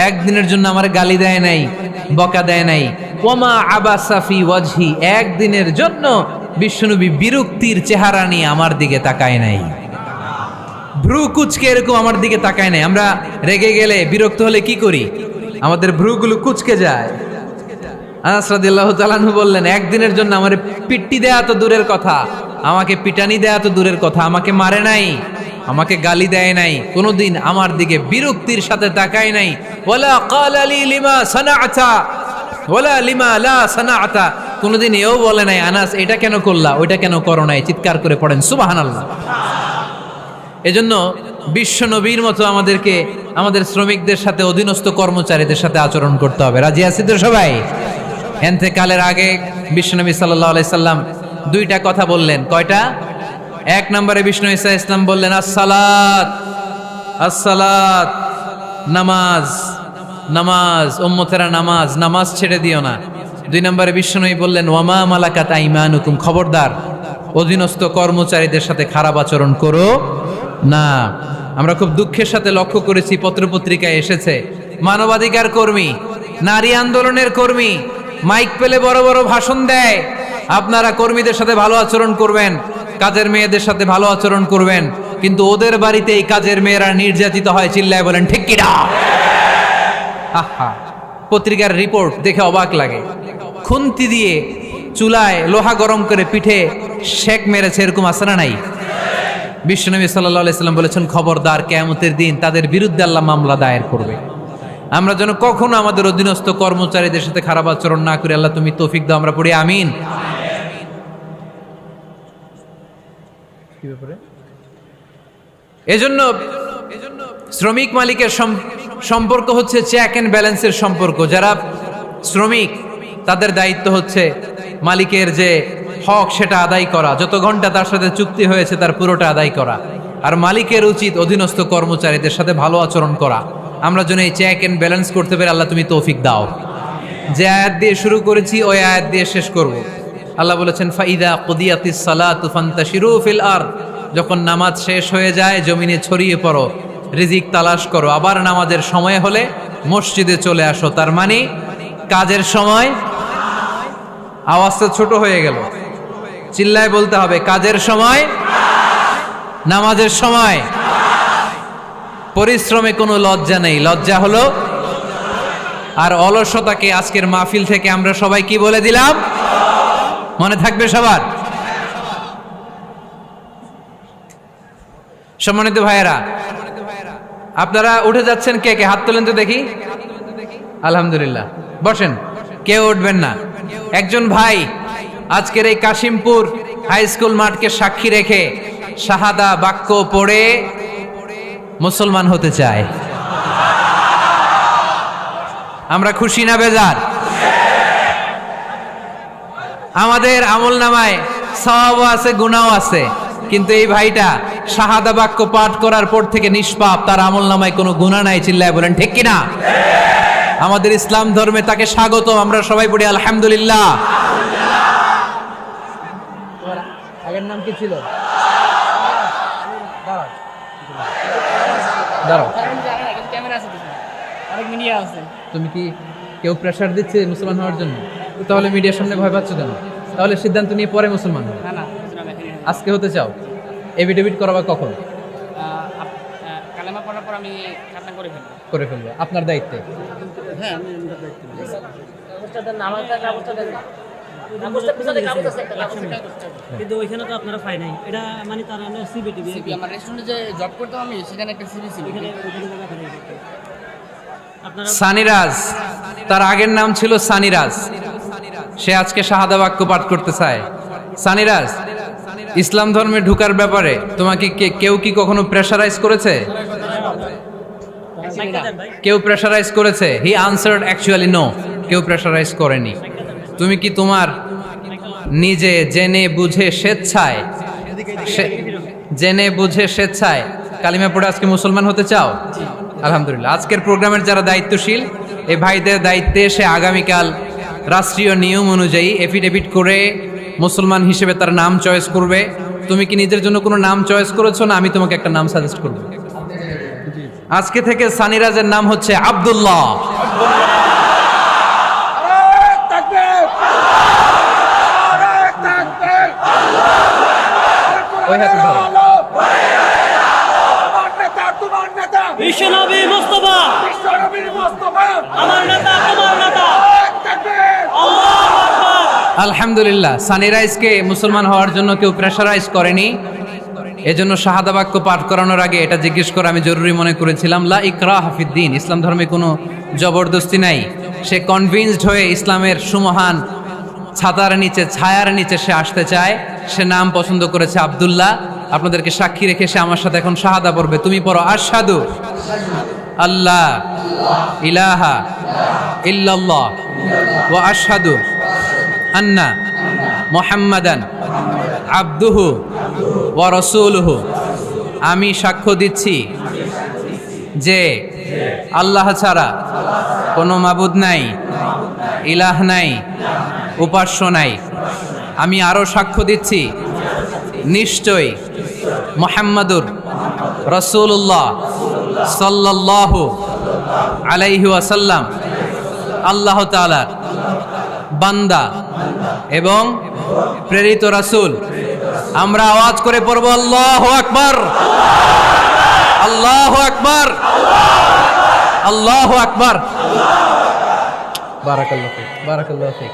একদিনের জন্য আমার গালি দেয় নাই, বকা দেয় নাই। ওমা আবাসা ফি ওয়াজহি, একদিনের জন্য বিশ্বনবী বিরক্তির চেহারা নিয়ে আমার দিকে তাকায় নাই, ভ্রু কুচকে এরকম আমার দিকে তাকায় নাই। আমরা রেগে গেলে বিরক্ত হলে কি করি? আমাদের ভ্রুগুলো কুচকে যায়। আনাস রাদিয়াল্লাহু তাআলা আনহু বললেন, একদিনের জন্য আমার পিট্টি দেয়া তো দূরের কথা, আমাকে পিটানি দেয়া তো দূরের কথা, আমাকে মারে নাই, আমাকে গালি দেয় নাই, কোনোদিন আমার দিকে বিরক্তির সাথে তাকায় নাই। ওয়ালা ক্বালা লি লিমা সানাআতা ওয়ালা লিমা লা সানাআতা, কোনোদিন এও বলে নাই আনাস এটা কেন করলা, ওইটা কেন করো নাই। চিৎকার করে পড়েন সুবহানাল্লাহ। এজন্য বিশ্ব নবীর মতো আমাদেরকে আমাদের শ্রমিকদের সাথে, অধীনস্থ কর্মচারীদের সাথে আচরণ করতে হবে। রাজি আছি তো সবাই? এতেকালের আগে বিশ্বনবী সাল্লাল্লাহু আলাইহি সাল্লাম 2টা কথা বললেন। কয়টা? 1 নম্বরে বিষ্ণু ঈসা ইসলাম বললেন আসসালাত, আসসালাত, নামাজ, নামাজ, উম্মতেরা নামাজ, নামাজ ছেড়ে দিও না। 2 নম্বরে বিষ্ণুই বললেন ওয়ামা মালাকাত আইমানুকুম, খবরদার অধীনস্থ কর্মচারীদের সাথে খারাপ আচরণ করো না। আমরা খুব দুঃখের সাথে লক্ষ্য করেছি, পত্রপত্রিকায় এসেছে মানবাধিকার কর্মী নারী আন্দোলনের কর্মী, মাইক পেলে বড় বড় ভাষণ দেয়। আপনারা কর্মীদের সাথে ভালো আচরণ করবেন, কাজের মেয়েদের সাথে ভালো আচরণ করবেন, কিন্তু ওদের বাড়িতে এই কাজের মেয়েরা নির্যাতিত হয়, চিল্লায় বলেন ঠিক কিনা? আহা, পত্রিকার রিপোর্ট দেখে অবাক লাগে। খুন্তি দিয়ে চুলায় লোহা গরম করে পিঠে শেক মেরেছে, এরকম আছে না নাই? বিশ্বনবী সাল্লাল্লাহু আলাইহি সাল্লাম বলেছেন, খবরদার, কিয়ামতের দিন তাদের বিরুদ্ধে আল্লাহ মামলা দায়ের করবে। আমরা যেন কখনো আমাদের অধীনস্থ কর্মচারীদের সাথে খারাপ আচরণ না করি। আল্লাহ তুমি তৌফিক দাও, আমরা পড়ি আমিন। এজন্য শ্রমিক মালিকের সম্পর্ক হচ্ছে চেক এন্ড ব্যালেন্সের সম্পর্ক। যারা শ্রমিক তাদের দায়িত্ব হচ্ছে মালিকের যে হক সেটা আদায় করা, যত ঘন্টা তার সাথে চুক্তি হয়েছে তার পুরোটা আদায় করা। আর মালিকের উচিত অধীনস্থ কর্মচারীদের সাথে ভালো আচরণ করা। আমরা যেন এই চেক এন্ড ব্যালেন্স করতে পারি, আল্লাহ তুমি তৌফিক দাও। যে আয়াত দিয়ে শুরু করেছি ওই আয়াত দিয়ে শেষ করব। আল্লাহ বলেছেন, ফাইদা কুদিয়াতিস সালাতু ফান্তাশিরু ফিল আরদ, যখন নামাজ শেষ হয়ে যায় জমিনে ছড়িয়ে পড়ো, রিজিক তালাশ করো। আবার নামাজের সময় হলে মসজিদে চলে আসো। তার মানে কাজের সময়, আওয়াজটা ছোট হয়ে গেল, চিল্লায় বলতে হবে, কাজের সময়, নামাজের সময়। পরিশ্রমে কোনো লজ্জা নেই, লজ্জা হলো আর অলসতাকে আজকের মাহফিল থেকে আমরা সবাই কি বলে দিলাম, মনে থাকবে সবার? সম্মানিত ভাইয়েরা, আপনারা উঠে যাচ্ছেন, কে কে হাত তোলেন তো দেখি। আলহামদুলিল্লাহ, বসেন, কেউ উঠবেন না। একজন ভাই আজকের এই কাশিমপুর হাই স্কুল মাঠকে সাক্ষী রেখে শাহাদা বাক্য পড়ে মুসলমান হতে চায়। আমরা খুশি না বেজার? আমাদের আমল নামায় সওয়াবও আছে, গুনাহও আছে, কিন্তু এই ভাইটা শাহাদা বাক্য পাঠ করার পর থেকে নিষ্পাপ, তার আমল নামায় কোনো গুনাহ নাই, চিল্লায় বলেন ঠিক কিনা? আমাদের ইসলাম ধর্মে তাকে স্বাগত, আমরা সবাই পড়ি আলহামদুলিল্লাহ। আগের নাম কি ছিল? তুমি কি কেউ প্রেশার দিচ্ছে মুসলমান হওয়ার জন্য? তাহলে মিডিয়ার সামনে ভয় পাচ্ছ কেন? তাহলে সিদ্ধান্ত নিয়ে পরে মুসলমান হবে। আজকে হতে চাও? এভিডেভিট করাবা কখন? কালেমা পড়ার পর আমি খাতনা করে ফেলবো আপনার দায়িত্বে। হ্যাঁ, আমি কিন্তু ওইখানে তো আপনারা পাই নাই, এটা মানে তারা সিবি আমার রেস্টুরেন্টে যে জব করতাম আমি, সেখানে একটা সিবি ছিল। সানিরাজ, তার আগের নাম ছিল সানিরাজ, সে আজকে শাহাদা বাক্য পাঠ করতে চায়। সানিরাজ, ইসলাম ধর্মে ঢুকার ব্যাপারে তোমাকে কেউ কি কখনো প্রেশারাইজ করেছে? কেউ প্রেশারাইজ করেছে? হি আনসার্ড অ্যাকচুয়ালি নো, কেউ প্রেশারাইজ করেনি। তুমি কি তোমার নিজে জেনে বুঝে স্বেচ্ছায় কালিমা পড়ে আজকে মুসলমান হতে চাও? আলহামদুলিল্লাহ। আজকের প্রোগ্রামের যারা দায়িত্বশীল, এই ভাইদের দায়িত্বে সে আগামীকাল রাষ্ট্রীয় নিয়ম অনুযায়ী এফিডেভিট করে মুসলমান হিসেবে তার নাম চয়েস করবে। তুমি কি নিজের জন্য কোনো নাম চয়েস করেছো, না আমি তোমাকে একটা নাম সাজেস্ট করব? আজকে থেকে সানিরাজের নাম হচ্ছে আব্দুল্লাহ। ওই হাতে ধরো। বিশ্বনবী মুস্তাফা, আমার নেতা, তোমার নেতা। আল্লাহু আকবার। আলহামদুলিল্লাহ, সানিরাইজকে মুসলমান হওয়ার জন্য কেউ প্রেশারাইজ করেনি। এজন্য শাহাদা বাক্য পাঠ করানোর আগে এটা জিজ্ঞেস করা আমি জরুরি মনে করেছিলাম। লা ইকরাহা ফিদ্দিন, ইসলাম ধর্মে কোনো জবরদস্তি নাই। সে কনভিন্সড হয়ে ইসলামের সুমহান ছাতার নিচে, ছায়ার নিচে সে আসতে চায়। সে নাম পছন্দ করেছে আব্দুল্লাহ। আপনাদেরকে সাক্ষী রেখে সে আমার সাথে এখন শাহাদা পড়বে। তুমি পড়ো, আশহাদু আল্লাহ ইলাহা ইল্লাল্লাহ ওয়া আশহাদু আন্না মুহাম্মাদান আবদুহু ওয়া রাসূলুহু। আমি সাক্ষ্য দিচ্ছি যে আল্লাহ ছাড়া কোনো মাবুদ নাই, ইলাহ নাই, উপাস্য নাই। আমি আরো সাক্ষ্য দিচ্ছি নিশ্চয় মুহাম্মাদুর রাসূলুল্লাহ সাল্লাল্লাহু আলাইহি ওয়াসাল্লাম আল্লাহ তাআলার বান্দা এবং প্রেরিত রাসূল। আমরা আওয়াজ করে পড়ব আল্লাহু আকবার, আল্লাহু আকবার, আল্লাহু আকবার। বারাকাল্লাহু ফিক, বারাকাল্লাহু ফিক।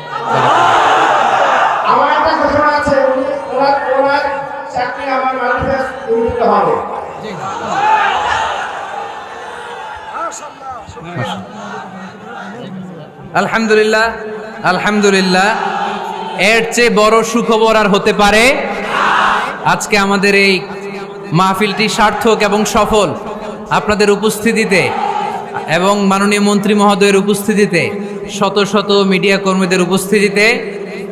আমার একটা ঘোষণা আছে, ওনার চাকরি আমার মালিকের দিতে হবে। আলহামদুলিল্লাহ, আলহামদুলিল্লাহ। এর চেয়ে বড় সুখবর আর হতে পারে? আজকে আমাদের এই মাহফিলটি সার্থক এবং সফল আপনাদের উপস্থিতিতে এবং মাননীয় মন্ত্রী মহোদয়ের উপস্থিতিতে, শত শত মিডিয়া কর্মীদের উপস্থিতিতে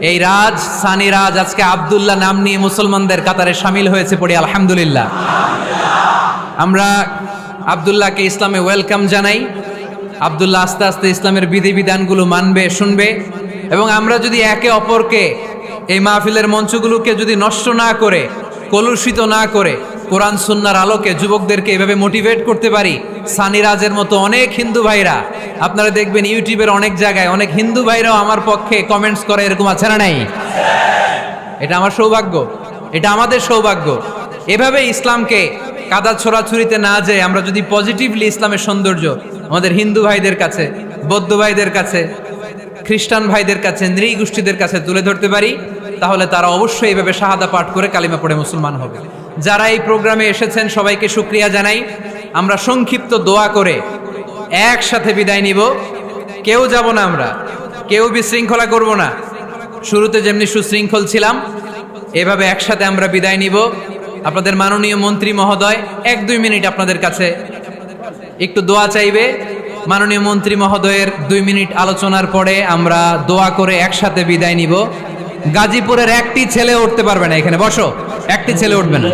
এই রাজ, সানি রাজ আজকে আব্দুল্লাহ নাম নিয়ে মুসলমানদের কাতারে শামিল হয়েছে, পড়ি আলহামদুলিল্লাহ। আমরা আব্দুল্লাহকে ইসলামে ওয়েলকাম জানাই। আব্দুল্লাহ আস্তে আস্তে ইসলামের বিধিবিধানগুলো মানবে, শুনবে, এবং আমরা যদি একে অপরকে এই মাহফিলের মঞ্চগুলোকে যদি নষ্ট না করে, কলুষিত না করে, কোরআন সুন্নাহর আলোকে যুবকদেরকে এভাবে মোটিভেট করতে পারি, সানি রাজের মতো অনেক হিন্দু ভাইরা, আপনারা দেখবেন ইউটিউবের অনেক জায়গায় অনেক হিন্দু ভাইরাও আমার পক্ষে কমেন্টস করে, এরকম আছে না নাই? এটা আমার সৌভাগ্য, এটা আমাদের সৌভাগ্য। এভাবে ইসলামকে কাদা ছোড়াছুরিতে না যেয়ে আমরা যদি পজিটিভলি ইসলামের সৌন্দর্য আমাদের হিন্দু ভাইদের কাছে, বৌদ্ধ ভাইদের কাছে, খ্রিস্টান ভাইদের কাছে, নৃগোষ্ঠীদের কাছে তুলে ধরতে পারি, তাহলে তারা অবশ্যই এইভাবে শাহাদা পাঠ করে কালিমা পড়ে মুসলমান হবে। যারা এই প্রোগ্রামে এসেছেন সবাইকে শুকরিয়া জানাই। আমরা সংক্ষিপ্ত দোয়া করে একসাথে বিদায় নিব। কেউ যাব না, আমরা কেউ বিশৃঙ্খলা করব না। শুরুতে যেমনি সুশৃঙ্খল ছিলাম, এভাবে একসাথে আমরা বিদায় নিব। আপনাদের মাননীয় মন্ত্রী মহোদয় 1-2 মিনিট আপনাদের কাছে একটু দোয়া চাইবে। মাননীয় মন্ত্রী মহোদয়ের 2 মিনিট আলোচনার পরে আমরা দোয়া করে একসাথে বিদায় নিব। গাজীপুরের একটি ছেলে উঠতে পারবে না, এখানে বসো, একটি ছেলে উঠবে না।